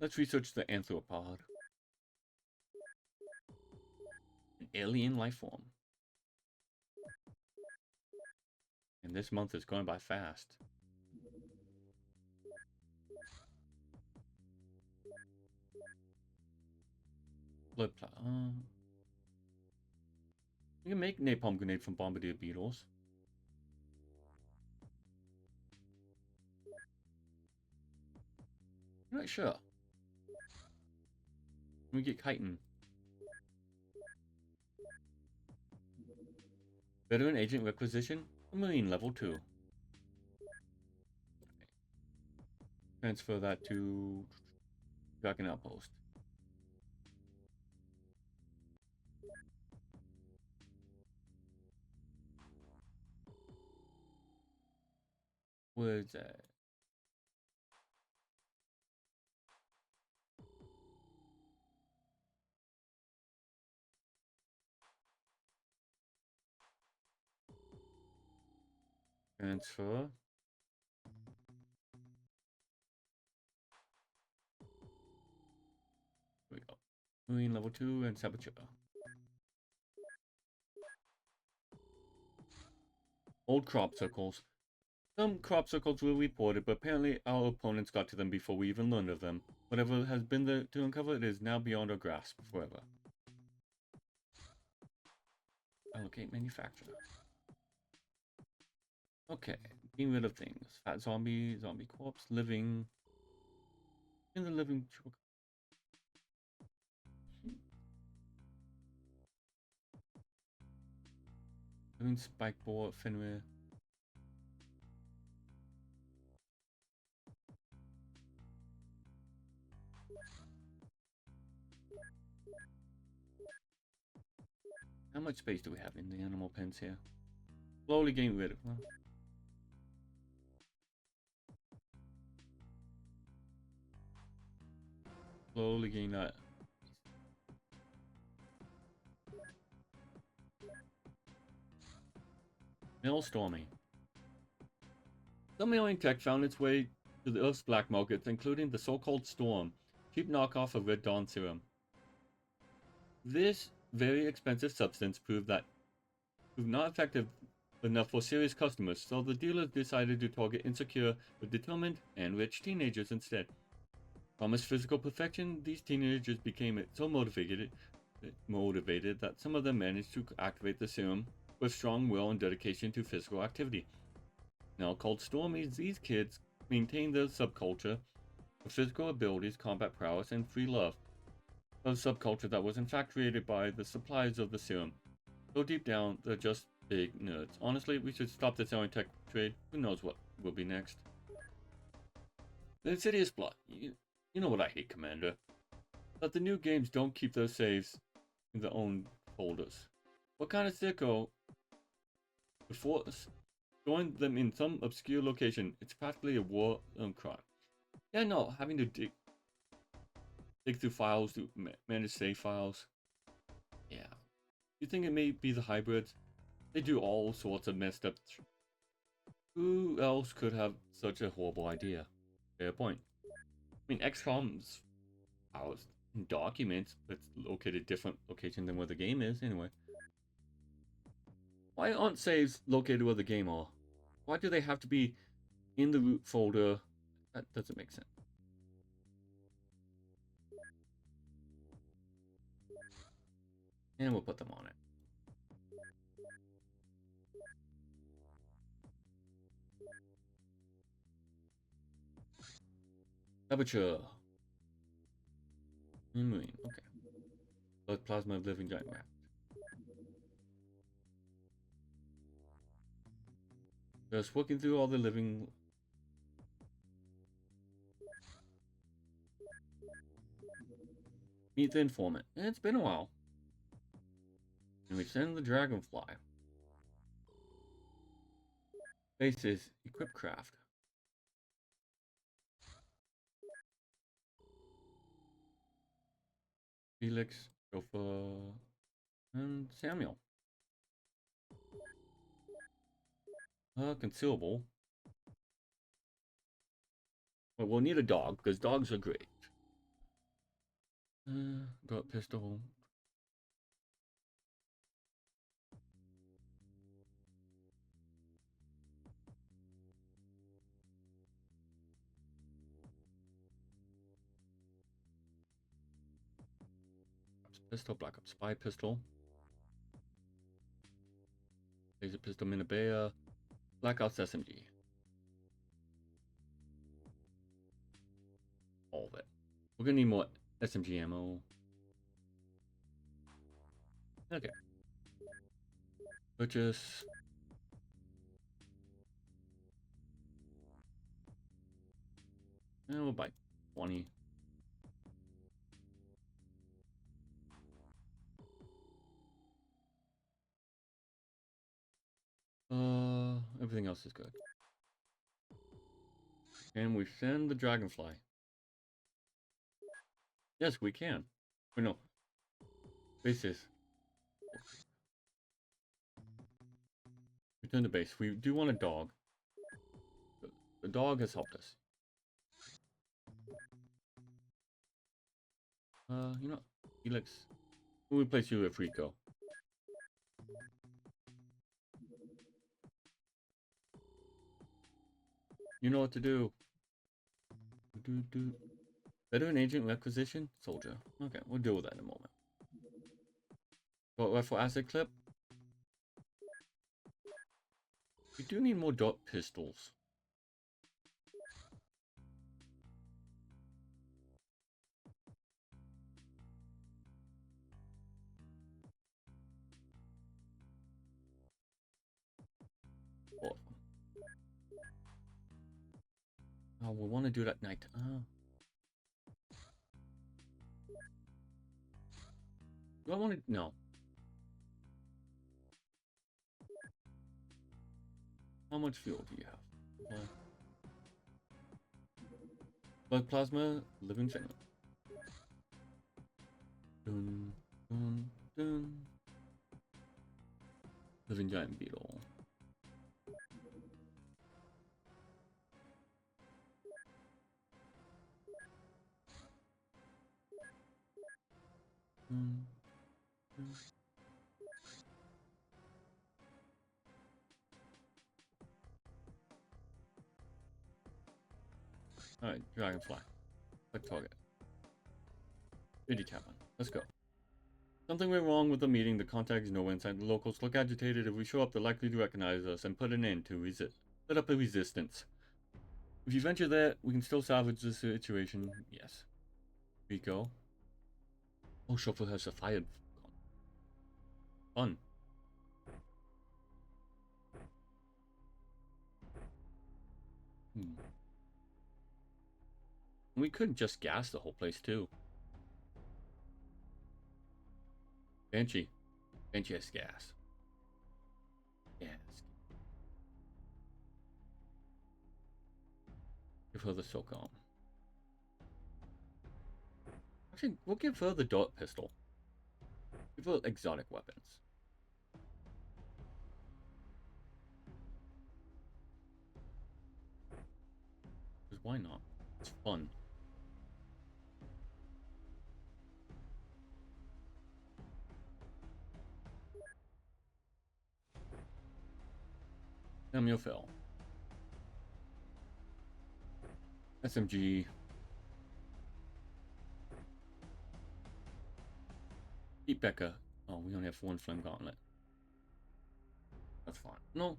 [SPEAKER 1] Let's research the Anthropod. An alien life form. And this month is going by fast. Blood plot. We can make napalm grenade from bombardier beetles. I'm not sure. We get chitin. Veteran agent requisition. Marine level 2. Transfer that to Dragon Outpost. Where's that? Transfer. Here we go. Marine level 2 and Saboteur. Old crop circles. Some crop circles were reported, but apparently our opponents got to them before we even learned of them. Whatever has been there to uncover, it is now beyond our grasp forever. Allocate manufacturer. Okay, getting rid of things. Fat zombie, zombie corpse, living. In the living. Living spike board, Fenrir. How much space do we have in the animal pens here? Slowly getting rid of them. Slowly getting that. Millstormy. Some alien tech found its way to the Earth's black markets, including the so-called Storm, cheap knockoff of Red Dawn serum. This very expensive substance proved not effective enough for serious customers, so the dealers decided to target insecure but determined and rich teenagers instead. Promised physical perfection, these teenagers became so motivated that some of them managed to activate the serum with strong will and dedication to physical activity. Now called Stormies, these kids maintained their subculture of physical abilities, combat prowess, and free love. A subculture that was in fact created by the suppliers of the serum. So deep down, they're just big nerds. Honestly, we should stop the selling tech trade. Who knows what will be next. The Insidious plot. You know what I hate, Commander. That the new games don't keep their saves in their own folders. What kind of sicko before storing them in some obscure location? It's practically a war crime. Yeah, no, having to dig through files to manage save files. Yeah. You think it may be the hybrids? They do all sorts of messed up. Who else could have such a horrible idea? Fair point. I mean, Xcom's files and documents, but it's located different location than where the game is anyway. Why aren't saves located where the game are? Why do they have to be in the root folder? That doesn't make sense. And we'll put them on it. Temperature. Marine, okay. Blood plasma of living giant rat. Just working through all the living. Meet the informant. It's been a while. And we send the dragonfly. Bases, equip craft. Felix, Jofa, and Samuel. Concealable. Well, we'll need a dog, because dogs are great. Got pistol. Pistol, Black Ops Spy pistol. Laser pistol, Minabea. Black Ops SMG. All of it. We're gonna need more SMG ammo. Okay. Purchase. And we'll buy 20. Everything else is good. And we send the dragonfly. Yes, we can. Wait, no. Bases. Return to base. We do want a dog. The dog has helped us. You know, Felix. We'll replace you with Rico. You know what to do. Veteran agent requisition? Soldier. Okay, we'll deal with that in a moment. But rifle acid clip? We do need more dot pistols. Oh, we want to do it at night. Do I want to? No. How much fuel do you have? Blood plasma, living giant. Dun, dun, dun. Living giant beetle. Alright, Dragonfly. Click target. 80 cabin. Let's go. Something went wrong with the meeting. The contact is no inside. The locals look agitated. If we show up, they're likely to recognize us and put an end to set up a resistance. If you venture there, we can still salvage the situation. Yes. We go. Oh, Chauffeur has a fire. Fun. We could just gas the whole place too. Banshee. Banshee has gas. Yes. Give her the Xcom. Actually, we'll give her the dart pistol. Give her exotic weapons. Because why not? It's fun. Samuel Fell. SMG. Eat Becca. Oh, we only have one flame gauntlet. That's fine. No.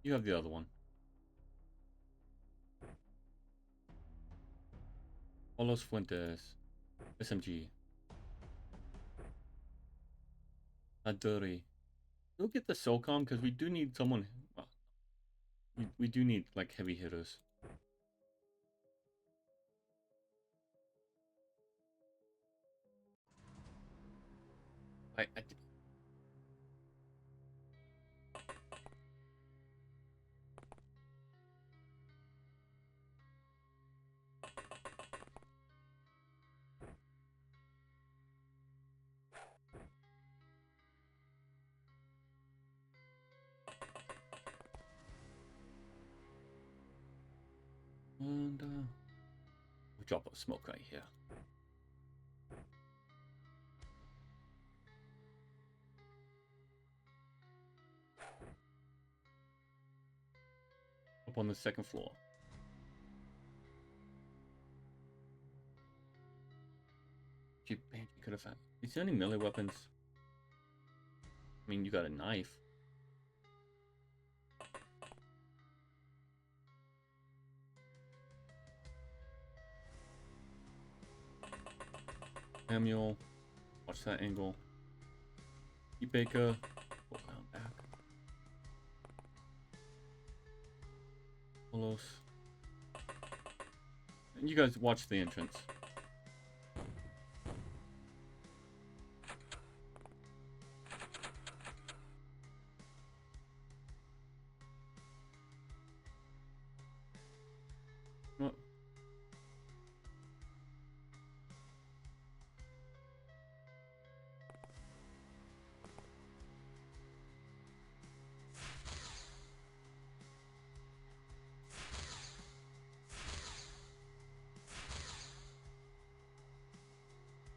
[SPEAKER 1] You have the other one. Carlos Fuentes. SMG. Aduri. We'll get the Xcom because we do need someone. Well, we do need like heavy hitters. I and we'll drop a smoke right here. Up on the second floor. You could have had. Is there any melee weapons? I mean, you got a knife. Samuel, watch that angle. Keep Baker. Go around back. Close. And you guys watch the entrance. What?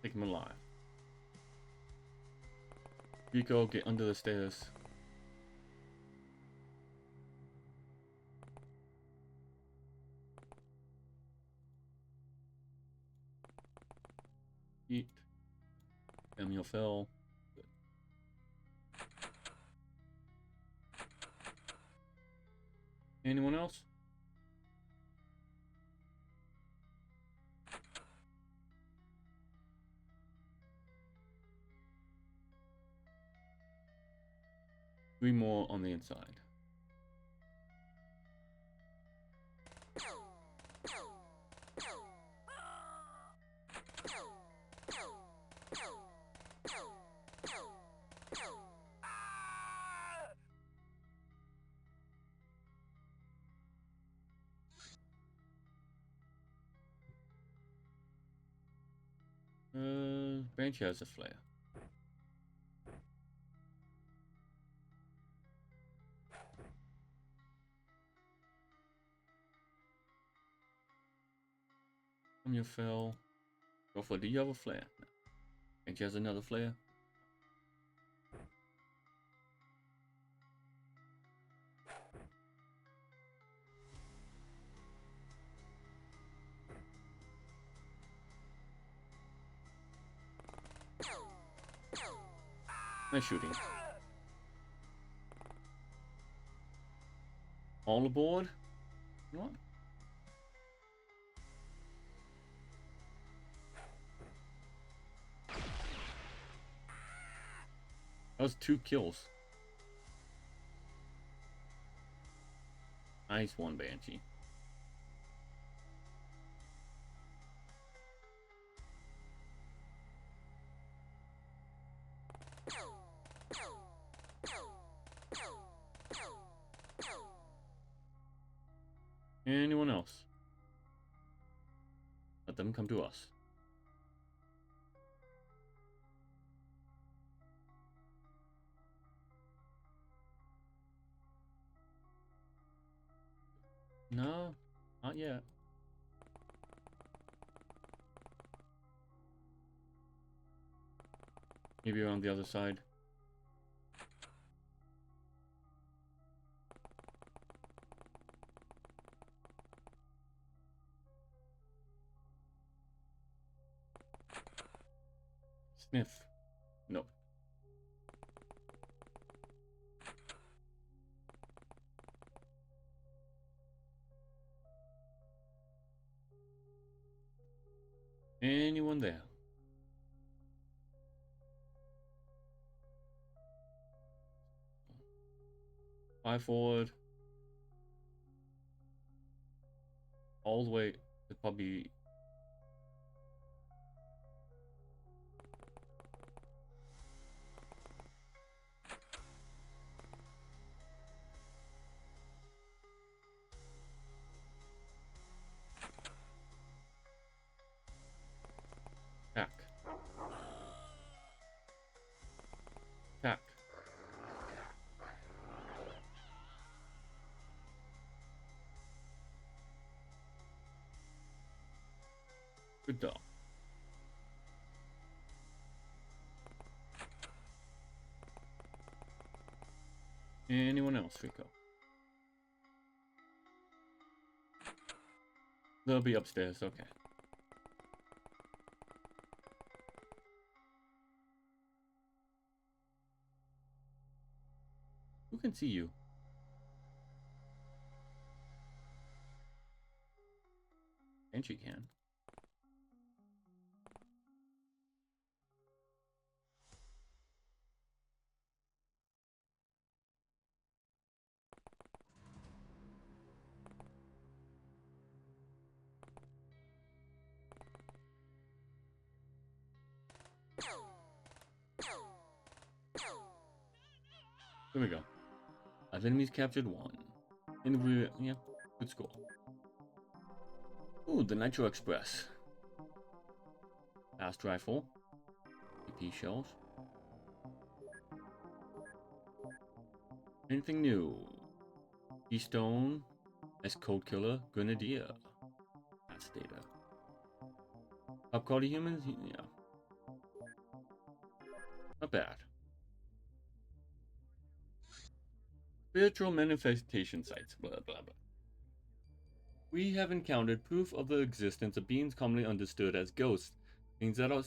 [SPEAKER 1] Take him alive. Rico, get under the stairs. Eat. Samuel fell. Good. Anyone else? Three more on the inside. Banshee has a flare. You fell. Go for it. Do you have a flare? No. Banshee has another flare. Nice shooting. All aboard. You know what? That was 2 kills. Nice one, Banshee. Anyone else? Let them come to us. No, not yet. Maybe around the other side. Sniff. No. Anyone there? Fly forward. All the way to probably... Attack. Attack. Good dog. Anyone else, Rico? They'll be upstairs, okay. Who can see you? And she can. There we go. I've enemies captured 1. And we, yeah, good score. Ooh, the Nitro Express. Fast rifle. AP shells. Anything new? Keystone. S Code Killer. Grenadier. That's data. Top quality humans? Yeah. Not bad. Spiritual manifestation sites. Blah, blah, blah. We have encountered proof of the existence of beings commonly understood as ghosts. Beings that are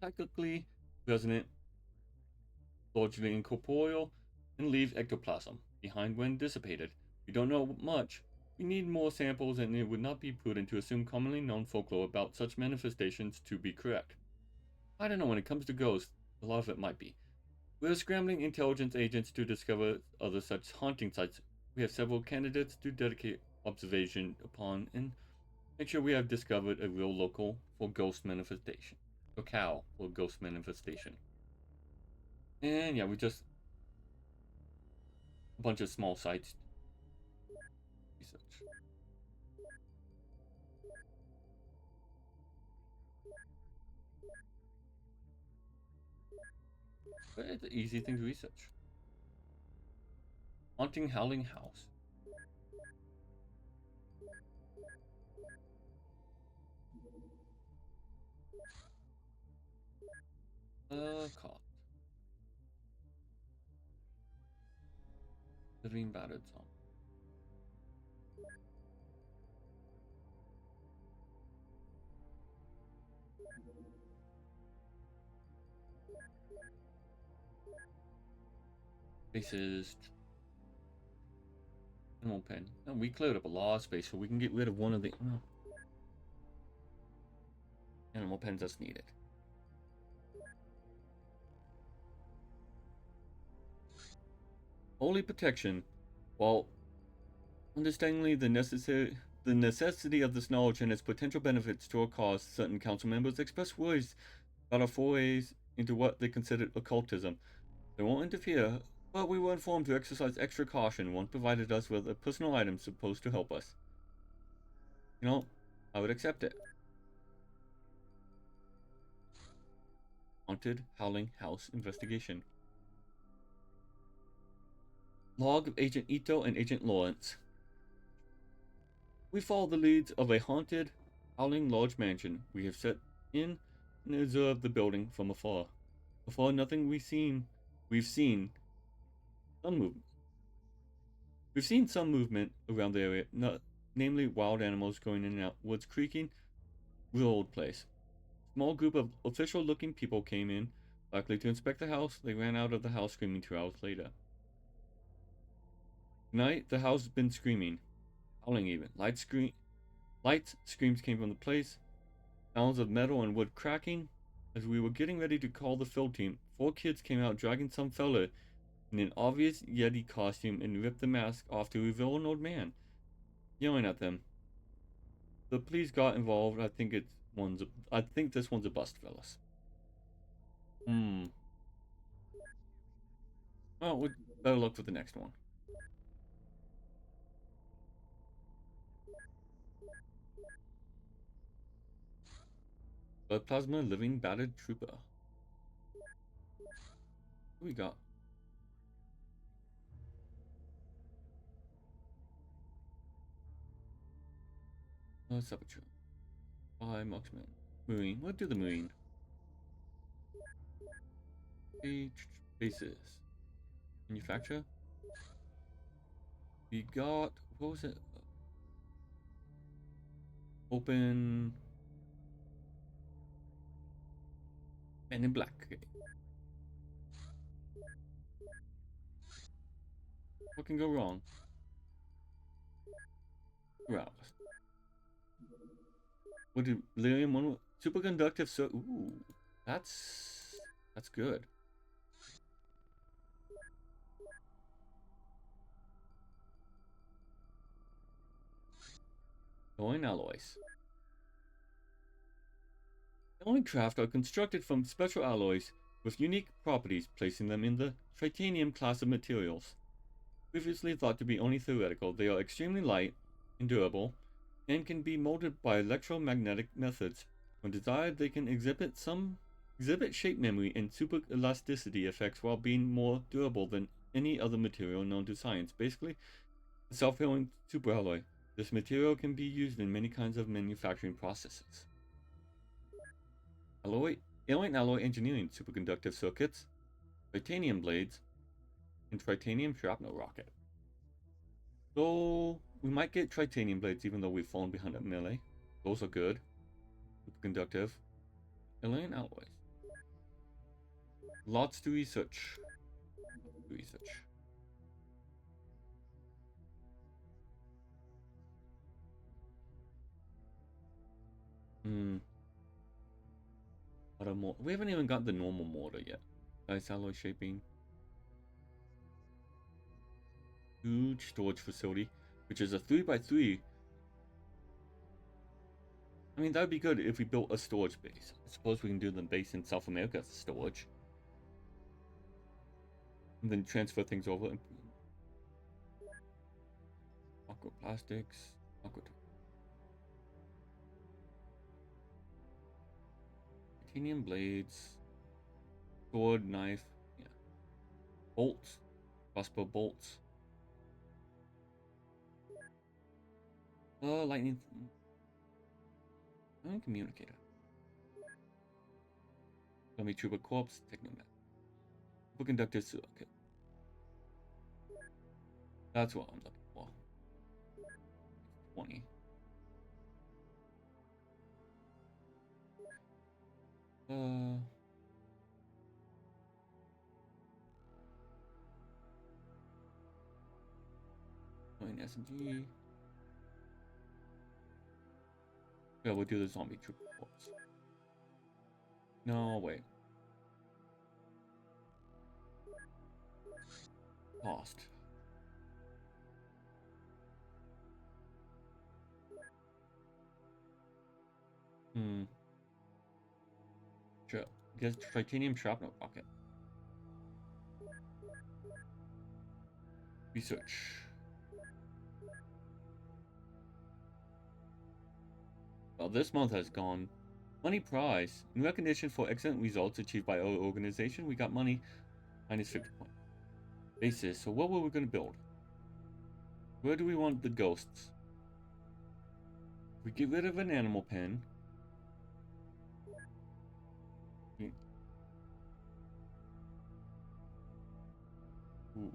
[SPEAKER 1] psychically resonant, largely incorporeal, and leave ectoplasm behind when dissipated. We don't know much. We need more samples, and it would not be prudent to assume commonly known folklore about such manifestations to be correct. I don't know, when it comes to ghosts, a lot of it might be. We're scrambling intelligence agents to discover other such haunting sites. We have several candidates to dedicate observation upon and make sure we have discovered a real local for ghost manifestation. Locale for ghost manifestation. And yeah, we just a bunch of small sites. Research. But it's an easy thing to research. Haunting Howling House. Caught. Living battered song. Places. Animal pen. Oh, we cleared up a lot of space, so we can get rid of one of the animal pens that's needed. Holy protection. While understandingly the necessity of this knowledge and its potential benefits to our cause, certain council members express worries about our forays into what they considered occultism. They won't interfere, but we were informed to exercise extra caution. One provided us with a personal item supposed to help us. You know, I would accept it. Haunted Howling House Investigation. Log of Agent Ito and Agent Lawrence. We follow the leads of a haunted, howling large mansion. We have set in and observed the building from afar. Before nothing we've seen some movement. We've seen some movement around the area, namely wild animals going in and out, woods creaking, real old place. Small group of official-looking people came in, likely to inspect the house. They ran out of the house screaming 2 hours later. Tonight, the house has been screaming, howling even. Lights, screams came from the place. Sounds of metal and wood cracking. As we were getting ready to call the field team, 4 kids came out dragging some fella in an obvious Yeti costume and ripped the mask off to reveal an old man, yelling at them. The police got involved. I think this one's a bust, fellas. Well, we'd better look for the next one. Blood plasma living battered trooper. What we got? Saboteur. By Marksman. Marine. What do the Marine? Bases. Manufacture. We got, what was it? Open. Men in Black. Okay. What can go wrong? Rouse. What did Lyrium one? Superconductive. So, ooh, that's good. Alloy alloys. Alloy craft are constructed from special alloys with unique properties, placing them in the titanium class of materials. Previously thought to be only theoretical, they are extremely light and durable, and can be molded by electromagnetic methods. When desired, they can exhibit shape memory and super elasticity effects while being more durable than any other material known to science. Basically, a self-healing superalloy. This material can be used in many kinds of manufacturing processes. Alloy engineering, superconductive circuits, titanium blades, and titanium shrapnel rocket. So we might get titanium blades even though we've fallen behind at melee. Those are good. Superconductive. Alien alloys. Lots to research. We haven't even got the normal mortar yet. Nice alloy shaping. Huge storage facility, which is a 3x3. I mean, that would be good if we built a storage base. I suppose we can do the base in South America as storage. And then transfer things over. Aqua plastics. Titanium blades. Sword, knife. Yeah. Bolts. Crossbow bolts. Lightning. Communicator. Zombie trooper corpse. Technomat. Superconductive circuit. That's what I'm looking for. 20. SMG. Yeah, we'll do the zombie troop corps. No, wait. Cost. Sure. Guess titanium shrapnel rocket. Research. Well, this month has gone. Money prize. In recognition for excellent results achieved by our organization, we got money minus 50 points. Basis. So what were we going to build? Where do we want the ghosts? We get rid of an animal pen. Ooh.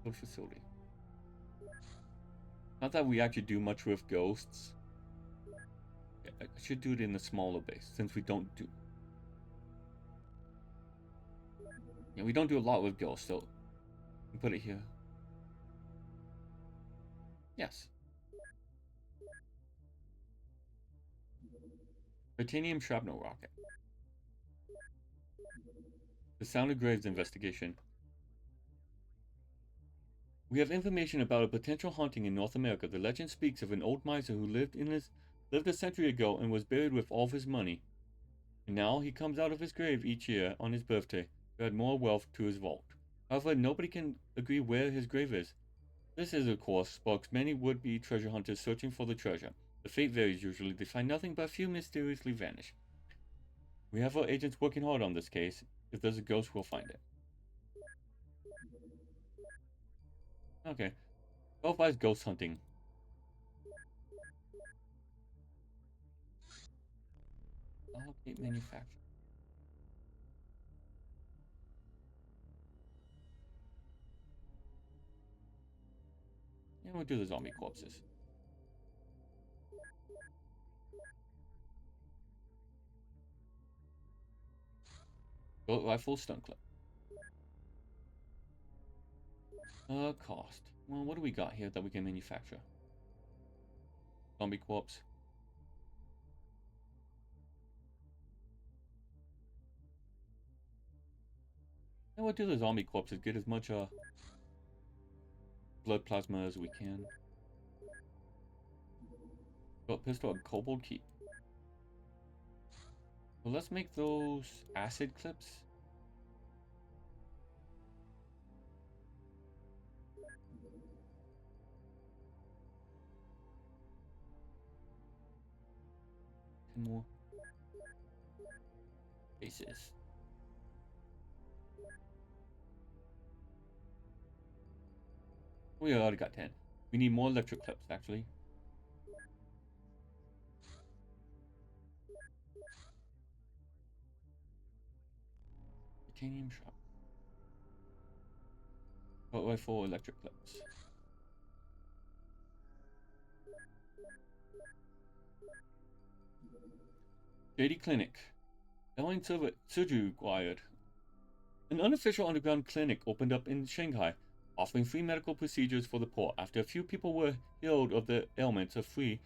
[SPEAKER 1] Build facility. Not that we actually do much with ghosts. Yeah, I should do it in a smaller base since we don't do. Yeah, we don't do a lot with ghosts, so put it here. Yes. Titanium shrapnel rocket. The Sound of Graves investigation. We have information about a potential haunting in North America. The legend speaks of an old miser who lived a century ago and was buried with all of his money. And now he comes out of his grave each year on his birthday to add more wealth to his vault. However, nobody can agree where his grave is. This is, of course, sparks many would-be treasure hunters searching for the treasure. The fate varies usually. They find nothing, but a few mysteriously vanish. We have our agents working hard on this case. If there's a ghost, we'll find it. Okay. Qualifies ghost hunting. Allocate manufacture. And we'll do the zombie corpses. Bullet rifle, stun clip. Cost. Well, what do we got here that we can manufacture? Zombie corpse. And we'll do the zombie corpses. Get as much blood plasma as we can. Got pistol and kobold key. Well, let's make those acid clips. More bases. We already got 10. We need more electric clips, actually. Titanium shot. What way for electric clips? JD Clinic. Airline surgery required. An unofficial underground clinic opened up in Shanghai, offering free medical procedures for the poor. After a few people were healed of their ailments of free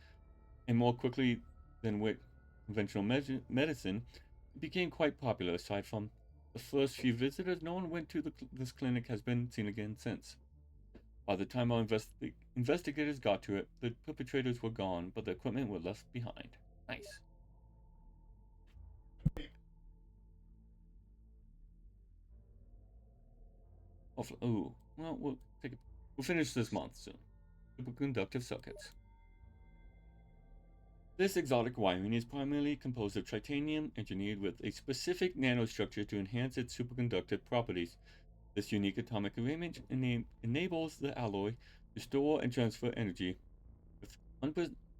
[SPEAKER 1] and more quickly than with conventional medicine, it became quite popular. Aside from the first few visitors, no one went to this clinic has been seen again since. By the time our investigators got to it, the perpetrators were gone, but the equipment was left behind. Nice. Oh, well, we'll finish this month soon. Superconductive circuits. This exotic wiring is primarily composed of titanium engineered with a specific nanostructure to enhance its superconductive properties. This unique atomic arrangement enables the alloy to store and transfer energy with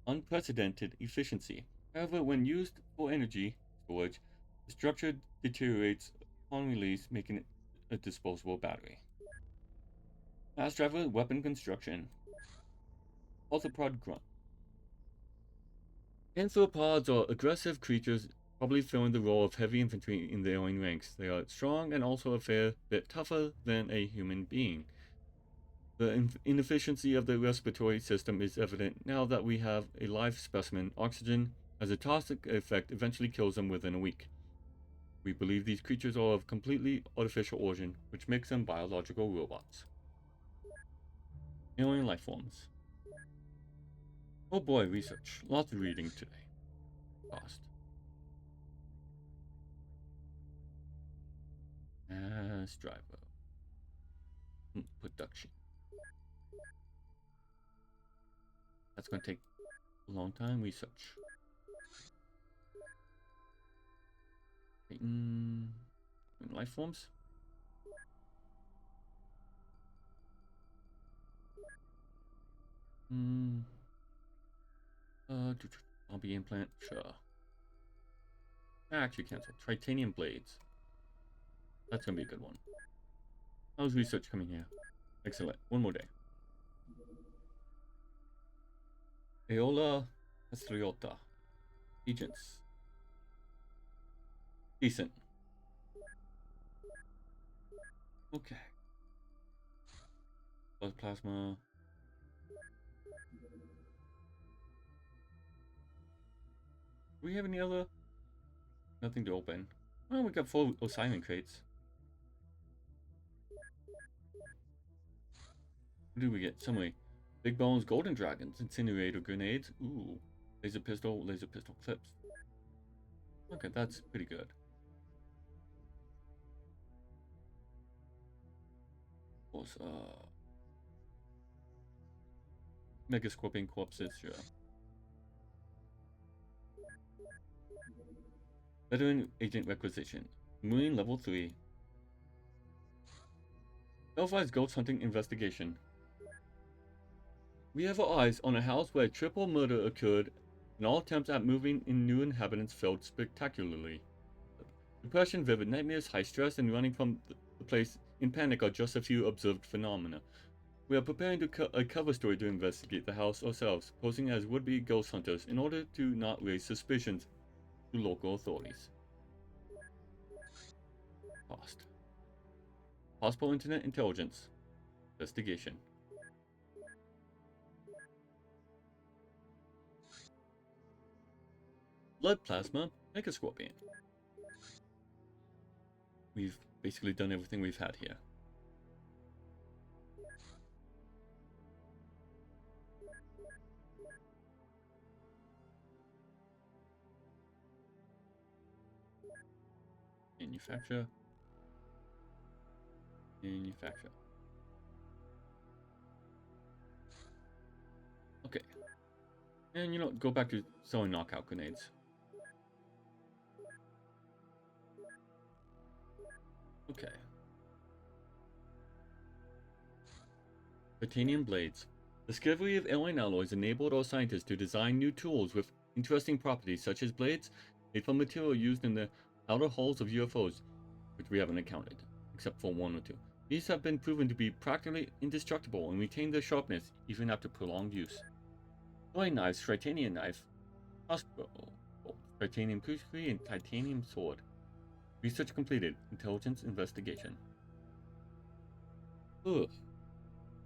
[SPEAKER 1] unprecedented efficiency. However, when used for energy storage, the structure deteriorates upon release, making it a disposable battery. Fast driver weapon construction. Arthropod grunt. Anthropods are aggressive creatures probably filling the role of heavy infantry in the alien ranks. They are strong and also a fair bit tougher than a human being. The inefficiency of the respiratory system is evident now that we have a live specimen. Oxygen has a toxic effect, eventually kills them within a week. We believe these creatures are of completely artificial origin, which makes them biological robots. Alien life forms. Oh boy, research. Lots of reading today. Cost. As driver. Production. That's going to take a long time. Research. Life forms. Zombie implant. Sure. Actually, cancel. Titanium blades. That's gonna be a good one. How's research coming here? Excellent. One more day. Aeola Astriota. Agents. Decent. Okay. Blood plasma. Do we have any other? Nothing to open. Oh, we got 4 assignment crates. What did we get? Summary. Big bones, golden dragons, incinerator grenades. Ooh. Laser pistol clips. Okay, that's pretty good. Of course, Mega Scorpion corpses, sure. Veteran agent requisition. Marine level 3. Belfast ghost hunting investigation. We have our eyes on a house where a triple murder occurred and all attempts at moving in new inhabitants failed spectacularly. Depression, vivid nightmares, high stress, and running from the place in panic are just a few observed phenomena. We are preparing a cover story to investigate the house ourselves, posing as would-be ghost hunters in order to not raise suspicions to local authorities. Cost. Possible internet intelligence. Investigation. Blood plasma. Mega Scorpion. We've basically done everything we've had here. Manufacture. Okay. And you know, go back to selling knockout grenades. Okay. Titanium blades. Discovery of alien alloys enabled our scientists to design new tools with interesting properties, such as blades made from material used in the outer hulls of UFOs, which we haven't encountered, except for 1 or 2. These have been proven to be practically indestructible and retain their sharpness even after prolonged use. Throwing knives, titanium knife, hospital, titanium crucifix, and titanium sword. Research completed. Intelligence investigation. Ugh.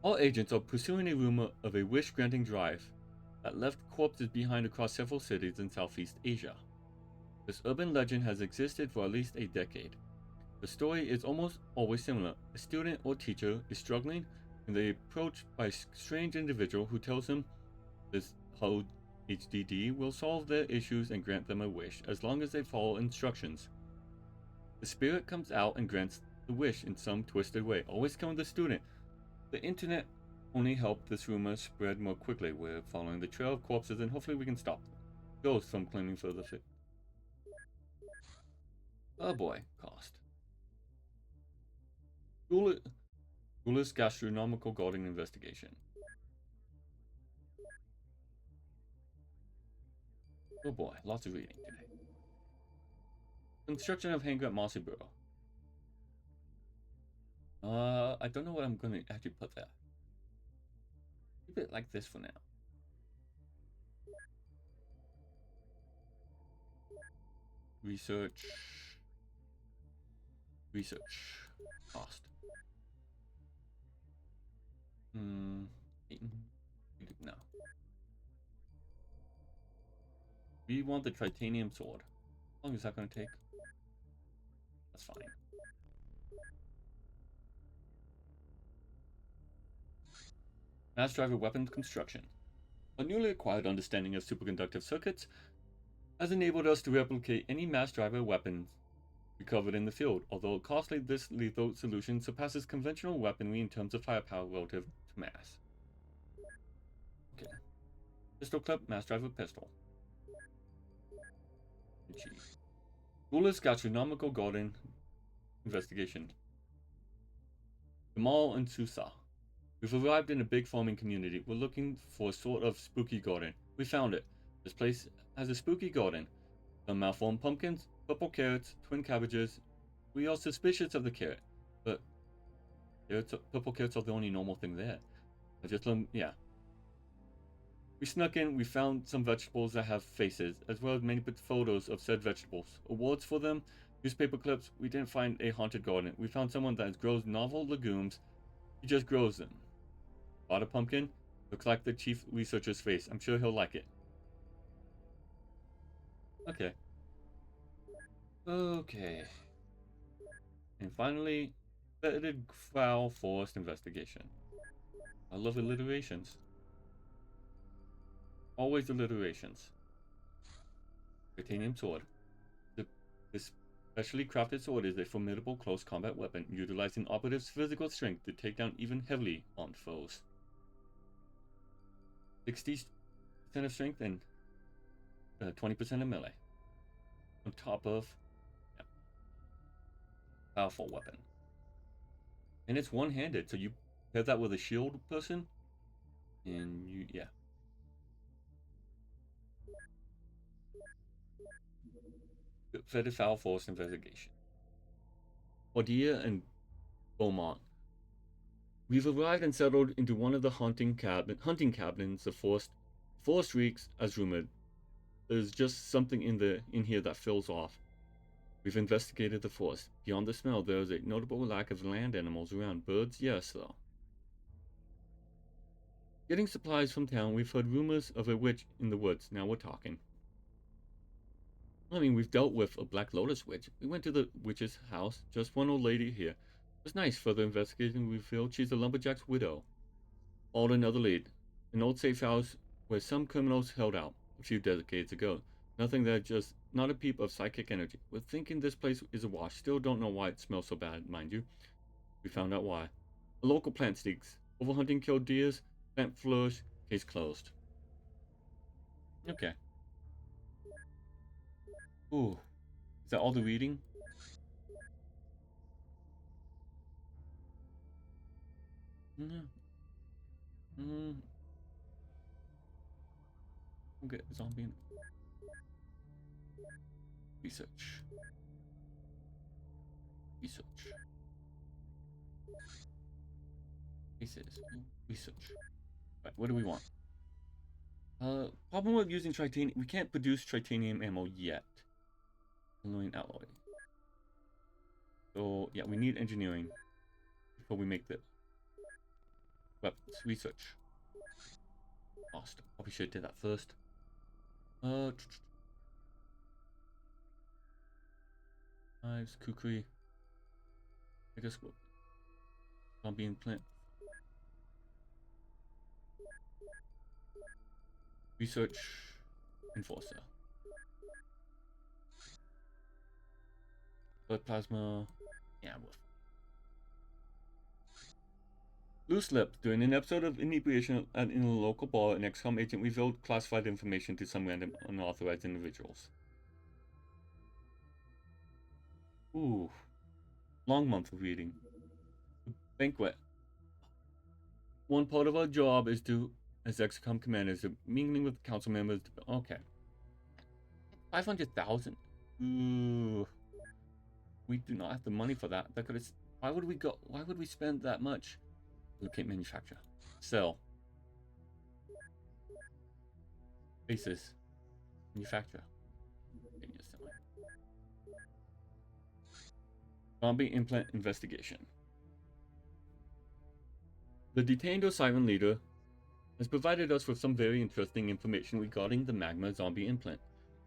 [SPEAKER 1] All agents are pursuing a rumor of a wish-granting drive that left corpses behind across several cities in Southeast Asia. This urban legend has existed for at least a decade. The story is almost always similar. A student or teacher is struggling and they are approached by a strange individual who tells them this how HDD will solve their issues and grant them a wish as long as they follow instructions. The spirit comes out and grants the wish in some twisted way, always killing the student. The internet only helped this rumor spread more quickly. We're following the trail of corpses and hopefully we can stop ghosts from claiming further fit. Oh boy, cost. Ghoulish gastronomical guarding investigation. Oh boy, lots of reading today. Construction of hangar at Mossy Burrow. I don't know what I'm gonna actually put there. Keep it like this for now. Research. Research. Cost. Hmm. No. We want the titanium sword. How long is that going to take? That's fine. Mass driver weapons construction. A newly acquired understanding of superconductive circuits has enabled us to replicate any mass driver weapons recovered in the field, although costly, this lethal solution surpasses conventional weaponry in terms of firepower relative to mass. Okay. Pistol clip, mass driver pistol. Ruler's gastronomical garden investigation. Jamal and Susa. We've arrived in a big farming community. We're looking for a sort of spooky garden. We found it. This place has a spooky garden. Some malformed pumpkins, purple carrots, twin cabbages. We are suspicious of the carrot, but purple carrots are the only normal thing there. Yeah. We snuck in, we found some vegetables that have faces, as well as many photos of said vegetables. Awards for them, newspaper clips. We didn't find a haunted garden. We found someone that grows novel legumes. He just grows them. Bought a pumpkin. Looks like the chief researcher's face. I'm sure he'll like it. Okay. Okay. And finally, vetted foul forest investigation. I love alliterations. Always alliterations. Titanium sword. This specially crafted sword is a formidable close combat weapon, utilizing operatives' physical strength to take down even heavily armed foes. 60% of strength and 20% of melee. On top of, yeah, powerful weapon. And it's one-handed, so you pair that with a shield person, and yeah. Vetted foul forest investigation. Cordia and Beaumont. We've arrived and settled into one of the hunting cabins. The forest reeks, as rumored. There's just something in here that fills off. We've investigated the forest. Beyond the smell, there is a notable lack of land animals around. Birds, yes, though. Getting supplies from town, we've heard rumors of a witch in the woods. Now we're talking. I mean, we've dealt with a Black Lotus witch. We went to the witch's house. Just one old lady here. It was nice. Further investigation revealed she's a lumberjack's widow. All another lead. An old safe house where some criminals held out a few decades ago. Nothing there, just not a peep of psychic energy. We're thinking this place is a wash. Still don't know why it smells so bad, mind you. We found out why. A local plant stinks. Overhunting killed deers. Plant flourish. Case closed. Okay. Ooh. Is that all the reading? Okay, zombie. Research. Research. Right, what do we want? Problem with using titanium. We can't produce titanium ammo yet. Alloying alloy. So, yeah, we need engineering before we make the weapons. Research. Lost. Probably should have did that first. Knives, kukri. I guess we'll zombie implant. Research. Enforcer. Blood plasma. Yeah, Loose lips. During an episode of inebriation in a local bar, an Xcom agent revealed classified information to some random unauthorized individuals. Ooh. Long month of reading. Banquet. One part of our job is to, as Xcom commanders, mingling with council members. Okay. 500,000? Ooh. We do not have the money for that. That could have. Why would we go? Why would we spend that much? Locate manufacture. Sell. Basis. Manufacture. Zombie implant investigation. The detained Osiren leader has provided us with some very interesting information regarding the magma zombie implant.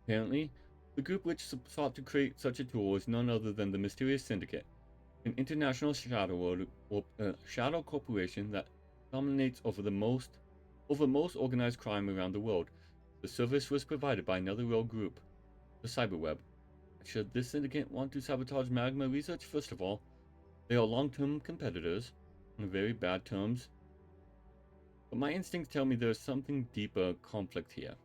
[SPEAKER 1] Apparently, the group which sought to create such a tool is none other than the mysterious Syndicate, an international shadow corporation that dominates over most organized crime around the world. The service was provided by another rogue group, the Cyberweb. Should this syndicate want to sabotage magma research? First of all, they are long-term competitors on very bad terms. But my instincts tell me there's something deeper conflict here.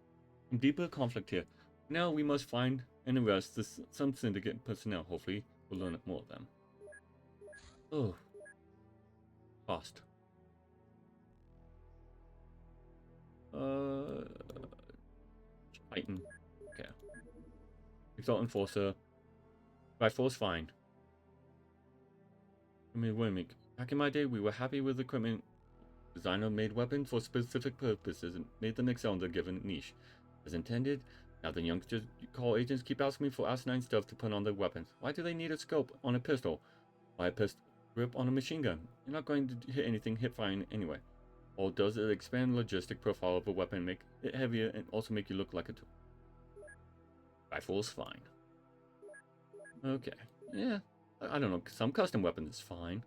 [SPEAKER 1] Now we must find and arrest some syndicate personnel. Hopefully, we'll learn more of them. Oh. Cost. Titan. Okay. Exalt Enforcer. Rifle's fine. I mean, wait a minute. Back in my day, we were happy with equipment. Designer made weapons for specific purposes and made them excel in their given niche. As intended, now the youngsters call agents keep asking me for asinine stuff to put on their weapons. Why do they need a scope on a pistol? Why a pistol grip on a machine gun? You're not going to hit anything hip-firing anyway. Or does it expand the logistic profile of a weapon, make it heavier, and also make you look like a tool? Rifle's fine. Okay. Yeah. I don't know. Some custom weapons is fine.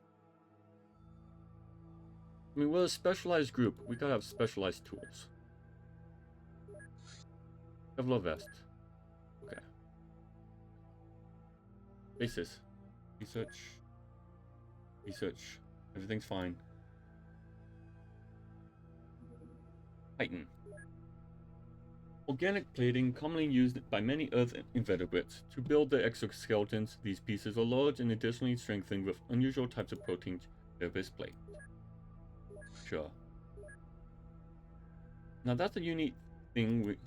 [SPEAKER 1] I mean, we're a specialized group. We gotta have specialized tools. Kevlar vest. Okay. Basis. Research. Everything's fine. Titan. Organic plating, commonly used by many Earth invertebrates to build their exoskeletons. These pieces are large and additionally strengthened with unusual types of proteins. Carapace plate. Sure. Now that's a unique thing. We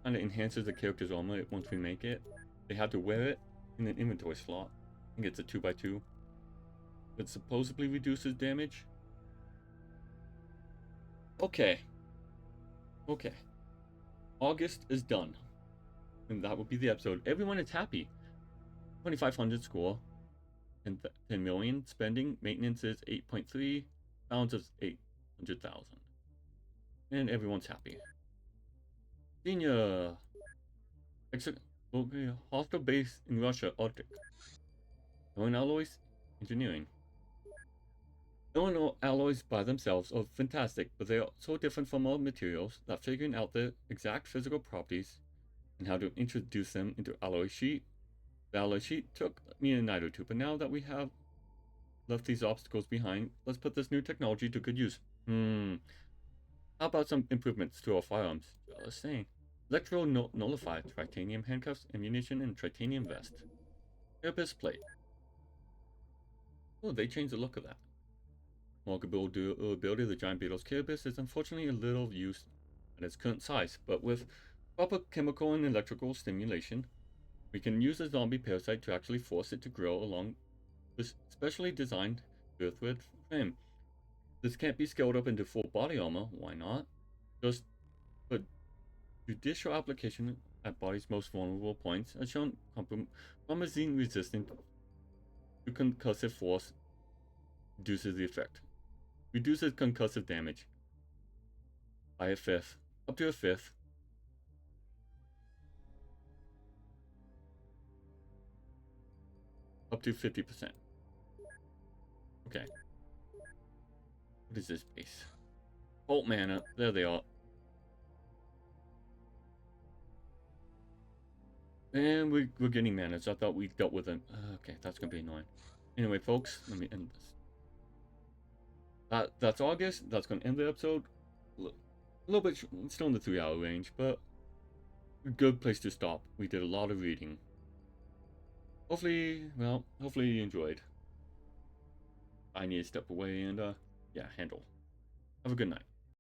[SPEAKER 1] kind of enhances the character's armor once we make it. They have to wear it in an inventory slot. I think it's a 2x2. It supposedly reduces damage. Okay. August is done. And that will be the episode. Everyone is happy. 2,500 score. And 10 million spending. Maintenance is 8.3. Balance is 800,000. And everyone's happy. Senior. Hostile base in Russia, Arctic. Iron alloys, engineering. Iron alloys by themselves are fantastic, but they are so different from all materials that figuring out their exact physical properties and how to introduce them into alloy sheet. The alloy sheet took me a night or two, but now that we have left these obstacles behind, let's put this new technology to good use. How about some improvements to our firearms? Just saying. Electro nullify, titanium handcuffs, ammunition, and titanium vest. Carapace plate. Oh, they changed the look of that. Markable durability of the giant beetle's carapace is unfortunately a little used at its current size, but with proper chemical and electrical stimulation, we can use a zombie parasite to actually force it to grow along this specially designed earthwood frame. This can't be scaled up into full body armor. Why not? Just put judicial application at body's most vulnerable points, as shown, compromising resistant to concussive force reduces the effect. Reduces concussive damage by a fifth, up to a fifth. Up to 50%. Okay. What is this base? Bolt mana. There they are. And we're getting mana, so I thought we dealt with them. Okay, that's gonna be annoying. Anyway, folks, let me end this. That's August. That's gonna end the episode. A little bit, still in the 3-hour range, but a good place to stop. We did a lot of reading. Hopefully you enjoyed. I need to step away and, yeah, handle. Have a good night.